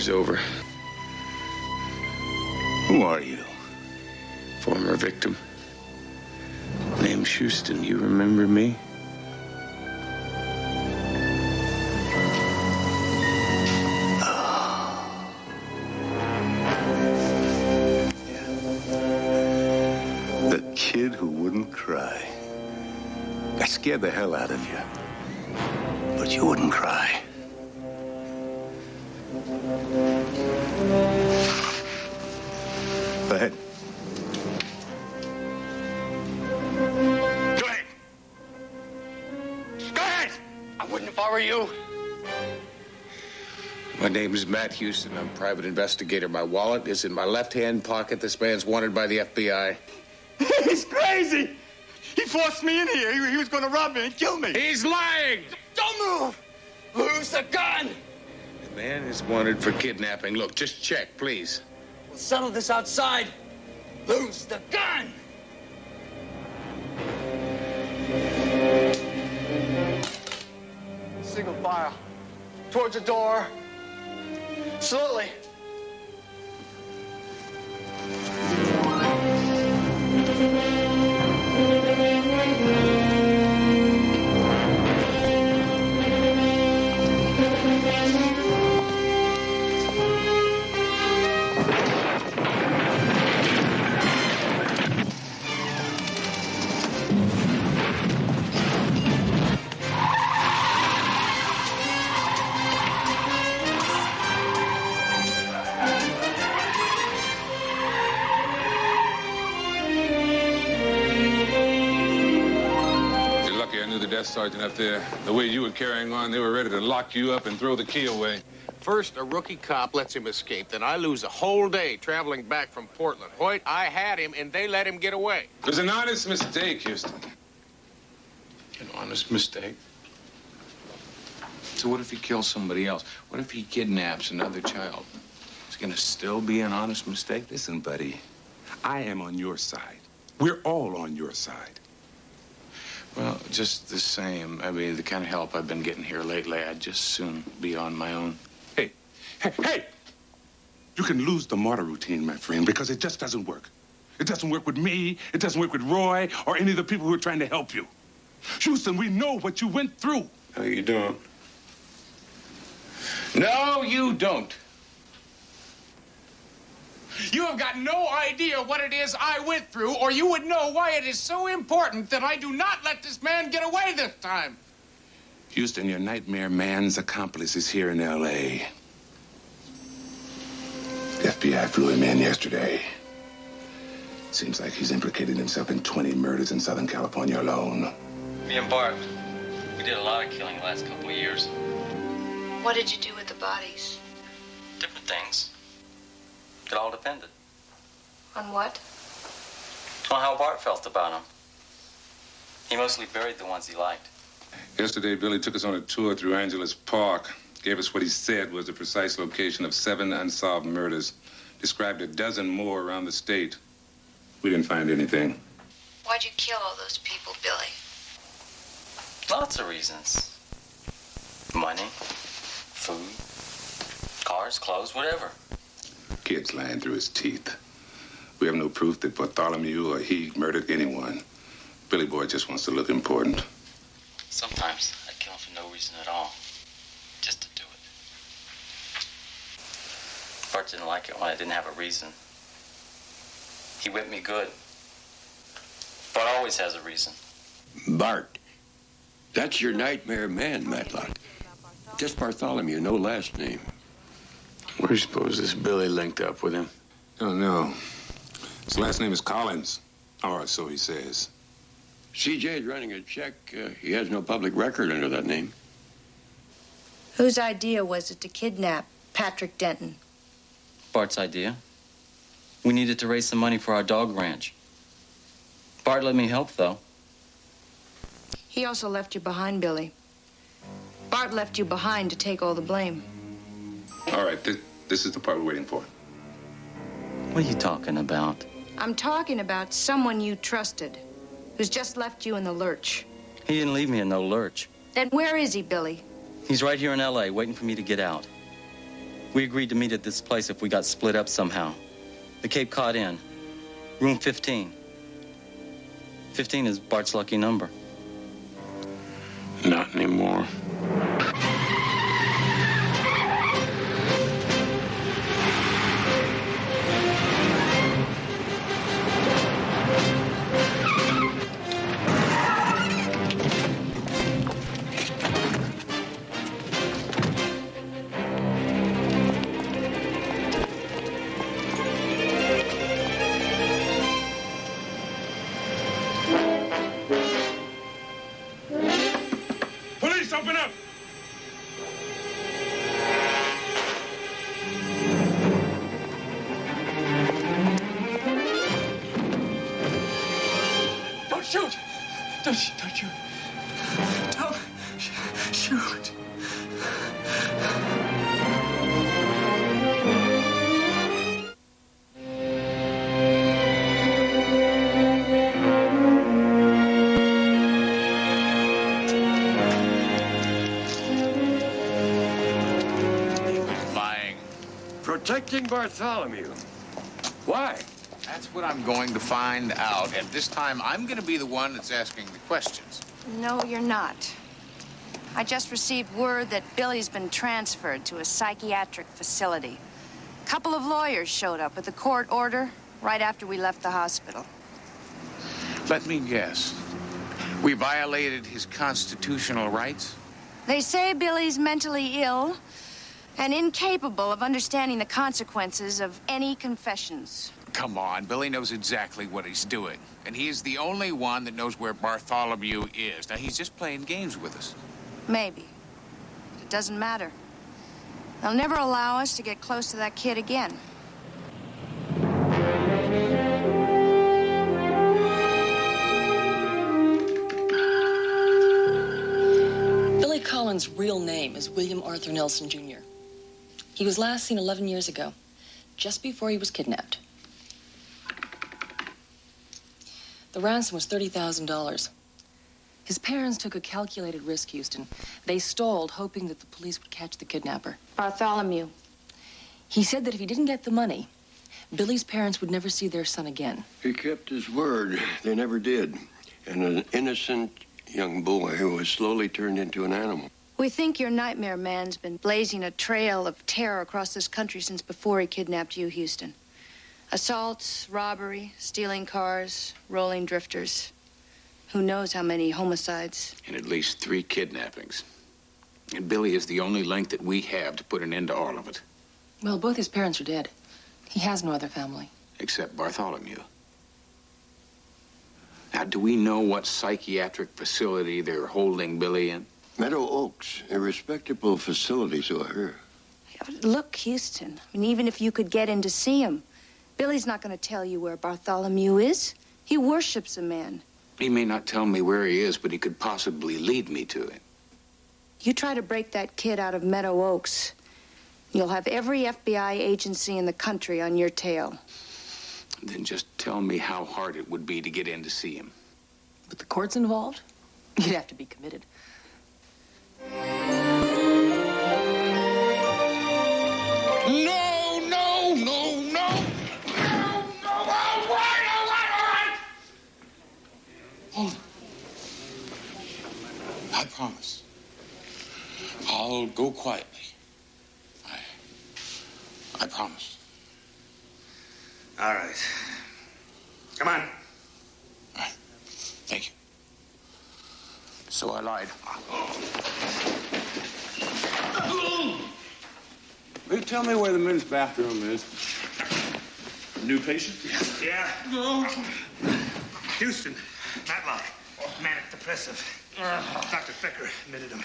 dinner's over. Who are you? Former victim. Name's Houston. You remember me? The kid who wouldn't cry. I scared the hell out of you. But you wouldn't cry. Go ahead. Go ahead. Go ahead! I wouldn't if I were you. My name is Matt Houston. I'm a private investigator. My wallet is in my left-hand pocket. This man's wanted by the FBI. He's crazy! He forced me in here. He was going to rob me and kill me. He's lying! Don't move! Lose the gun! The man is wanted for kidnapping. Look, just check, please. We'll settle this outside. Lose the gun! Single file. Towards the door. Slowly. Sergeant up there. The way you were carrying on, they were ready to lock you up and throw the key away. First, a rookie cop lets him escape. Then I lose a whole day traveling back from Portland. Hoyt, I had him, and they let him get away. It was an honest mistake, Houston. An honest mistake? So what if he kills somebody else? What if he kidnaps another child? It's gonna still be an honest mistake? Listen, buddy, I am on your side. We're all on your side. Well, just the same, I mean, the kind of help I've been getting here lately, I'd just soon be on my own. Hey! You can lose the martyr routine, my friend, because it just doesn't work. It doesn't work with me, it doesn't work with Roy, or any of the people who are trying to help you. Houston, we know what you went through. No, you don't. No, you don't. You have got no idea what it is I went through, or you would know why it is so important that I do not let this man get away this time. Houston, your nightmare man's accomplice is here in L.A. The FBI flew him in yesterday. Seems like he's implicated himself in 20 murders in Southern California alone. Me and Bart, we did a lot of killing the last couple of years. What did you do with the bodies? Different things. It all depended On what? on how Bart felt about them. He mostly buried the ones he liked. Yesterday, Billy took us on a tour through Angeles Park, gave us what he said was the precise location of 7 unsolved murders, described a dozen more around the state. We didn't find anything. Why'd you kill all those people, Billy? Lots of reasons. Money, food, cars, clothes, whatever. Kid's lying through his teeth. We have no proof that Bartholomew or he murdered anyone. Billy Boy just wants to look important. Sometimes I'd kill him for no reason at all. Just to do it. Bart didn't like it when I didn't have a reason. He whipped me good. Bart always has a reason. Bart. That's your nightmare man, Matlock. Just Bartholomew, no last name. Where do you suppose this Billy linked up with him? I don't know. His last name is Collins. Or so he says. CJ's running a check. He has no public record under that name. Whose idea was it to kidnap Patrick Denton? Bart's idea. We needed to raise some money for our dog ranch. Bart let me help, though. He also left you behind, Billy. Bart left you behind to take all the blame. All right, this is the part we're waiting for. What are you talking about? I'm talking about someone you trusted, who's just left you in the lurch. He didn't leave me in no lurch. Then where is he, Billy? He's right here in L.A., waiting for me to get out. We agreed to meet at this place if we got split up somehow. The Cape Cod Inn, room 15. 15 is Bart's lucky number. Not anymore. Police, open up! Don't shoot! Don't shoot! Don't shoot! Lying. Protecting Bartholomew. Why? That's what I'm going to find out. And this time, I'm going to be the one that's asking the questions. No, you're not. I just received word that Billy's been transferred to a psychiatric facility. A couple of lawyers showed up with a court order right after we left the hospital. Let me guess. We violated his constitutional rights? They say Billy's mentally ill and incapable of understanding the consequences of any confessions. Come on, Billy knows exactly what he's doing. And he is the only one that knows where Bartholomew is. Now, he's just playing games with us. Maybe. But it doesn't matter. They'll never allow us to get close to that kid again. Billy Collins' real name is William Arthur Nelson, Jr. He was last seen 11 years ago, just before he was kidnapped. The ransom was $30,000. His parents took a calculated risk, Houston. They stalled, hoping that the police would catch the kidnapper. Bartholomew. He said that if he didn't get the money, Billy's parents would never see their son again. He kept his word. They never did. And an innocent young boy who was slowly turned into an animal. We think your nightmare man's been blazing a trail of terror across this country since before he kidnapped you, Houston. Assaults, robbery, stealing cars, rolling drifters. Who knows how many homicides? And at least 3 kidnappings. And Billy is the only link that we have to put an end to all of it. Well, both his parents are dead. He has no other family. Except Bartholomew. Now, do we know what psychiatric facility they're holding Billy in? Meadow Oaks, a respectable facility, so I hear. Look, Houston, I mean, even if you could get in to see him, Billy's not going to tell you where Bartholomew is. He worships a man. He may not tell me where he is, but he could possibly lead me to him. You try to break that kid out of Meadow Oaks, you'll have every FBI agency in the country on your tail. Then just tell me how hard it would be to get in to see him. With the courts involved, you'd have to be committed. No, no, no, no. All right. Hold it. I promise. I'll go quietly. I promise. All right. Come on. Thank you. So I lied. Will you tell me where the men's bathroom is? New patient? Yeah. No. Houston, Matlock, manic depressive. Dr. Becker admitted him.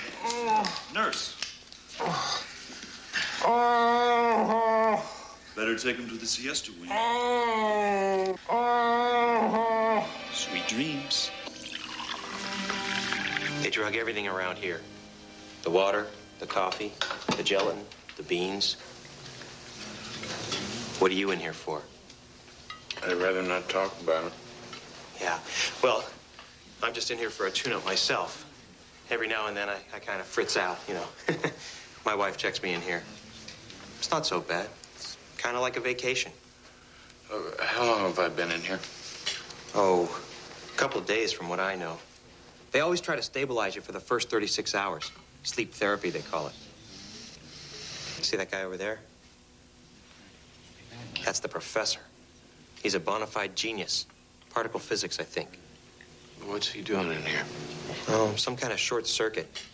Nurse. Better take him to the siesta wing. Sweet dreams. They drug everything around here. The water, the coffee, the gelatin, the beans. What are you in here for? I'd rather not talk about it. Yeah, well, I'm just in here for a tune-up myself. Every now and then I kind of fritz out, you know. My wife checks me in here. It's not so bad. It's kind of like a vacation. How long have I been in here? Oh, a couple of days from what I know. They always try to stabilize you for the first 36 hours. Sleep therapy, they call it. See that guy over there? That's the professor. He's a bona fide genius. Particle physics, I think. What's he doing in here? Oh, some kind of short circuit.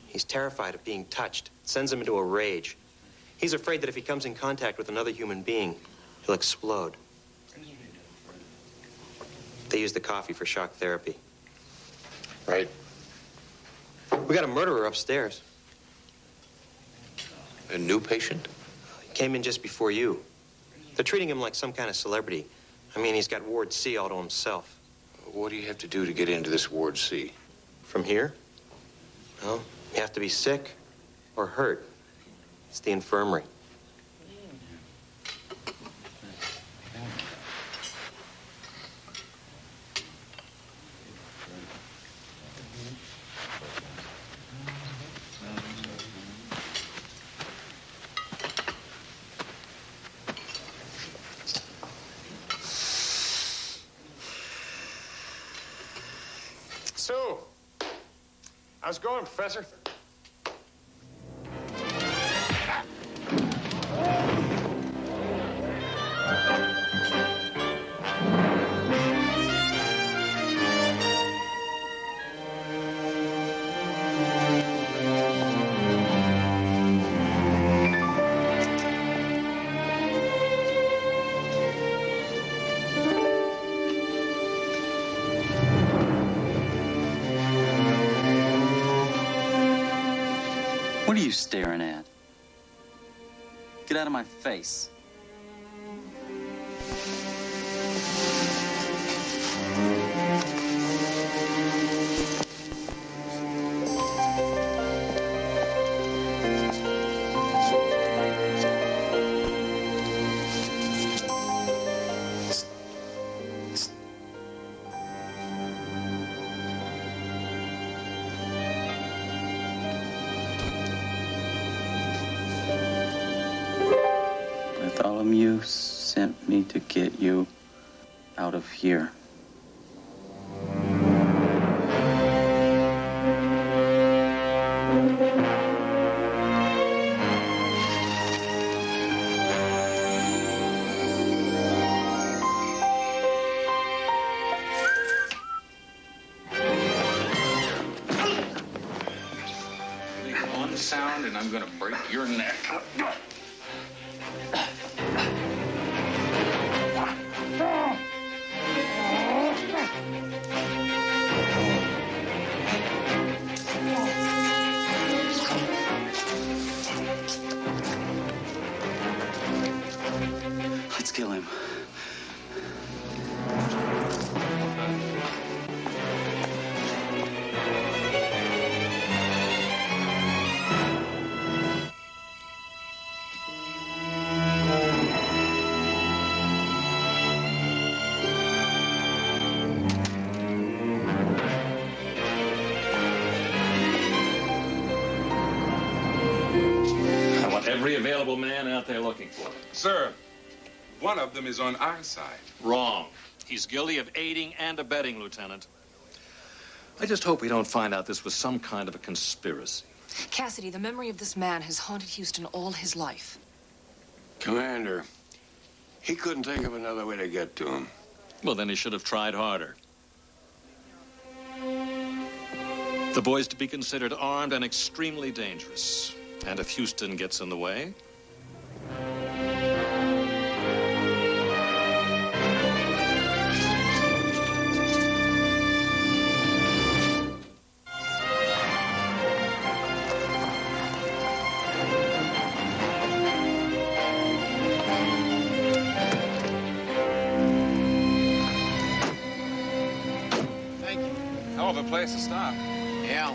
He's terrified of being touched. It sends him into a rage. He's afraid that if he comes in contact with another human being, he'll explode. They use the coffee for shock therapy. Right. We got a murderer upstairs. A new patient? He came in just before you. They're treating him like some kind of celebrity. I mean, he's got Ward C all to himself. What do you have to do to get into this Ward C? From here? Well, you have to be sick or hurt. It's the infirmary. So, how's it going, Professor? What are you staring at? Get out of my face. Bartholomew sent me to get you out of here. Make one sound and I'm gonna break your neck. Let's kill him. I want every available man out there looking for him. Sir, one of them is on our side. Wrong. He's guilty of aiding and abetting, Lieutenant. I just hope we don't find out this was some kind of a conspiracy. Cassidy, the memory of this man has haunted Houston all his life. Commander, he couldn't think of another way to get to him. Well, then he should have tried harder. The boy's to be considered armed and extremely dangerous. And if Houston gets in the way, Thank you. Hell of a place to stop. Yeah.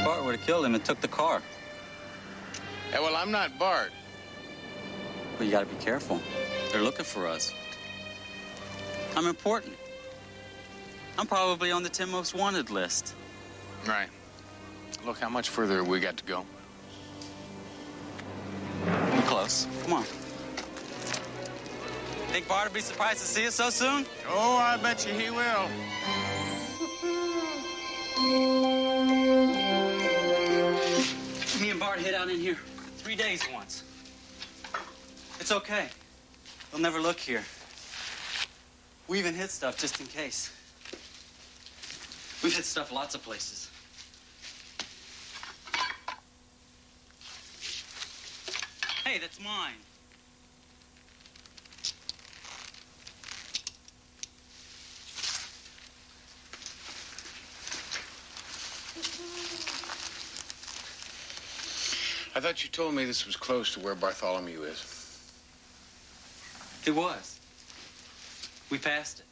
Bart would have killed him and took the car. Yeah, well, I'm not Bart. But you gotta be careful. They're looking for us. I'm important. I'm probably on the 10 most wanted list. Right. Look, how much further we got to go? We're close. Come on. Think Bart would be surprised to see us so soon? Oh, I bet you he will. Me and Bart hid out in here 3 days once. It's okay. They'll never look here. We even hid stuff just in case. We've hid stuff lots of places. Hey, that's mine. I thought you told me this was close to where Bartholomew is. It was. We passed it.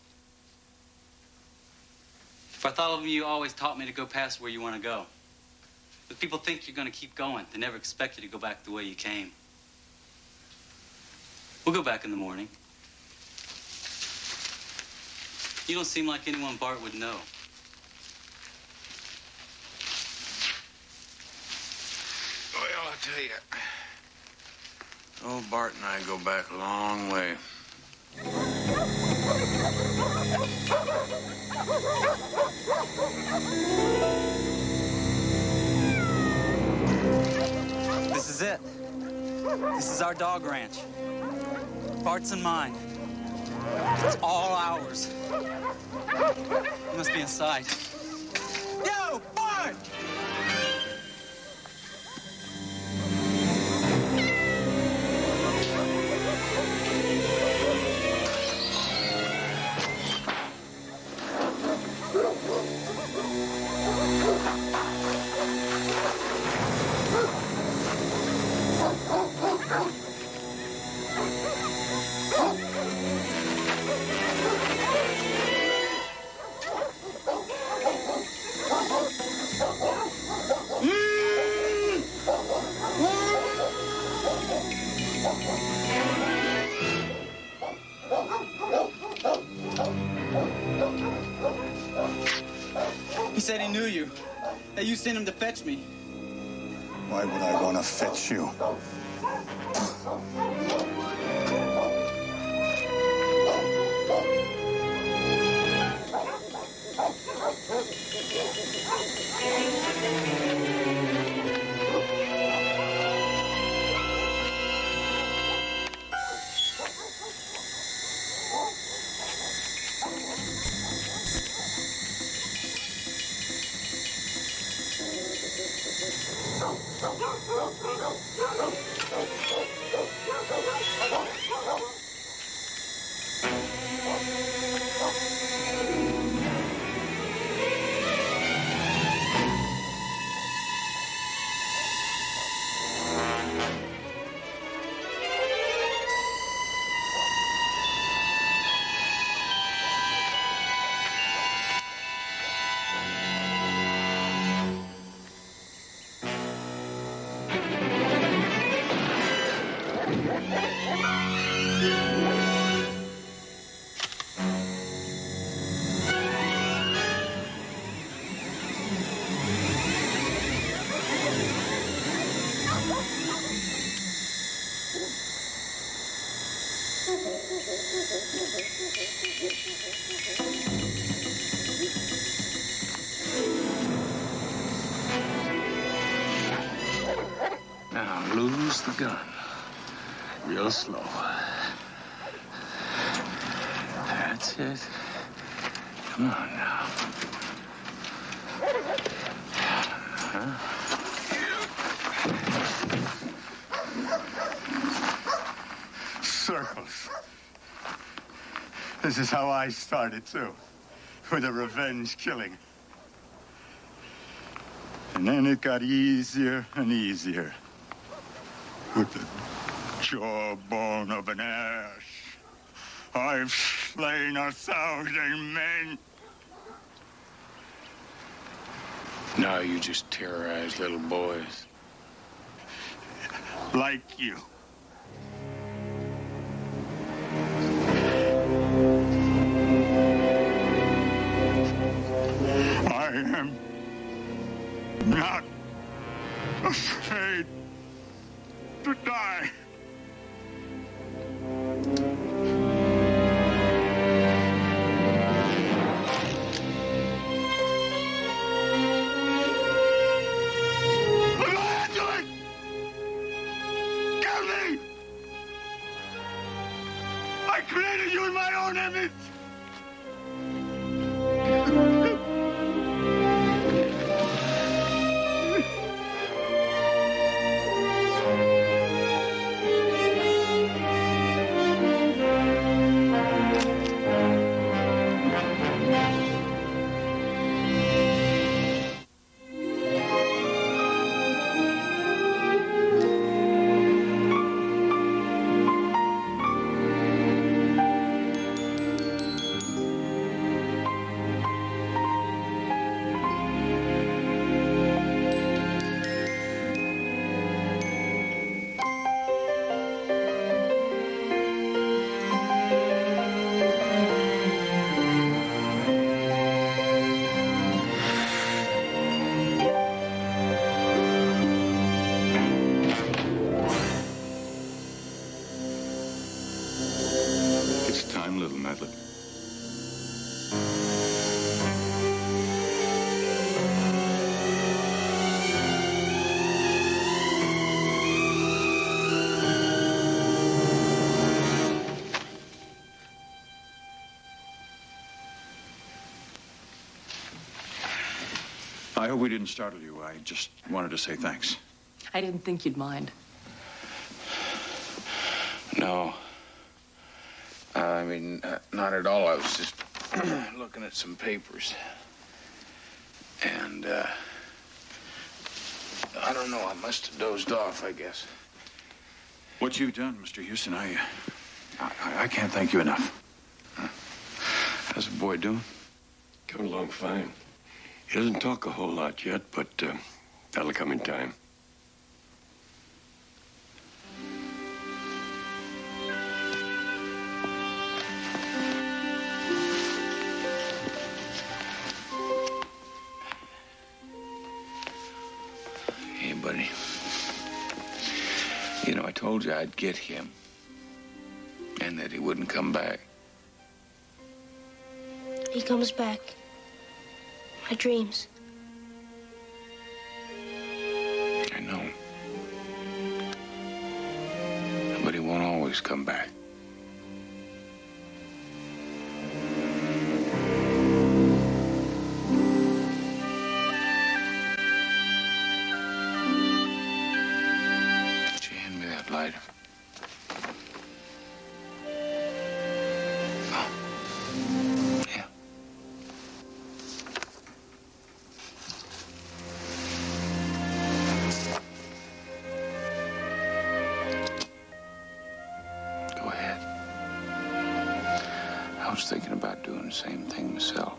Bartholomew always taught me to go past where you want to go. But people think you're going to keep going. They never expect you to go back the way you came. We'll go back in the morning. You don't seem like anyone Bart would know. Well, I'll tell you. Old Bart and I go back a long way. This is it. This is our dog ranch. Bart's and mine. It's all ours. You must be inside. Yo, Bart! He said he knew you, that you sent him to fetch me. Why would I want to fetch you? Now, lose the gun. Real slow. That's it. Come on now. Circles. This is how I started, too. With a revenge killing. And then it got easier and easier. With the jawbone of an ass, I've slain 1,000 men. Now you just terrorize little boys. Like you. am not afraid to die. I created you in my own image. It's time, little Madeline. I hope we didn't startle you. I just wanted to say thanks. I didn't think you'd mind. No. I mean, not at all. I was just looking at some papers. And, I don't know. I must have dozed off, I guess. What you've done, Mr. Houston, I can't thank you enough. How's the boy doing? Coming along fine. He doesn't talk a whole lot yet, but that'll come in time. Hey, buddy. You know, I told you I'd get him. And that he wouldn't come back. He comes back. My dreams. I know. But he won't always come back. Could you hand me that lighter? I was thinking about doing the same thing myself.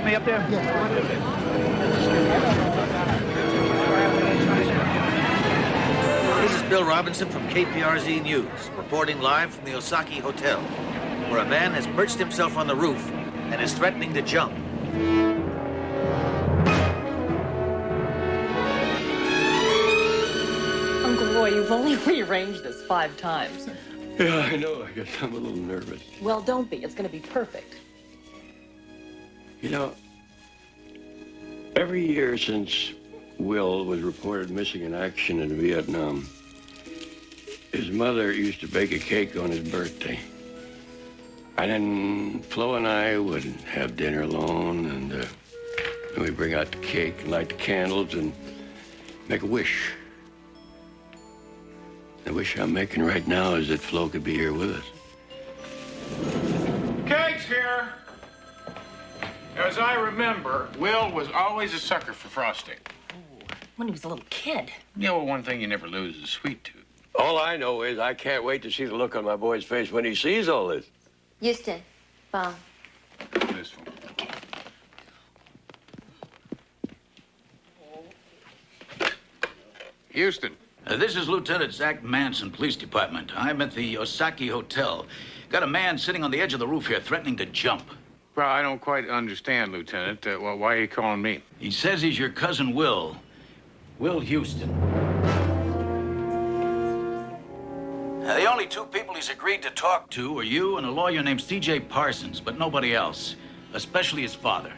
get me up there? This is Bill Robinson from KPRZ News, reporting live from the Osaki Hotel, where a man has perched himself on the roof and is threatening to jump. Uncle Roy, you've only rearranged this 5 times. Yeah, I know. I guess I'm a little nervous. Well, don't be. It's going to be perfect. You know, every year since Will was reported missing in action in Vietnam, his mother used to bake a cake on his birthday. And then Flo and I would have dinner alone, and we'd bring out the cake and light the candles and make a wish. The wish I'm making right now is that Flo could be here with us. Cake's here. As I remember, Will was always a sucker for frosting. When he was a little kid. Yeah, well, one thing you never lose is a sweet tooth. All I know is I can't wait to see the look on my boy's face when he sees all this. Houston, phone. This one. Houston. This is Lieutenant Zach Manson, Police Department. I'm at the Osaki Hotel. Got a man sitting on the edge of the roof here threatening to jump. Well, I don't quite understand, Lieutenant. Well, why are you calling me? He says he's your cousin Will. Will Houston. The only 2 people he's agreed to talk to are you and a lawyer named C.J. Parsons, but nobody else, especially his father.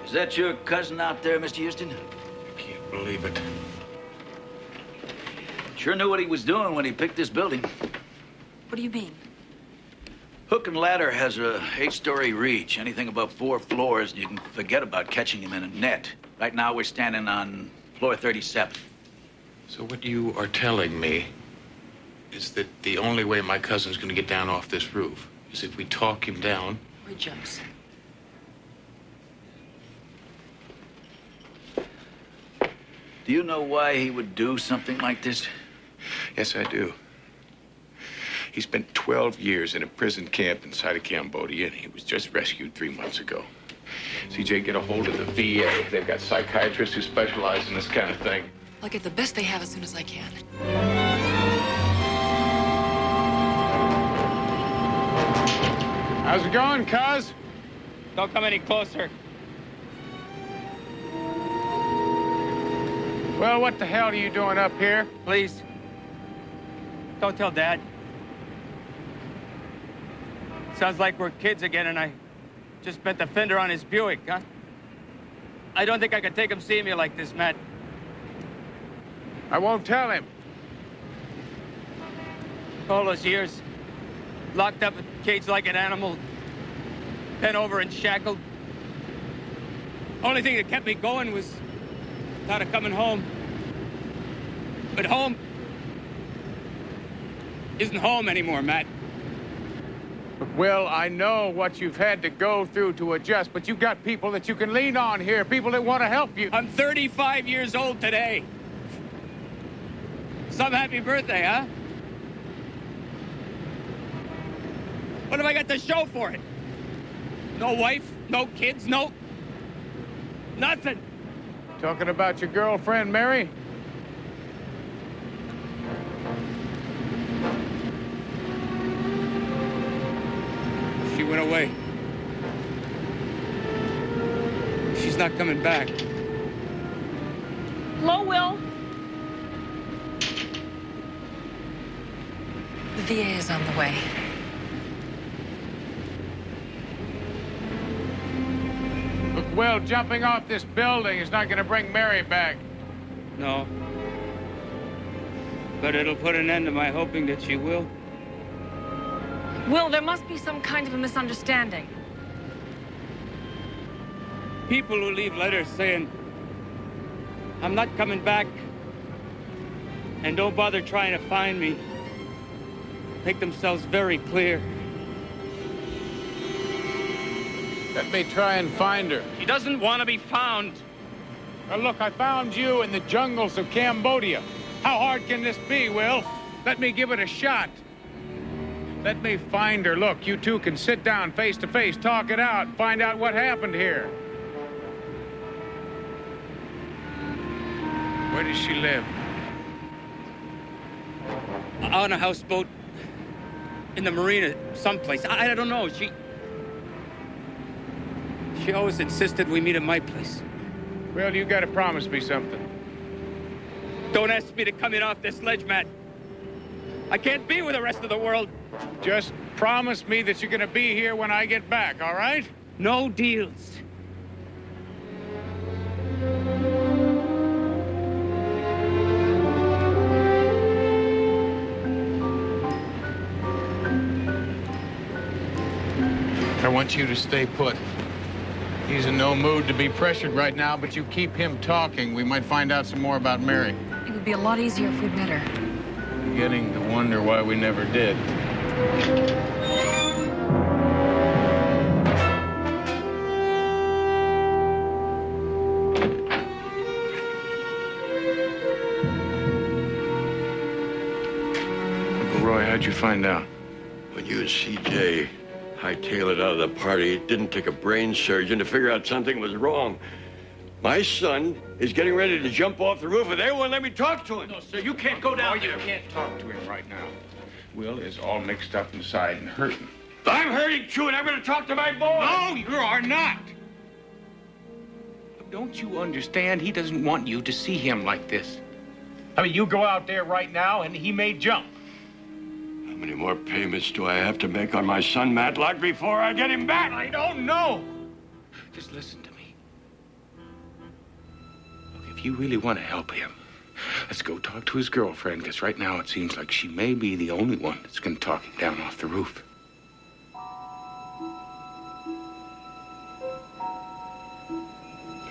Is that your cousin out there, Mr. Houston? I can't believe it. Sure knew what he was doing when he picked this building. What do you mean? Hook and Ladder has a 8-story reach. Anything above 4 floors, you can forget about catching him in a net. Right now, we're standing on floor 37. So what you are telling me is that the only way my cousin's going to get down off this roof is if we talk him down. Or he jumps. Do you know why he would do something like this? Yes, I do. He spent 12 years in a prison camp inside of Cambodia, and he was just rescued 3 months ago. CJ, get a hold of the VA. They've got psychiatrists who specialize in this kind of thing. I'll get the best they have as soon as I can. How's it going, cuz? Don't come any closer. Well, what the hell are you doing up here? Please. Don't tell Dad. Sounds like we're kids again, and I just bent the fender on his Buick, huh? I don't think I could take him seeing me like this, Matt. I won't tell him. All those years, locked up, caged like an animal, bent over and shackled. Only thing that kept me going was thought of coming home. But home isn't home anymore, Matt. Well, I know what you've had to go through to adjust, but you've got people that you can lean on here, people that want to help you. I'm 35 years old today. Some happy birthday, huh? What have I got to show for it? No wife, no kids, no... nothing. Talking about your girlfriend, Mary? She went away. She's not coming back. Hello, Will. The VA is on the way. Look, Will, jumping off this building is not going to bring Mary back. No. But it'll put an end to my hoping that she will. Will, there must be some kind of a misunderstanding. People who leave letters saying, I'm not coming back, and don't bother trying to find me, make themselves very clear. Let me try and find her. She doesn't want to be found. Now look, I found you in the jungles of Cambodia. How hard can this be, Will? Let me give it a shot. Let me find her. Look, you two can sit down face to face, talk it out, find out what happened here. Where does she live? On a houseboat. In the marina, someplace. I don't know. She always insisted we meet at my place. Well, you gotta promise me something. Don't ask me to come in off this ledge, Matt. I can't be with the rest of the world. Just promise me that you're gonna be here when I get back, all right? No deals. I want you to stay put. He's in no mood to be pressured right now, but you keep him talking. We might find out some more about Mary. It would be a lot easier if we met her. Beginning to wonder why we never did. Uncle Roy, how'd you find out? When you and CJ hightailed it out of the party, it didn't take a brain surgeon to figure out something was wrong. My son is getting ready to jump off the roof, and they won't let me talk to him. No, sir, you can't go down there. You can't talk to him right now. Will is all mixed up inside and hurting. I'm hurting too, and I'm going to talk to my boy. No, you are not. Don't you understand? He doesn't want you to see him like this. I mean, you go out there right now, and he may jump. How many more payments do I have to make on my son, Matlock, before I get him back? I don't know. Just listen to me. Look, if you really want to help him, let's go talk to his girlfriend, because right now it seems like she may be the only one that's going to talk him down off the roof.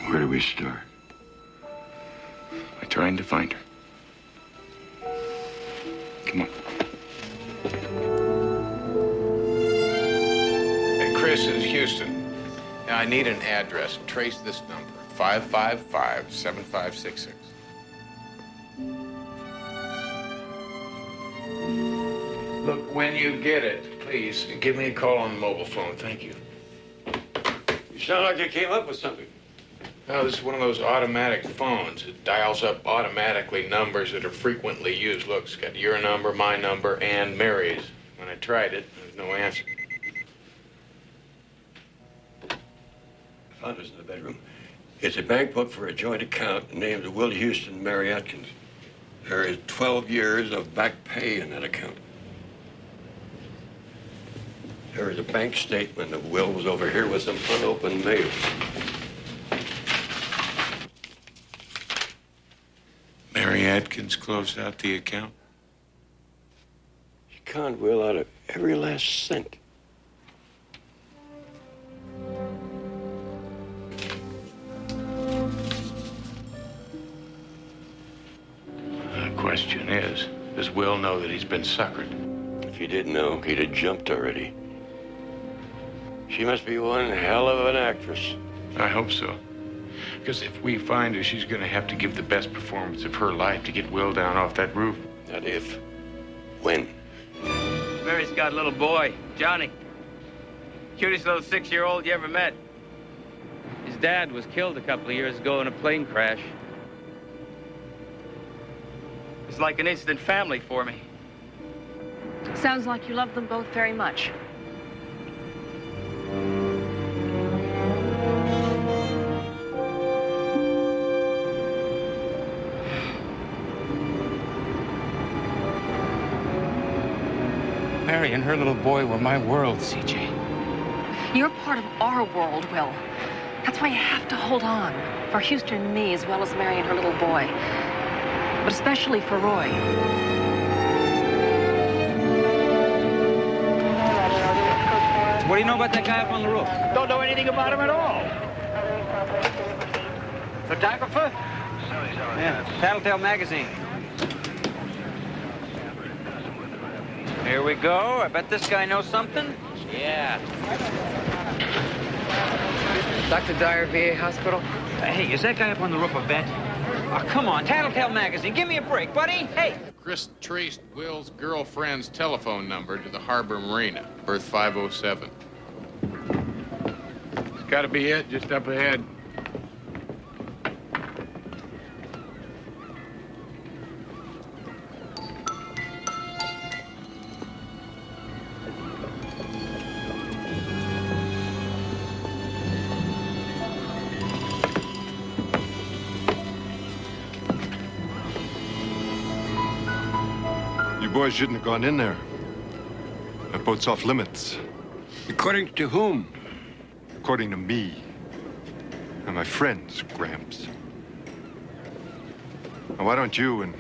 Where do we start? By trying to find her. Come on. Hey, Chris, it's Houston. Now, I need an address. Trace this number, 555-7566. Look, when you get it, please, give me a call on the mobile phone. Thank you. You sound like you came up with something. No, this is one of those automatic phones. It dials up automatically numbers that are frequently used. Look, it's got your number, my number, and Mary's. When I tried it, there was no answer. I found this in the bedroom. It's a bank book for a joint account named Will Houston and Mary Atkins. There is 12 years of back pay in that account. There is a bank statement of Will's over here with some unopened mail. Mary Atkins closed out the account? She conned Will out of every last cent. The question is, does Will know that he's been suckered? If he didn't know, he'd have jumped already. She must be one hell of an actress. I hope so. Because if we find her, she's going to have to give the best performance of her life to get Will down off that roof. Not if. When? Mary's got a little boy, Johnny. Cutest little 6-year-old you ever met. His dad was killed a couple of years ago in a plane crash. It's like an instant family for me. Sounds like you love them both very much. Mary and her little boy were my world, CJ. You're part of our world, Will. That's why you have to hold on. For Houston and me, as well as Mary and her little boy. But especially for Roy. What do you know about that guy up on the roof? Don't know anything about him at all. Photographer? Yeah, Tattletale Magazine. Here we go. I bet this guy knows something. Yeah. Dr. Dyer, VA Hospital? Hey, is that guy up on the roof a vet? Oh, come on, Tattletale Magazine, give me a break, buddy. Hey! Chris traced Will's girlfriend's telephone number to the Harbor Marina, berth 507. It's gotta be it, just up ahead. You boys shouldn't have gone in there. That boat's off limits. According to whom? According to me. And my friends, Gramps. Now, why don't you and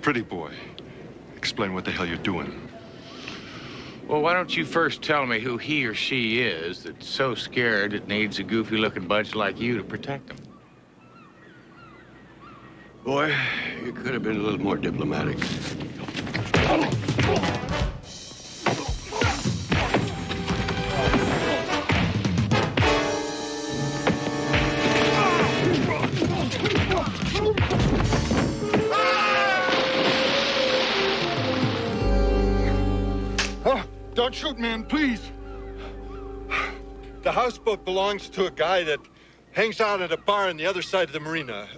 Pretty Boy explain what the hell you're doing? Well, why don't you first tell me who he or she is that's so scared it needs a goofy-looking bunch like you to protect them? Boy, you could have been a little more diplomatic. Oh, don't shoot, man, please. The houseboat belongs to a guy that hangs out at a bar on the other side of the marina,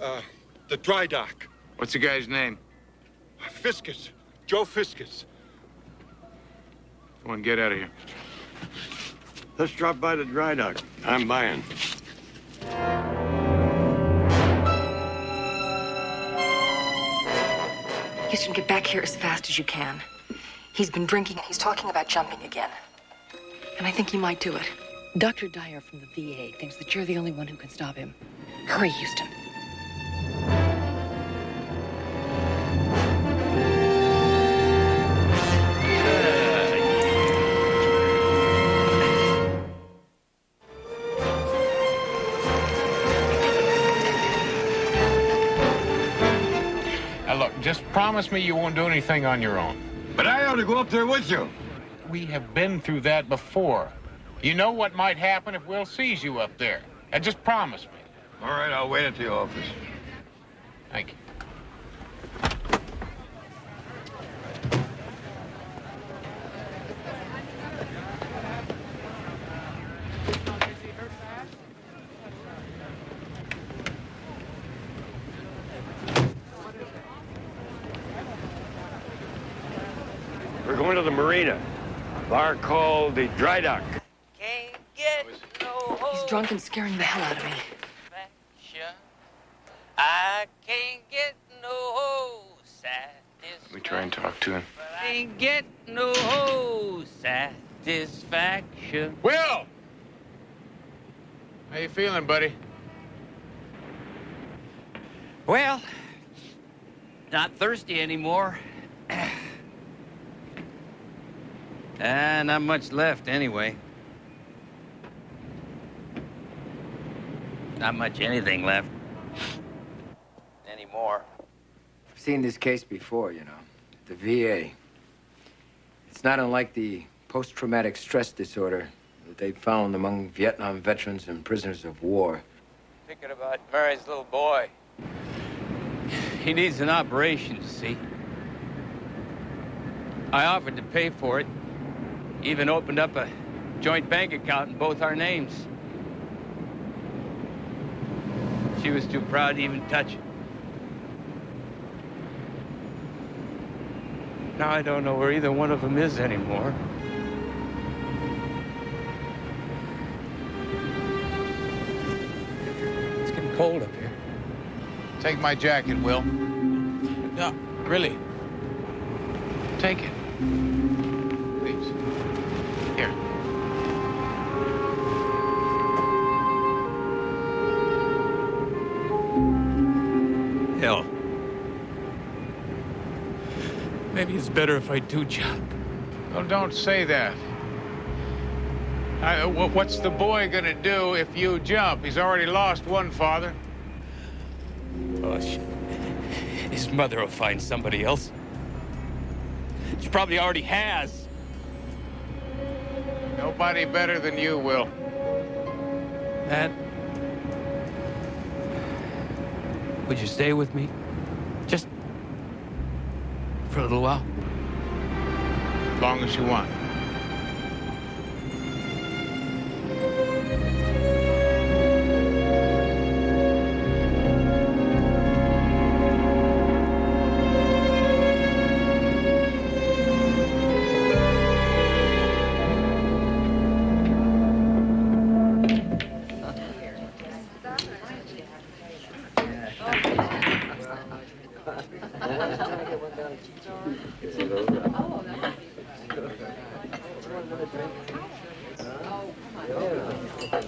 the dry dock. What's the guy's name? Fiskus. Joe Fiskus. Come on, get out of here. Let's drop by the dry dock. I'm buying. Houston, get back here as fast as you can. He's been drinking and he's talking about jumping again. And I think he might do it. Dr. Dyer from the VA thinks that you're the only one who can stop him. Hurry, Houston. Now, look, just promise me you won't do anything on your own. But I ought to go up there with you. We have been through that before. You know what might happen if Will sees you up there. And just promise me. All right, I'll wait at the office. Thank you. We're going to the marina. Bar called the Dry Dock. He's drunk and scaring the hell out of me. I can't get no satisfaction. Let me try and talk to him. Can't get no satisfaction. Will! How you feeling, buddy? Well, not thirsty anymore. Not much left anyway. Not much anything left. Anymore. I've seen this case before, you know. The VA. It's not unlike the post-traumatic stress disorder that they found among Vietnam veterans and prisoners of war. Thinking about Mary's little boy. He needs an operation, you see. I offered to pay for it. Even opened up a joint bank account in both our names. She was too proud to even touch it. Now I don't know where either one of them is anymore. It's getting cold up here. Take my jacket, Will. No, really. Take it. Please. Here. Hell. Maybe it's better if I do jump. Well, don't say that. What's the boy gonna do if you jump? He's already lost one father. Oh, his mother will find somebody else. She probably already has. Nobody better than you, Will. Matt, would you stay with me? Just for a little while? As long as you want.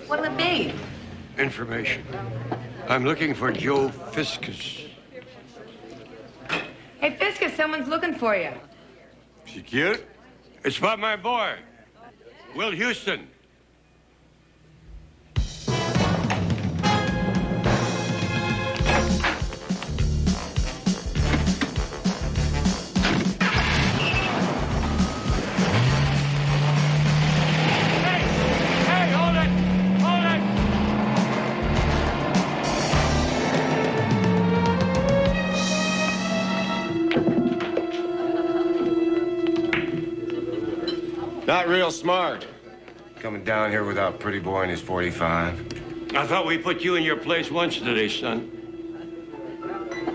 What'll it be? Information. I'm looking for Joe Fiscus. Hey, Fiscus, someone's looking for you. She cute? It's about my boy, Will Houston. Not real smart. Coming down here without Pretty Boy and his 45. I thought we put you in your place once today, son.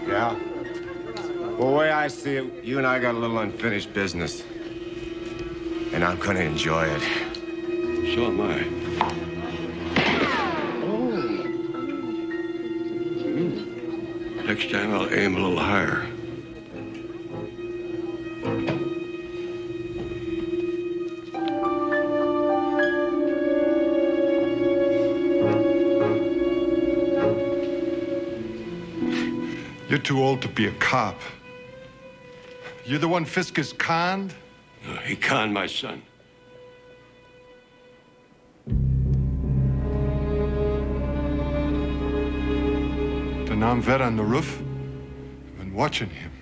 Yeah? Well, the way I see it, you and I got a little unfinished business. And I'm gonna enjoy it. So am I. Next time I'll aim a little higher. You're too old to be a cop. You're the one Fiscus conned? No, he conned my son. The non-vet on the roof? I've been watching him.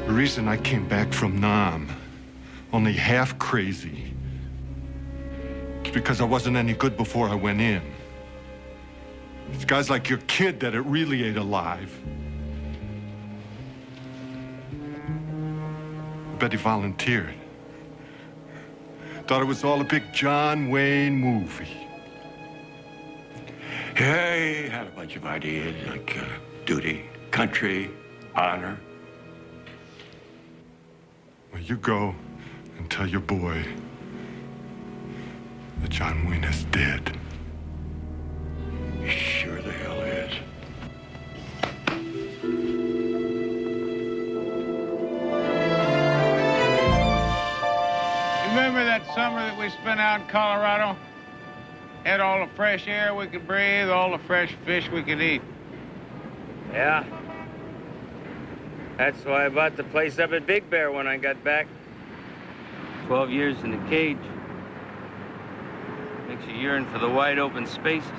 The reason I came back from Nam, only half crazy, it's because I wasn't any good before I went in. It's guys like your kid that it really ate alive. I bet he volunteered. Thought it was all a big John Wayne movie. Yeah, he had a bunch of ideas like duty, country, honor. Well, you go and tell your boy that John Wayne is dead. He sure the hell is. You remember that summer that we spent out in Colorado? Had all the fresh air we could breathe, all the fresh fish we could eat. Yeah. That's why I bought the place up at Big Bear when I got back. 12 years in the cage. Makes you yearn for the wide open spaces.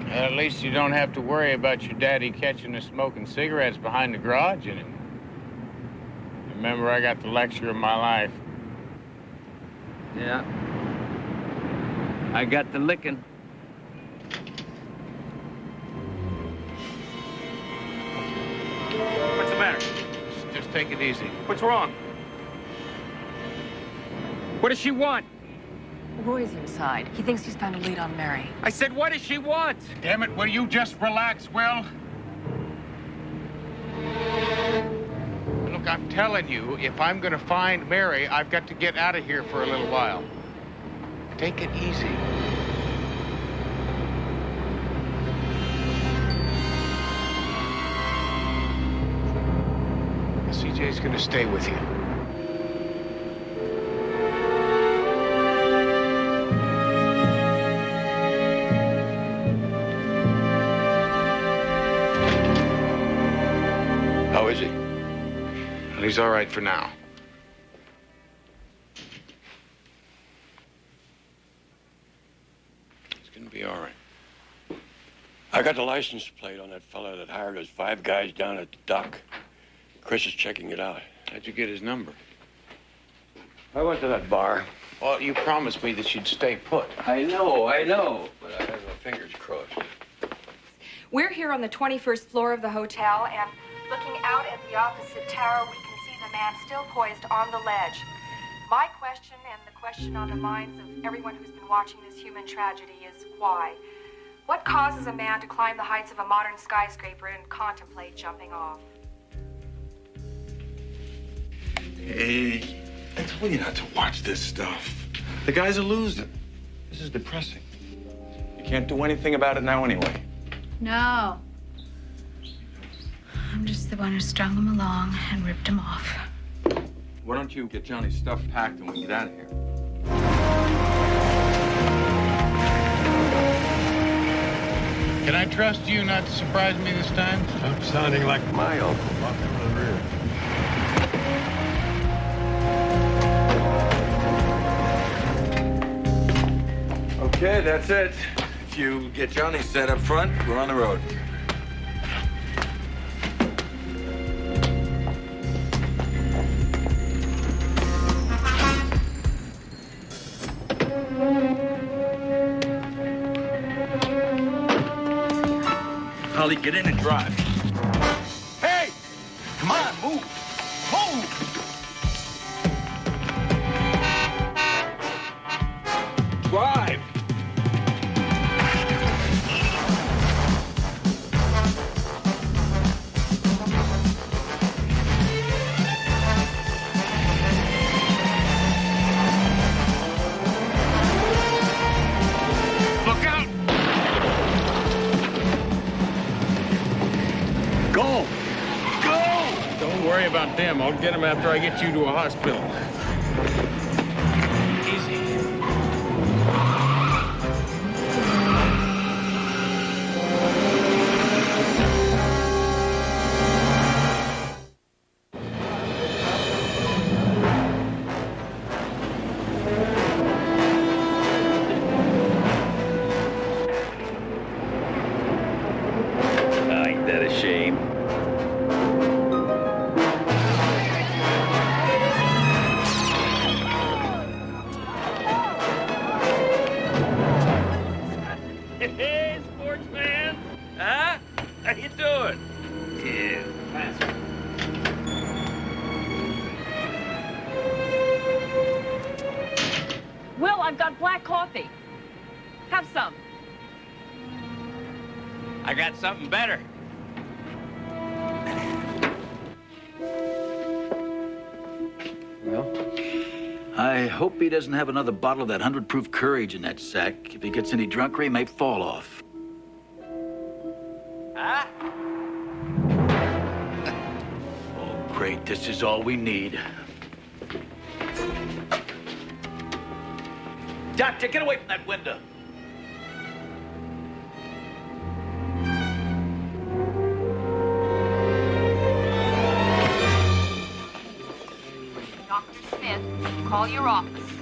At least you don't have to worry about your daddy catching us smoking cigarettes behind the garage anymore. Remember, I got the lecture of my life. Yeah. I got the licking. What's the matter? Just take it easy. What's wrong? What does she want? Roy's inside. He thinks he's found a lead on Mary. I said, what does she want? Damn it, will you just relax, Will? Look, I'm telling you, if I'm gonna find Mary, I've got to get out of here for a little while. Take it easy. CJ's gonna stay with you. How is he? Well, he's all right for now. He's gonna be all right. I got the license plate on that fella that hired us 5 guys down at the dock. Chris is checking it out. How'd you get his number? I went to that bar. Well, you promised me that you'd stay put. I know, but I have my fingers crossed. We're here on the 21st floor of the hotel, and looking out at the opposite tower, we can see the man still poised on the ledge. My question, and the question on the minds of everyone who's been watching this human tragedy, is why? What causes a man to climb the heights of a modern skyscraper and contemplate jumping off? Hey, I told you not to watch this stuff. The guy's a loser. This is depressing. You can't do anything about it now anyway. No. I'm just the one who strung him along and ripped him off. Why don't you get Johnny's stuff packed and we get out of here? Can I trust you not to surprise me this time? Stop sounding like my uncle. Walk over the rear. Okay, that's it. If you get Johnny set up front, we're on the road. Holly, get in and drive. Hey! Come on, move! Move! Drive! Look out! Go! Go! Don't worry about them. I'll get them after I get you to a hospital. Easy. Ain't that a shame? Hey, sportsman! Huh? How you doing? Yeah, faster. Will, I've got black coffee. Have some. I got something better. Well? I hope he doesn't have another bottle of that 100-proof courage in that sack. If he gets any drunker, he may fall off. Huh? Oh, great. This is all we need. Doctor, get away from that window. Dr. Smith, call your office.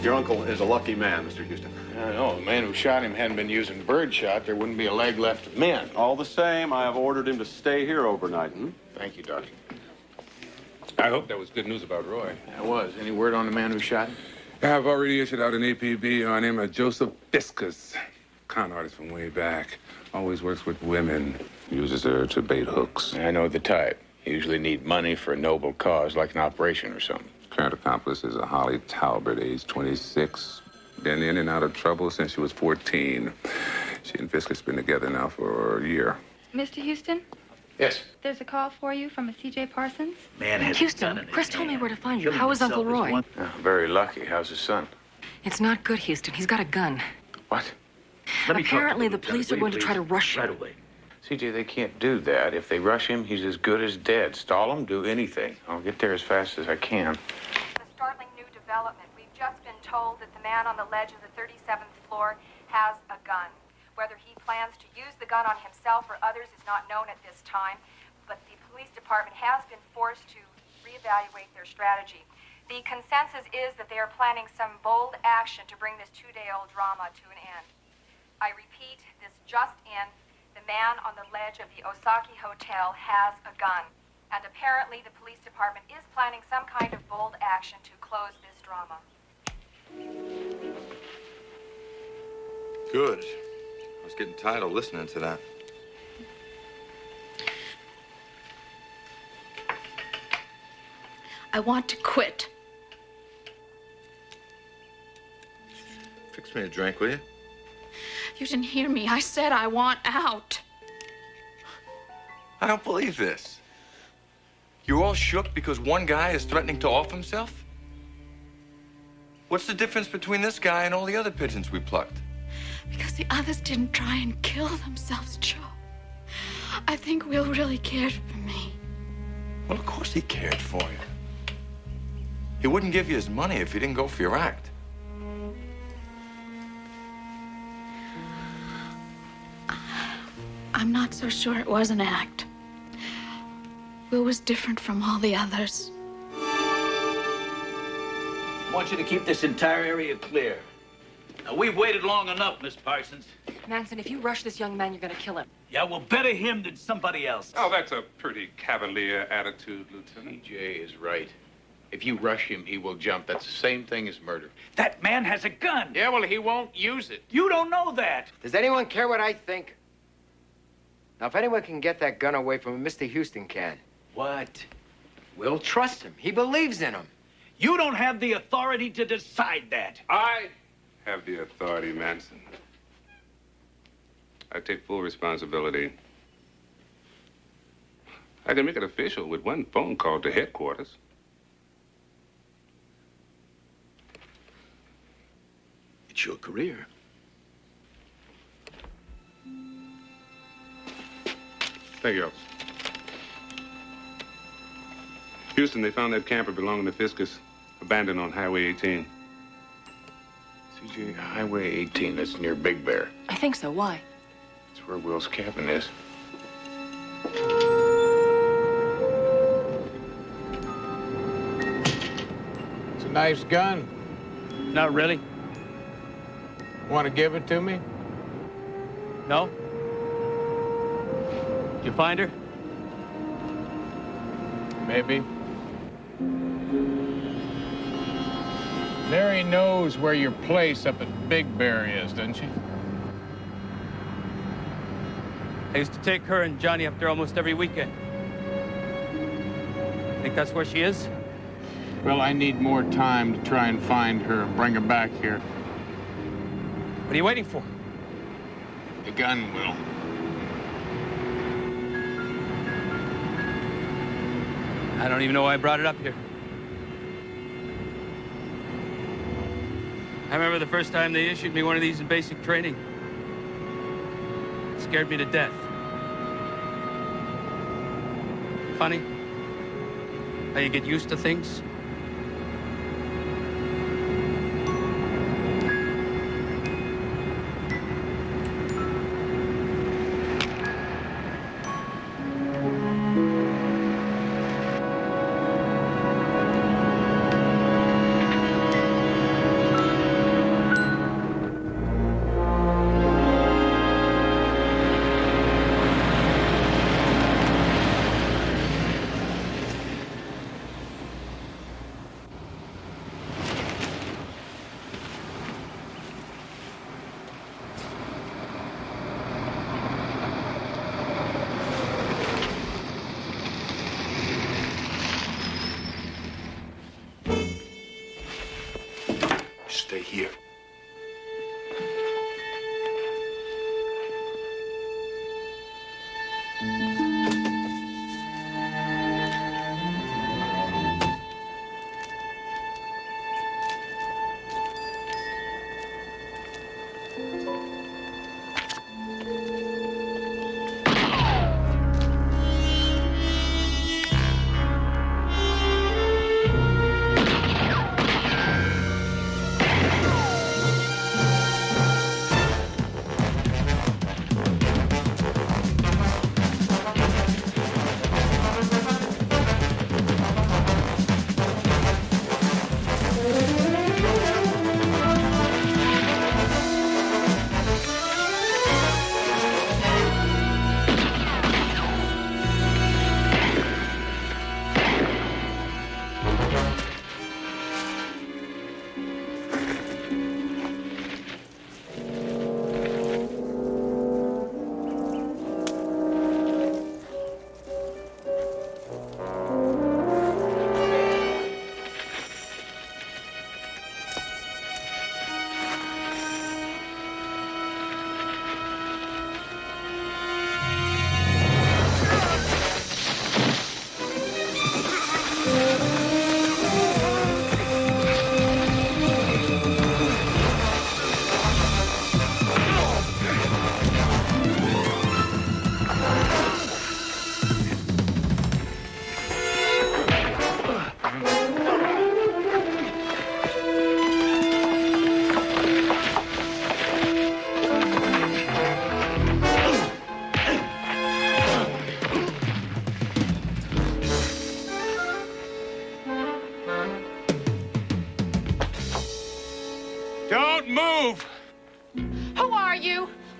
Your uncle is a lucky man, Mr. Houston. I know. The man who shot him hadn't been using birdshot. There wouldn't be a leg left of men. All the same, I have ordered him to stay here overnight. Thank you, Doctor. I hope that was good news about Roy. That was. Any word on the man who shot him? I've already issued out an APB on him, Joseph Fiscus. Con artist from way back. Always works with women. Uses her to bait hooks. I know the type. Usually need money for a noble cause, like an operation or something. Current accomplice is a Holly Talbot, age 26. Been in and out of trouble since she was 14. She and Fiscus been together now for a year. Mr. Houston, Yes. there's a call for you from a C.J. Parsons. Man has Houston, Chris told me where to find you. How is Uncle Roy? Oh, very lucky. How's his son? It's not good, Houston. He's got a gun. What? Apparently, the police are going to try to rush him. Right away. CJ, they can't do that. If they rush him, he's as good as dead. Stall him, do anything. I'll get there as fast as I can. A startling new development. We've just been told that the man on the ledge of the 37th floor has a gun. Whether he plans to use the gun on himself or others is not known at this time, but the police department has been forced to reevaluate their strategy. The consensus is that they are planning some bold action to bring this two-day-old drama to an end. I repeat, this just in, the man on the ledge of the Osaki Hotel has a gun. And apparently the police department is planning some kind of bold action to close this drama. Good. I was getting tired of listening to that. I want to quit. Fix me a drink, will you? You didn't hear me. I said I want out. I don't believe this. You're all shook because one guy is threatening to off himself? What's the difference between this guy and all the other pigeons we plucked? Because the others didn't try and kill themselves, Joe. I think Will really cared for me. Well, of course he cared for you. He wouldn't give you his money if you didn't go for your act. I'm not so sure it was an act. Will was different from all the others. I want you to keep this entire area clear. Now, we've waited long enough, Miss Parsons. Manson, if you rush this young man, you're gonna kill him. Yeah, well, better him than somebody else. Oh, that's a pretty cavalier attitude, Lieutenant. TJ is right. If you rush him, he will jump. That's the same thing as murder. That man has a gun. Yeah, well, he won't use it. You don't know that. Does anyone care what I think? Now, if anyone can get that gun away from him, Mr. Houston can. What? Will trusts him. He believes in him. You don't have the authority to decide that. I have the authority, Manson. I take full responsibility. I can make it official with one phone call to headquarters. It's your career. Thank you, officer. Houston, they found that camper belonging to Fiscus, abandoned on Highway 18. CJ, Highway 18, that's near Big Bear. I think so. Why? That's where Will's cabin is. It's a nice gun. Not really. Want to give it to me? No? Did you find her? Maybe. Mary knows where your place up at Big Bear is, doesn't she? I used to take her and Johnny up there almost every weekend. Think that's where she is? Well, I need more time to try and find her and bring her back here. What are you waiting for? The gun, Will. I don't even know why I brought it up here. I remember the first time they issued me one of these in basic training. It scared me to death. Funny how you get used to things. Stay here.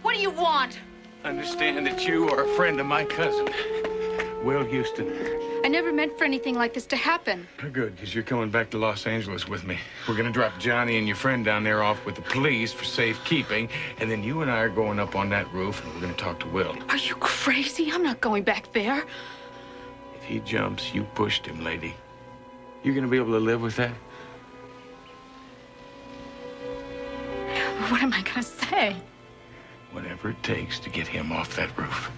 What do you want? Understand that you are a friend of my cousin, Will Houston. I never meant for anything like this to happen. Good, because you're coming back to Los Angeles with me. We're going to drop Johnny and your friend down there off with the police for safekeeping, and then you and I are going up on that roof, and we're going to talk to Will. Are you crazy? I'm not going back there. If he jumps, you pushed him, lady. You going to be able to live with that? What am I going to say? Whatever it takes to get him off that roof.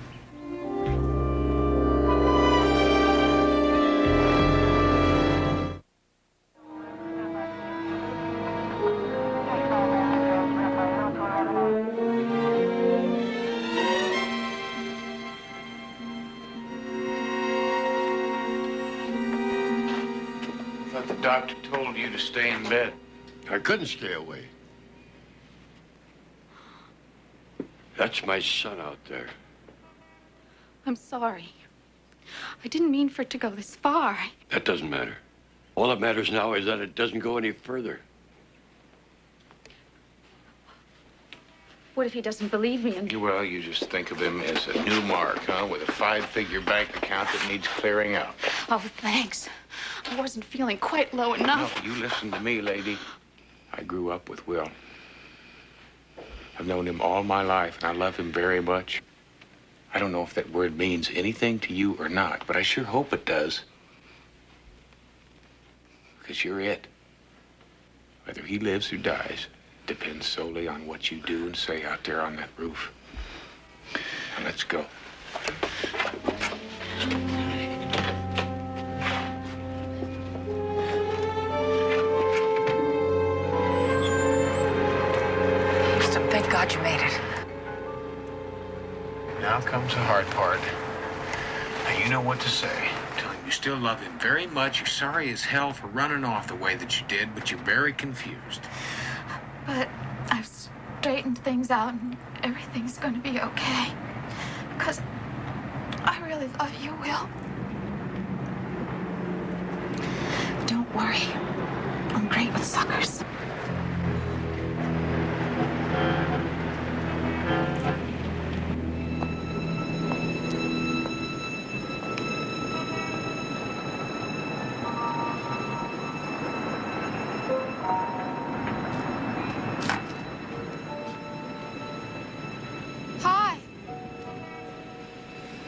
I thought the doctor told you to stay in bed. I couldn't stay away. That's my son out there. I'm sorry. I didn't mean for it to go this far. That doesn't matter. All that matters now is that it doesn't go any further. What if he doesn't believe me and... Well, you just think of him as a new mark, huh? With a 5-figure bank account that needs clearing out. Oh, thanks. I wasn't feeling quite low enough. No, you listen to me, lady. I grew up with Will. I've known him all my life, and I love him very much. I don't know if that word means anything to you or not, but I sure hope it does. Because you're it. Whether he lives or dies depends solely on what you do and say out there on that roof. Now, let's go. Thank God you made it. Now comes the hard part. Now, you know what to say. Tell him you still love him very much. You're sorry as hell for running off the way that you did, but you're very confused. But I've straightened things out and everything's going to be okay. Because I really love you, Will. Don't worry. I'm great with suckers.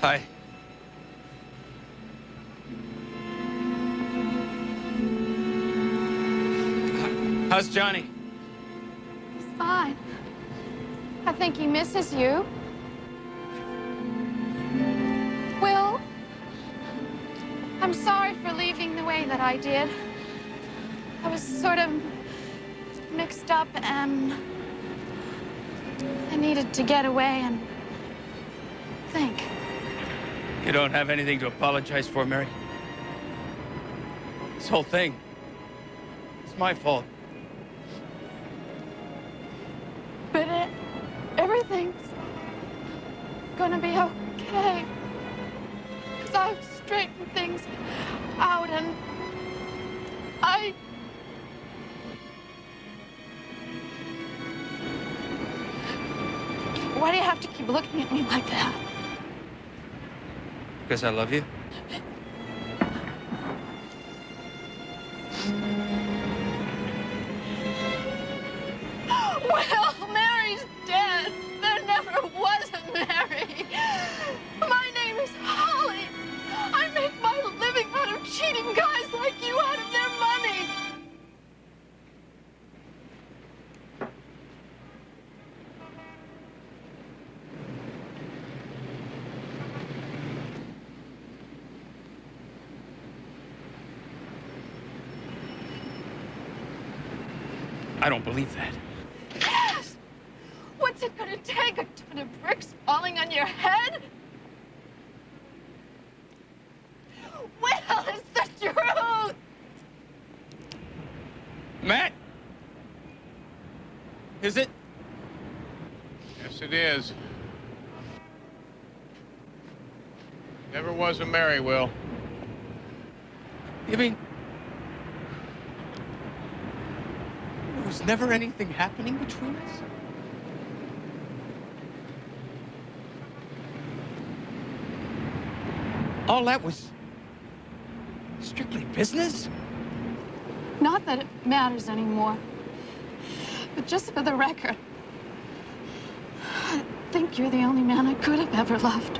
Hi. How's Johnny? He's fine. I think he misses you. Will, I'm sorry for leaving the way that I did. I was sort of mixed up and I needed to get away and think. You don't have anything to apologize for, Mary. This whole thing, it's my fault. But everything's gonna be okay. Because I've straightened things out and Why do you have to keep looking at me like that? Because I love you? Well, Mary's dead. There never was a Mary. My name is Holly. I make my living out of cheating guys like you out of their money. I don't believe that. Yes! What's it gonna take? A ton of bricks falling on your head? Will, it's the truth! Matt! Is it? Yes, it is. Never was a Mary, Will. You mean there was never anything happening between us? All that was strictly business? Not that it matters anymore, but just for the record, I think you're the only man I could have ever loved.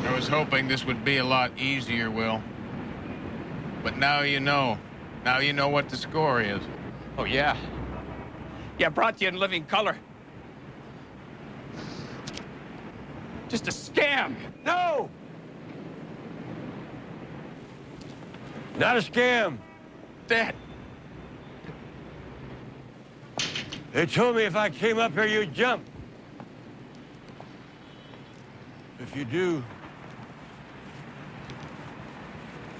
I was hoping this would be a lot easier, Will. But now you know. Now you know what the score is. Oh, yeah. Yeah, brought to you in living color. Just a scam. No! Not a scam. Dad. They told me if I came up here, you'd jump. If you do,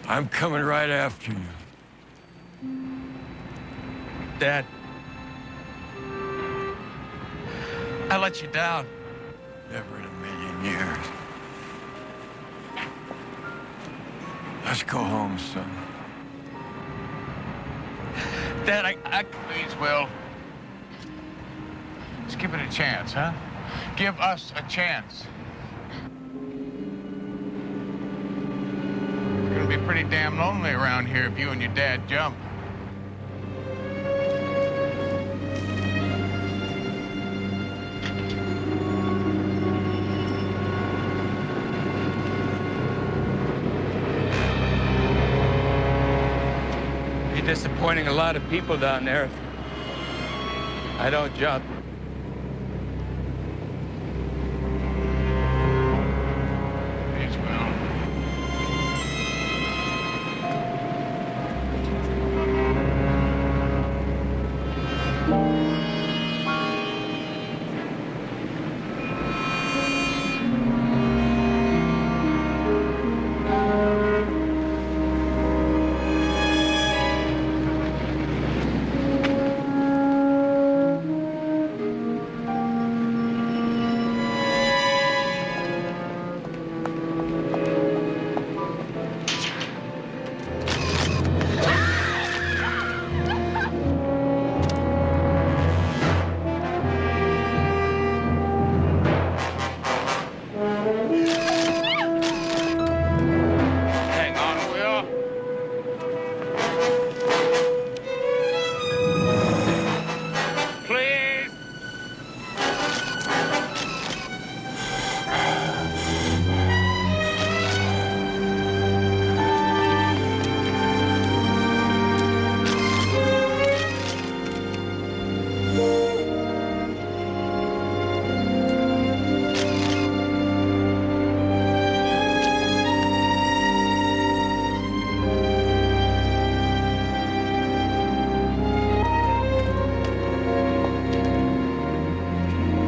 I'm coming right after you. Dad. I let you down. Never in a million years. Let's go home, son. Dad, I... Please, Will. Let's give it a chance, huh? Give us a chance. It's gonna be pretty damn lonely around here if you and your dad jump. Disappointing a lot of people down there if I don't jump. Please, Will.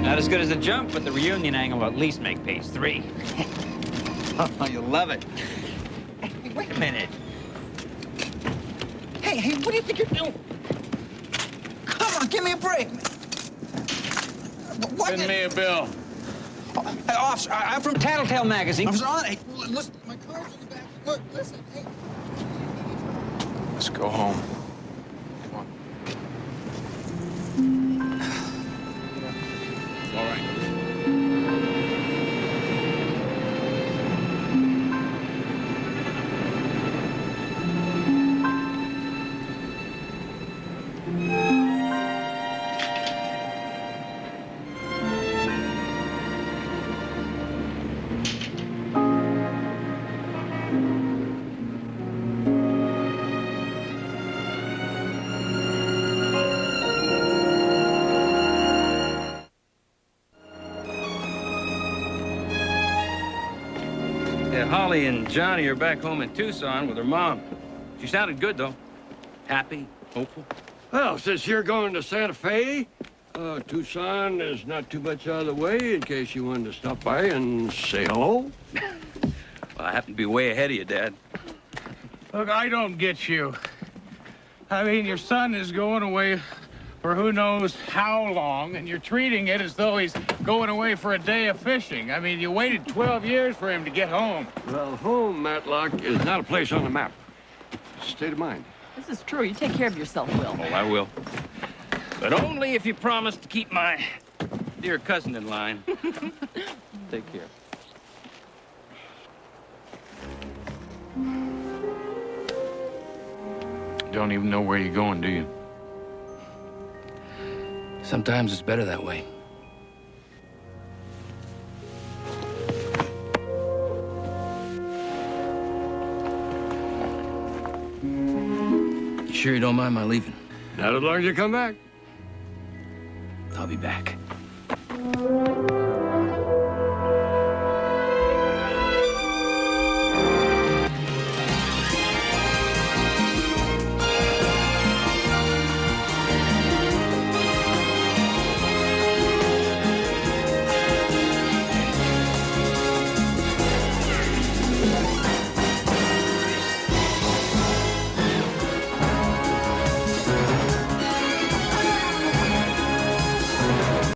Not as good as a jump, but the reunion angle will at least make page 3. Oh, you'll love it. Hey, wait a minute. Hey, what do you think you're doing? Come on, give me a break. Send me a bill. Hey, officer, I'm from Tattletale magazine. Officer, hey, listen, my car's in the back. Look, listen, hey. Let's go home. All right. Yeah, Holly and Johnny are back home in Tucson with her mom. She sounded good, though. Happy, hopeful. Well, since you're going to Santa Fe, Tucson is not too much out of the way in case you wanted to stop by and say hello. Well, I happen to be way ahead of you, Dad. Look, I don't get you. I mean, your son is going away for who knows how long, and you're treating it as though he's going away for a day of fishing. I mean, you waited 12 years for him to get home. Well, home, Matlock, is not a place on the map. It's a state of mind. This is true. You take care of yourself, Will. Oh, I will. But only if you promise to keep my dear cousin in line. Take care. Don't even know where you're going, do you? Sometimes it's better that way. You sure you don't mind my leaving? Not as long as you come back. I'll be back.